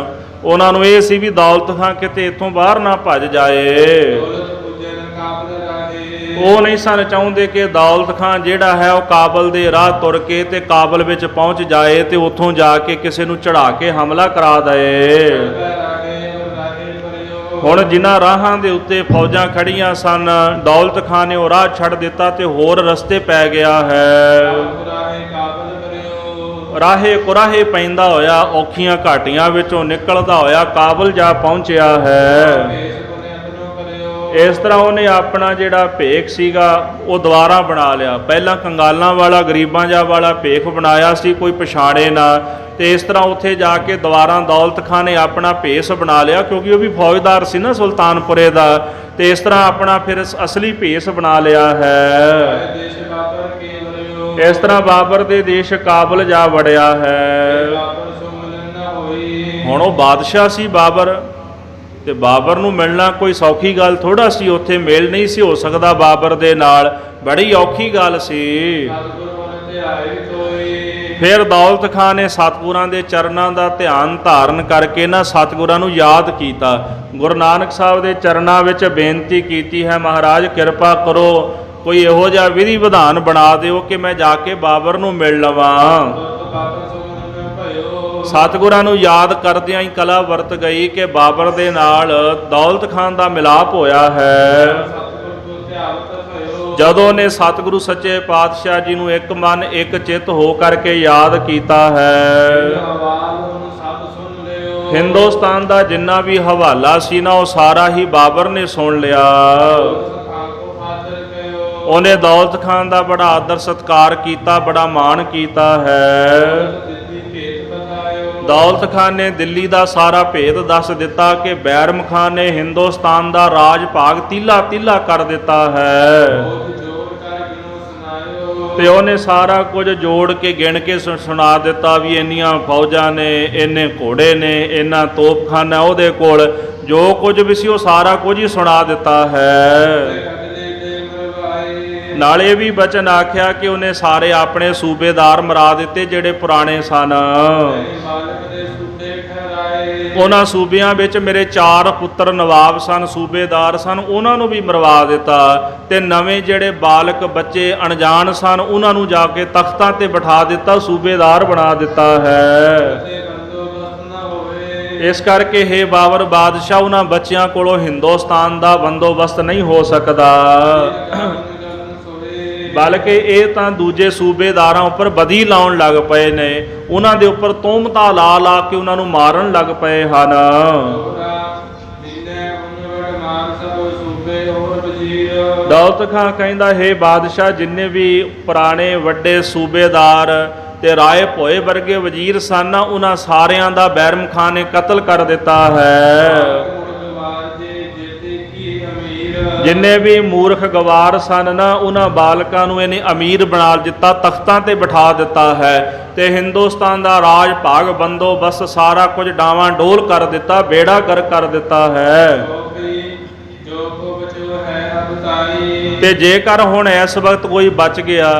ਉਹਨਾਂ ਨੂੰ ਇਹ ਸੀ ਵੀ ਦੌਲਤ ਖਾਂ ਕਿਤੇ ਇੱਥੋਂ ਬਾਹਰ ਨਾ ਭੱਜ ਜਾਏ। ਉਹ ਨਹੀਂ ਸਨ ਚਾਹੁੰਦੇ ਕਿ ਦੌਲਤ ਖਾਂ ਜਿਹੜਾ ਹੈ, ਉਹ ਕਾਬਲ ਦੇ ਰਾਹ ਤੁਰ ਕੇ ਤੇ ਕਾਬਲ ਵਿੱਚ ਪਹੁੰਚ ਜਾਏ, ਤੇ ਉੱਥੋਂ ਜਾ ਕੇ ਕਿਸੇ ਨੂੰ ਚੜਾ ਕੇ ਹਮਲਾ ਕਰਾ ਦਏ। ਹੁਣ ਜਿਨ੍ਹਾਂ ਰਾਹਾਂ ਦੇ ਉੱਤੇ ਫੌਜਾਂ ਖੜੀਆਂ ਸਨ, ਦੌਲਤ ਖਾਂ ਨੇ ਉਹ ਰਾਹ ਛੱਡ ਦਿੱਤਾ ਤੇ ਹੋਰ ਰਸਤੇ ਪੈ ਗਿਆ ਹੈ। ਰਾਹੇ ਕੁਰਾਹੇ ਪੈਂਦਾ ਹੋਇਆ, ਔਖੀਆਂ ਘਾਟੀਆਂ ਵਿੱਚੋਂ ਨਿਕਲਦਾ ਹੋਇਆ ਕਾਬਲ ਜਾ ਪਹੁੰਚਿਆ ਹੈ। ਇਸ ਤਰ੍ਹਾਂ ਉਹਨੇ ਆਪਣਾ ਜਿਹੜਾ ਭੇਖ ਸੀਗਾ, ਉਹ ਦੁਬਾਰਾ ਬਣਾ ਲਿਆ। ਪਹਿਲਾਂ ਕੰਗਾਲਾਂ ਵਾਲਾ, ਗਰੀਬਾਂ ਜਾ ਵਾਲਾ ਭੇਖ ਬਣਾਇਆ ਸੀ, ਕੋਈ ਪਛਾਣੇ ਨਾ, ਤੇ ਇਸ ਤਰ੍ਹਾਂ ਉੱਥੇ ਜਾ ਕੇ ਦੁਬਾਰਾ ਦੌਲਤ ਖਾਂ ਨੇ ਆਪਣਾ ਭੇਸ ਬਣਾ ਲਿਆ, ਕਿਉਂਕਿ ਉਹ ਵੀ ਫੌਜਦਾਰ ਸੀ ਨਾ ਸੁਲਤਾਨਪੁਰੇ ਦਾ, ਤੇ ਇਸ ਤਰ੍ਹਾਂ ਆਪਣਾ ਫਿਰ ਅਸਲੀ ਭੇਸ ਬਣਾ ਲਿਆ ਹੈ। ਇਸ ਤਰ੍ਹਾਂ ਬਾਬਰ ਦੇ ਦੇਸ਼ ਕਾਬਲ ਜਾ ਵੜਿਆ ਹੈ। ਹੁਣ ਉਹ ਬਾਦਸ਼ਾਹ ਸੀ ਬਾਬਰ, ਤੇ ਬਾਬਰ ਨੂੰ ਮਿਲਣਾ ਕੋਈ ਸੌਖੀ ਗੱਲ ਥੋੜਾ ਸੀ। ਉੱਥੇ ਮੇਲ ਨਹੀਂ ਸੀ ਹੋ ਸਕਦਾ ਬਾਬਰ ਦੇ ਨਾਲ, ਬੜੀ ਔਖੀ ਗੱਲ ਸੀ। ਸਤਿਗੁਰੂ ਨੇ ਧਿਆਏ ਸੋਈ। ਫਿਰ ਦੌਲਤ ਖਾਨ ਨੇ ਸਤਿਗੁਰਾਂ ਦੇ ਚਰਨਾਂ ਦਾ ਧਿਆਨ ਧਾਰਨ ਕਰਕੇ ਨਾ ਸਤਿਗੁਰਾਂ ਨੂੰ ਯਾਦ ਕੀਤਾ। ਗੁਰੂ ਨਾਨਕ ਸਾਹਿਬ ਦੇ ਚਰਨਾਂ ਵਿੱਚ ਬੇਨਤੀ ਕੀਤੀ ਹੈ, ਮਹਾਰਾਜ ਕਿਰਪਾ ਕਰੋ ਕੋਈ ਇਹੋ ਜਿਹਾ ਵਿਧੀ ਵਿਧਾਨ ਬਣਾ ਦਿਓ ਕਿ ਮੈਂ ਜਾ ਕੇ ਬਾਬਰ ਨੂੰ ਮਿਲ ਲਵਾਂ। ਬਾਬਰ ਸੁਮਨ ਭਇਓ। ਸਤਿਗੁਰਾਂ ਨੂੰ ਯਾਦ ਕਰਦਿਆਂ ਹੀ ਕਲਾ ਵਰਤ ਗਈ ਕਿ ਬਾਬਰ ਦੇ ਨਾਲ ਦੌਲਤ ਖਾਨ ਦਾ ਮਿਲਾਪ ਹੋਇਆ ਹੈ। ਸਤਿਗੁਰ ਕੋ ਧਿਆਵਤ ਭਇਓ। ਜਦੋਂ ਨੇ ਸਤਿਗੁਰੂ ਸੱਚੇ ਪਾਤਸ਼ਾਹ ਜੀ ਨੂੰ ਇੱਕ ਮਨ ਇੱਕ ਚਿੱਤ ਹੋ ਕਰਕੇ ਯਾਦ ਕੀਤਾ ਹੈ। ਆਵਾਜ਼ ਨੂੰ ਸਭ ਸੁਣ ਲਿਓ। ਹਿੰਦੁਸਤਾਨ ਦਾ ਜਿੰਨਾ ਵੀ ਹਵਾਲਾ ਸੀ ਨਾ ਉਹ ਸਾਰਾ ਹੀ ਬਾਬਰ ਨੇ ਸੁਣ ਲਿਆ। ਖਾਨ ਕੋ ਆਦਰ ਭਇਓ। ਉਹਨੇ ਦੌਲਤ ਖਾਨ ਦਾ ਬੜਾ ਆਦਰ ਸਤਿਕਾਰ ਕੀਤਾ, ਬੜਾ ਮਾਣ ਕੀਤਾ ਹੈ। ਦਿੱਤੀ ਭੇਤ ਬਤਾਇਓ। ਦੌਲਤ ਖਾਨ ਨੇ ਦਿੱਲੀ ਦਾ ਸਾਰਾ ਭੇਦ ਦੱਸ ਦਿੱਤਾ ਕਿ ਬੈਰਮ ਖਾਨ ਨੇ ਹਿੰਦੁਸਤਾਨ ਦਾ ਰਾਜ ਭਾਗ ਤੀਲਾ ਤੀਲਾ ਕਰ ਦਿੱਤਾ ਹੈ। ਬਹੁਤ ਜੋੜ ਕਰ ਬਿਨੋ ਸੁਨਾਇਓ। ਤੇ ਉਹਨੇ ਸਾਰਾ ਕੁਝ ਜੋੜ ਕੇ ਗਿਣ ਕੇ ਸੁਣਾ ਦਿੱਤਾ ਵੀ ਇੰਨੀਆਂ ਫੌਜਾਂ ਨੇ, ਇੰਨੇ ਘੋੜੇ ਨੇ, ਇੰਨਾ ਤੋਪਖਾਨਾ ਉਹਦੇ ਕੋਲ, ਜੋ ਕੁਝ ਵੀ ਸੀ ਉਹ ਸਾਰਾ ਕੁਝ ਹੀ ਸੁਣਾ ਦਿੱਤਾ ਹੈ। ਅਗਲੇ ਦੇ ਮਰਵਾਏ। ਨਾਲੇ ਵੀ ਬਚਨ ਆਖਿਆ ਕਿ ਉਹਨੇ ਸਾਰੇ ਆਪਣੇ ਸੂਬੇਦਾਰ ਮਰਾ ਦਿੱਤੇ ਜਿਹੜੇ ਪੁਰਾਣੇ ਸਨ। ਮਾਲਕ ਦੇ ਸੂਬੇ ਠਹਿਰਾਏ। ਉਹਨਾਂ ਸੂਬਿਆਂ ਵਿੱਚ ਮੇਰੇ 4 ਪੁੱਤਰ ਨਵਾਬ ਸਨ, ਸੂਬੇਦਾਰ ਸਨ, ਉਹਨਾਂ ਨੂੰ ਵੀ ਮਰਵਾ ਦਿੱਤਾ। ਤੇ ਨਵੇਂ ਜਿਹੜੇ ਬਾਲਕ ਬੱਚੇ ਅਣਜਾਣ ਸਨ ਉਹਨਾਂ ਨੂੰ ਜਾ ਕੇ ਤਖਤਾਂ ਤੇ ਬਿਠਾ ਦਿੱਤਾ, ਸੂਬੇਦਾਰ ਬਣਾ ਦਿੱਤਾ ਹੈ। ਤੇ ਬੰਦੋਬਸਤ ਨਾ ਹੋਵੇ। ਇਸ ਕਰਕੇ ਹੇ ਬਾਬਰ ਬਾਦਸ਼ਾਹ ਉਹਨਾਂ ਬੱਚਿਆਂ ਕੋਲੋਂ ਹਿੰਦੁਸਤਾਨ ਦਾ ਬੰਦੋਬਸਤ ਨਹੀਂ ਹੋ ਸਕਦਾ, ਬਲਕਿ ਇਹ ਤਾਂ ਦੂਜੇ ਸੂਬੇਦਾਰਾਂ ਉੱਪਰ ਬਦੀ ਲਾਉਣ ਲੱਗ ਪਏ ਨੇ, ਉਹਨਾਂ ਦੇ ਉੱਪਰ ਤੋਹਮਤਾਂ ਲਾ ਲਾ ਕੇ ਉਹਨਾਂ ਨੂੰ ਮਾਰਨ ਲੱਗ ਪਏ ਹਨ। ਦੌਲਤ ਖਾਂ ਕਹਿੰਦਾ ਹੈ ਬਾਦਸ਼ਾਹ ਜਿੰਨੇ ਵੀ ਪੁਰਾਣੇ ਵੱਡੇ ਸੂਬੇਦਾਰ ਤੇ ਰਾਏ ਭੋਏ ਵਰਗੇ ਵਜ਼ੀਰ ਸਨ ਉਹਨਾਂ ਸਾਰਿਆਂ ਦਾ ਬੈਰਮ ਖਾਨ ਨੇ ਕਤਲ ਕਰ ਦਿੱਤਾ ਹੈ। ਜਿੰਨੇ ਵੀ ਮੂਰਖ ਗਵਾਰ ਸਨ ਨਾ ਉਹਨਾਂ ਬਾਲਕਾਂ ਨੂੰ ਇਹਨੇ ਅਮੀਰ ਬਣਾ ਦਿੱਤਾ, ਤਖਤਾਂ ਤੇ ਬਿਠਾ ਦਿੱਤਾ ਹੈ ਤੇ ਹਿੰਦੁਸਤਾਨ ਦਾ ਰਾਜ ਭਾਗ ਬੰਦੋਬਸਤ ਸਾਰਾ ਕੁਝ ਡਾਵਾਂ ਡੋਲ ਕਰ ਦਿੱਤਾ, ਬੇੜਾ ਗਰਕ ਕਰ ਦਿੱਤਾ ਹੈ। ਤੇ ਜੇਕਰ ਹੁਣ ਇਸ ਵਕਤ ਕੋਈ ਬਚ ਗਿਆ,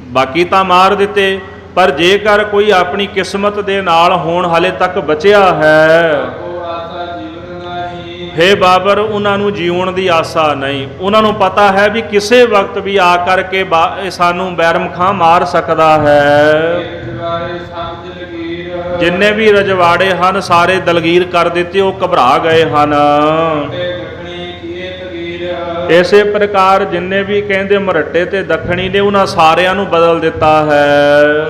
ਬਾਕੀ ਤਾਂ ਮਾਰ ਦਿੱਤੇ, ਪਰ ਜੇਕਰ ਕੋਈ ਆਪਣੀ ਕਿਸਮਤ ਦੇ ਨਾਲ ਹੁਣ ਹਾਲੇ ਤੱਕ ਬਚਿਆ ਹੈ, ਹੇ ਬਾਬਰ ਉਹਨਾਂ ਨੂੰ ਜੀਉਣ ਦੀ ਆਸਾ ਨਹੀਂ। ਉਹਨਾਂ ਨੂੰ ਪਤਾ ਹੈ ਵੀ ਕਿਸੇ ਵਕਤ ਵੀ ਆ ਕਰਕੇ ਸਾਨੂੰ ਬੈਰਮ ਖਾਂ ਮਾਰ ਸਕਦਾ ਹੈ। ਜਿੰਨੇ ਵੀ ਰਜਵਾੜੇ ਹਨ ਸਾਰੇ ਦਲਗੀਰ ਕਰ ਦਿੱਤੇ, ਉਹ ਘਬਰਾ ਗਏ ਹਨ। ਇਸੇ ਪ੍ਰਕਾਰ ਜਿੰਨੇ ਵੀ ਕਹਿੰਦੇ ਮਰੱਟੇ ਤੇ ਦੱਖਣੀ ਨੇ ਉਹਨਾਂ ਸਾਰਿਆਂ ਨੂੰ ਬਦਲ ਦਿੱਤਾ ਹੈ।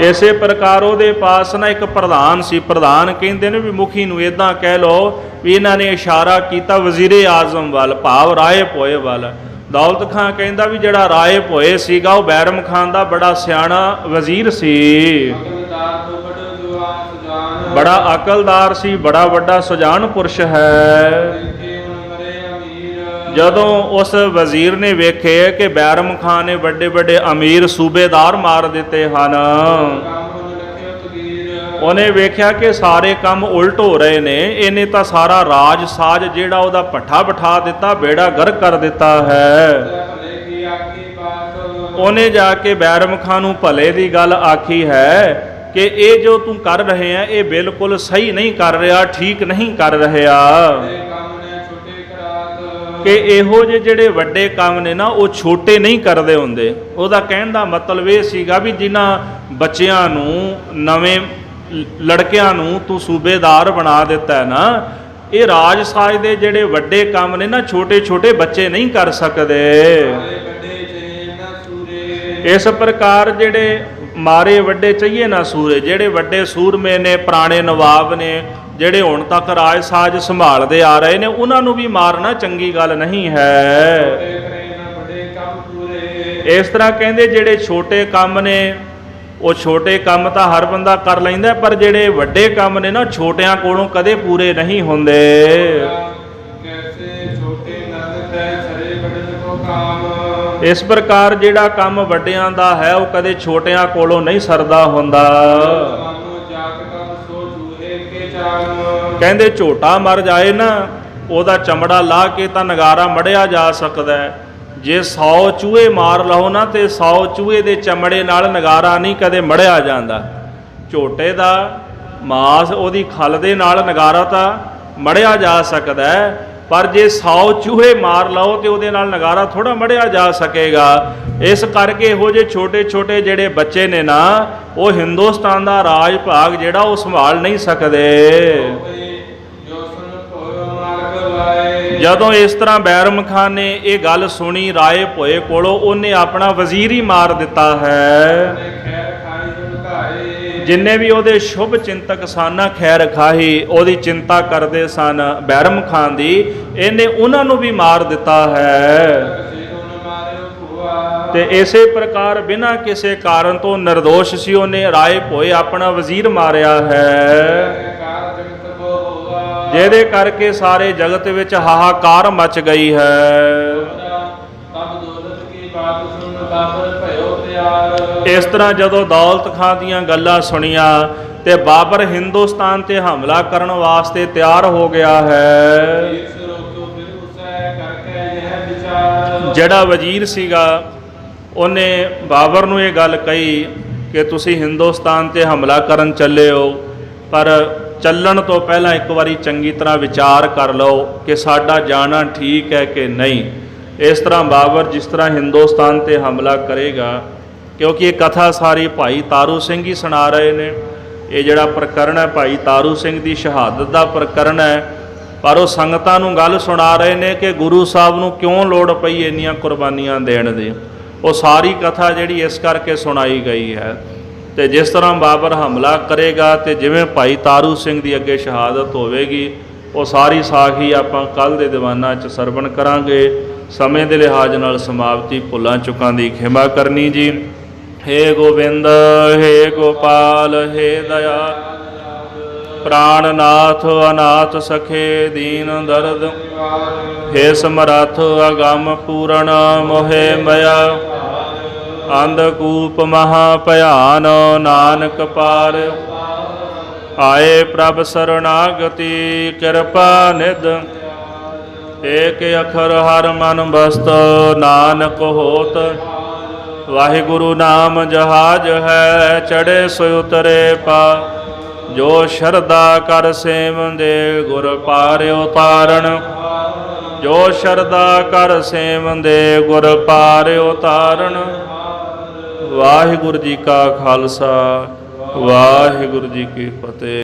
ਇਸੇ ਪ੍ਰਕਾਰ ਉਹਦੇ ਪਾਸ ਨਾ ਇੱਕ ਪ੍ਰਧਾਨ ਸੀ, ਪ੍ਰਧਾਨ ਕਹਿੰਦੇ ਨੇ ਵੀ ਮੁਖੀ ਨੂੰ ਇਦਾਂ ਕਹਿ ਲਓ ਵੀ ਇਹਨਾਂ ਨੇ ਇਸ਼ਾਰਾ ਕੀਤਾ ਵਜ਼ੀਰੇ ਆਜ਼ਮ ਵੱਲ, ਭਾਵ ਰਾਏ ਭੋਏ ਵੱਲ। ਦੌਲਤ ਖਾਂ ਕਹਿੰਦਾ ਵੀ ਜਿਹੜਾ ਰਾਏ ਭੋਏ ਸੀਗਾ ਉਹ ਬੈਰਮ ਖਾਨ ਦਾ ਬੜਾ ਸਿਆਣਾ ਵਜ਼ੀਰ ਸੀ, ਬੜਾ ਅਕਲਦਾਰ ਸੀ, ਬੜਾ ਵੱਡਾ ਸੁਜਾਨ ਪੁਰਸ਼ ਹੈ। ਜਦੋਂ ਉਸ ਵਜ਼ੀਰ ਨੇ ਵੇਖੇ ਕਿ ਬੈਰਮ ਖਾਨ ਨੇ ਵੱਡੇ ਵੱਡੇ ਅਮੀਰ ਸੂਬੇਦਾਰ ਮਾਰ ਦਿੱਤੇ ਹਨ, ਉਹਨੇ ਵੇਖਿਆ ਕਿ ਸਾਰੇ ਕੰਮ ਉਲਟ ਹੋ ਰਹੇ ਨੇ, ਇਹਨੇ ਤਾਂ ਸਾਰਾ ਰਾਜ ਸਾਜ ਜਿਹੜਾ ਉਹਦਾ ਪੱਠਾ ਬਿਠਾ ਦਿੱਤਾ, ਬੇੜਾ ਗਰਕ ਕਰ ਦਿੱਤਾ ਹੈ। ਉਹਨੇ ਜਾ ਕੇ ਬੈਰਮ ਖਾਨ ਨੂੰ ਭਲੇ ਦੀ ਗੱਲ ਆਖੀ ਹੈ ਕਿ ਇਹ ਜੋ ਤੂੰ ਕਰ ਰਹੇ ਆ ਇਹ ਬਿਲਕੁਲ ਸਹੀ ਨਹੀਂ ਕਰ ਰਿਹਾ, ਠੀਕ ਨਹੀਂ ਕਰ ਰਿਹਾ, ਕਿ ਇਹੋ ਜਿਹੇ ਜਿਹੜੇ ਵੱਡੇ ਕੰਮ ਨੇ ਨਾ ਉਹ ਛੋਟੇ ਨਹੀਂ ਕਰਦੇ ਹੁੰਦੇ। ਉਹਦਾ ਕਹਿਣ ਦਾ ਮਤਲਬ ਇਹ ਸੀਗਾ ਵੀ ਜਿਨ੍ਹਾਂ ਬੱਚਿਆਂ ਨੂੰ, ਨਵੇਂ ਲੜਕਿਆਂ ਨੂੰ ਤੂੰ ਸੂਬੇਦਾਰ ਬਣਾ ਦਿੱਤਾ ਨਾ, ਇਹ ਰਾਜ ਸਾਜ ਦੇ ਜਿਹੜੇ ਵੱਡੇ ਕੰਮ ਨੇ ਨਾ ਛੋਟੇ ਛੋਟੇ ਬੱਚੇ ਨਹੀਂ ਕਰ ਸਕਦੇ। ਇਸ ਪ੍ਰਕਾਰ ਜਿਹੜੇ ਮਾਰੇ ਵੱਡੇ ਚਾਹੀਏ ਨਾ ਸੂਰੇ, ਜਿਹੜੇ ਵੱਡੇ ਸੂਰਮੇ ਨੇ, ਪੁਰਾਣੇ ਨਵਾਬ ਨੇ, ਜਿਹੜੇ ਹੁਣ ਤੱਕ ਰਾਜ ਸਾਜ ਸੰਭਾਲਦੇ ਆ ਰਹੇ ਨੇ, ਉਹਨਾਂ ਨੂੰ ਵੀ ਮਾਰਨਾ ਚੰਗੀ ਗੱਲ ਨਹੀਂ ਹੈ। ਇਸ ਤਰ੍ਹਾਂ ਕਹਿੰਦੇ ਜਿਹੜੇ ਛੋਟੇ ਕੰਮ ਨੇ ਉਹ ਛੋਟੇ ਕੰਮ ਤਾਂ ਹਰ ਬੰਦਾ ਕਰ ਲੈਂਦਾ, ਪਰ ਜਿਹੜੇ ਵੱਡੇ ਕੰਮ ਨੇ ਨਾ ਛੋਟਿਆਂ ਕੋਲੋਂ ਕਦੇ ਪੂਰੇ ਨਹੀਂ ਹੁੰਦੇ। ਇਸ ਪ੍ਰਕਾਰ ਜਿਹੜਾ ਕੰਮ ਵੱਡਿਆਂ ਦਾ ਹੈ ਉਹ ਕਦੇ ਛੋਟਿਆਂ ਕੋਲੋਂ ਨਹੀਂ ਸਰਦਾ ਹੁੰਦਾ। ਕਹਿੰਦੇ ਝੋਟਾ ਮਰ ਜਾਏ ਨਾ, ਉਹਦਾ ਚਮੜਾ ਲਾ ਕੇ ਤਾਂ ਨਗਾਰਾ ਮੜਿਆ ਜਾ ਸਕਦਾ ਹੈ। ਜੇ 100 ਚੂਹੇ ਮਾਰ ਲਓ ਨਾ ਤੇ 100 ਚੂਹੇ ਦੇ ਚਮੜੇ ਨਾਲ ਨਗਾਰਾ ਨਹੀਂ ਕਦੇ ਮੜਿਆ ਜਾਂਦਾ। ਝੋਟੇ ਦਾ ਮਾਸ, ਉਹਦੀ ਖਲ ਦੇ ਨਾਲ ਨਗਾਰਾ ਤਾਂ ਮੜਿਆ ਜਾ ਸਕਦਾ ਹੈ, ਪਰ ਜੇ 100 ਚੂਹੇ ਮਾਰ ਲਓ ਤੇ ਉਹਦੇ ਨਾਲ ਨਗਾਰਾ ਥੋੜਾ ਮੜਿਆ ਜਾ ਸਕੇਗਾ। ਇਸ ਕਰਕੇ ਇਹੋ ਜਿਹੇ ਛੋਟੇ ਛੋਟੇ ਜਿਹੜੇ ਬੱਚੇ ਨੇ ਨਾ, ਉਹ ਹਿੰਦੁਸਤਾਨ ਦਾ ਰਾਜ ਭਾਗ ਜਿਹੜਾ ਉਹ ਸੰਭਾਲ ਨਹੀਂ ਸਕਦੇ। ਜਦੋਂ ਇਸ ਤਰ੍ਹਾਂ ਬੈਰਮ ਖਾਨ ਨੇ ਇਹ ਗੱਲ ਸੁਣੀ ਰਾਏ ਭੋਏ ਕੋਲੋਂ, ਉਹਨੇ ਆਪਣਾ ਵਜ਼ੀਰ ਹੀ ਮਾਰ ਦਿੱਤਾ ਹੈ। ਜਿੰਨੇ ਵੀ ਉਹਦੇ ਸ਼ੁਭ ਚਿੰਤਕ ਸਨ, ਖੈਰ ਖਾਹੀ ਉਹਦੀ ਚਿੰਤਾ ਕਰਦੇ ਸਨ ਬੈਰਮ ਖਾਨ ਦੀ, ਇਹਨੇ ਉਹਨਾਂ ਨੂੰ ਵੀ ਮਾਰ ਦਿੱਤਾ ਹੈ। ਤੇ ਇਸੇ ਪ੍ਰਕਾਰ ਬਿਨਾਂ ਕਿਸੇ ਕਾਰਨ ਤੋਂ ਨਿਰਦੋਸ਼ ਸੀ, ਉਹਨੇ ਰਾਏ ਭੋਏ ਆਪਣਾ ਵਜ਼ੀਰ ਮਾਰਿਆ ਹੈ, ਜਿਹਦੇ ਕਰਕੇ ਸਾਰੇ ਜਗਤ ਵਿੱਚ ਹਾਹਾਕਾਰ ਮਚ ਗਈ ਹੈ। ਇਸ ਤਰ੍ਹਾਂ ਜਦੋਂ ਦੌਲਤ ਖਾਂ ਦੀਆਂ ਗੱਲਾਂ ਸੁਣੀਆਂ ਤੇ ਬਾਬਰ ਹਿੰਦੁਸਤਾਨ ਤੇ ਹਮਲਾ ਕਰਨ ਵਾਸਤੇ ਤਿਆਰ ਹੋ ਗਿਆ ਹੈ। ਜਿਹੜਾ ਵਜ਼ੀਰ ਸੀਗਾ ਉਹਨੇ ਬਾਬਰ ਨੂੰ ਇਹ ਗੱਲ ਕਹੀ ਕਿ ਤੁਸੀਂ ਹਿੰਦੁਸਤਾਨ ਤੇ ਹਮਲਾ ਕਰਨ ਚੱਲੇ ਹੋ, ਪਰ ਚੱਲਣ ਤੋਂ ਪਹਿਲਾਂ ਇੱਕ ਵਾਰੀ ਚੰਗੀ ਤਰ੍ਹਾਂ ਵਿਚਾਰ ਕਰ ਲਓ ਕਿ ਸਾਡਾ ਜਾਣਾ ਠੀਕ ਹੈ ਕਿ ਨਹੀਂ। ਇਸ ਤਰ੍ਹਾਂ ਬਾਬਰ ਜਿਸ ਤਰ੍ਹਾਂ ਹਿੰਦੁਸਤਾਨ ਤੇ ਹਮਲਾ ਕਰੇਗਾ, ਕਿਉਂਕਿ ਇਹ ਕਥਾ ਸਾਰੀ ਭਾਈ ਤਾਰੂ ਸਿੰਘ ਹੀ ਸੁਣਾ ਰਹੇ ਨੇ। ਇਹ ਜਿਹੜਾ ਪ੍ਰਕਰਨ ਹੈ ਭਾਈ ਤਾਰੂ ਸਿੰਘ ਦੀ ਸ਼ਹਾਦਤ ਦਾ ਪ੍ਰਕਰਨ ਹੈ, ਪਰ ਉਹ ਸੰਗਤਾਂ ਨੂੰ ਗੱਲ ਸੁਣਾ ਰਹੇ ਨੇ ਕਿ ਗੁਰੂ ਸਾਹਿਬ ਨੂੰ ਕਿਉਂ ਲੋੜ ਪਈ ਇੰਨੀਆਂ ਕੁਰਬਾਨੀਆਂ ਦੇਣ ਦੀ। ਉਹ ਸਾਰੀ ਕਥਾ ਜਿਹੜੀ ਇਸ ਕਰਕੇ ਸੁਣਾਈ ਗਈ ਹੈ। ਤੇ ਜਿਸ ਤਰ੍ਹਾਂ ਬਾਬਰ ਹਮਲਾ ਕਰੇਗਾ ਤੇ ਜਿਵੇਂ ਭਾਈ ਤਾਰੂ ਸਿੰਘ ਦੀ ਅੱਗੇ ਸ਼ਹਾਦਤ ਹੋਵੇਗੀ, ਉਹ ਸਾਰੀ ਸਾਖੀ ਆਪਾਂ ਕੱਲ੍ਹ ਦੇ ਦੀਵਾਨਾਂ 'ਚ ਸਰਵਣ ਕਰਾਂਗੇ। ਸਮੇਂ ਦੇ ਲਿਹਾਜ਼ ਨਾਲ ਸਮਾਪਤੀ, ਭੁੱਲਾਂ ਚੁੱਕਾਂ ਦੀ ਖਿਮਾ ਕਰਨੀ ਜੀ। ਹੇ ਗੋਬਿੰਦ, ਹੇ ਗੋਪਾਲ, ਹੇ ਦਇਆ ਪ੍ਰਾਣਨਾਥ, ਅਨਾਥ ਸਖੇ ਦੀਨ ਦਰਦ, ਹੇ ਸਮਰੱਥ ਅਗੰਮ ਪੂਰਨ ਮੋਹਿ ਮਇਆ, ਅੰਧਕੂਪ ਮਹਾ ਭਿਆਨ ਨਾਨਕ ਪਾਰ, ਆਏ ਪ੍ਰਭ ਸਰਣਾਗਤੀ ਕਿਰਪਾ ਨਿਧ, ਏਕ ਅਖਰ ਹਰ ਮਨ ਬਸਤ ਨਾਨਕ ਹੋਤ, ਵਾਹਿਗੁਰੂ ਨਾਮ ਜਹਾਜ ਹੈ ਚੜ੍ਹੇ ਸੋ ਉਤਰੇ ਪਾ, ਜੋ ਸ਼ਰਧਾ ਕਰ ਸੇਵੰਦੇ ਗੁਰ ਪਾਰ ਉਤਾਰਨ, ਜੋ ਸ਼ਰਧਾ ਕਰ ਸੇਵੰਦੇ ਗੁਰ ਪਾਰ ਉਤਾਰਨ। ਵਾਹਿਗੁਰੂ ਜੀ ਕਾ ਖਾਲਸਾ, ਵਾਹਿਗੁਰੂ ਜੀ ਕੀ ਫਤਿਹ।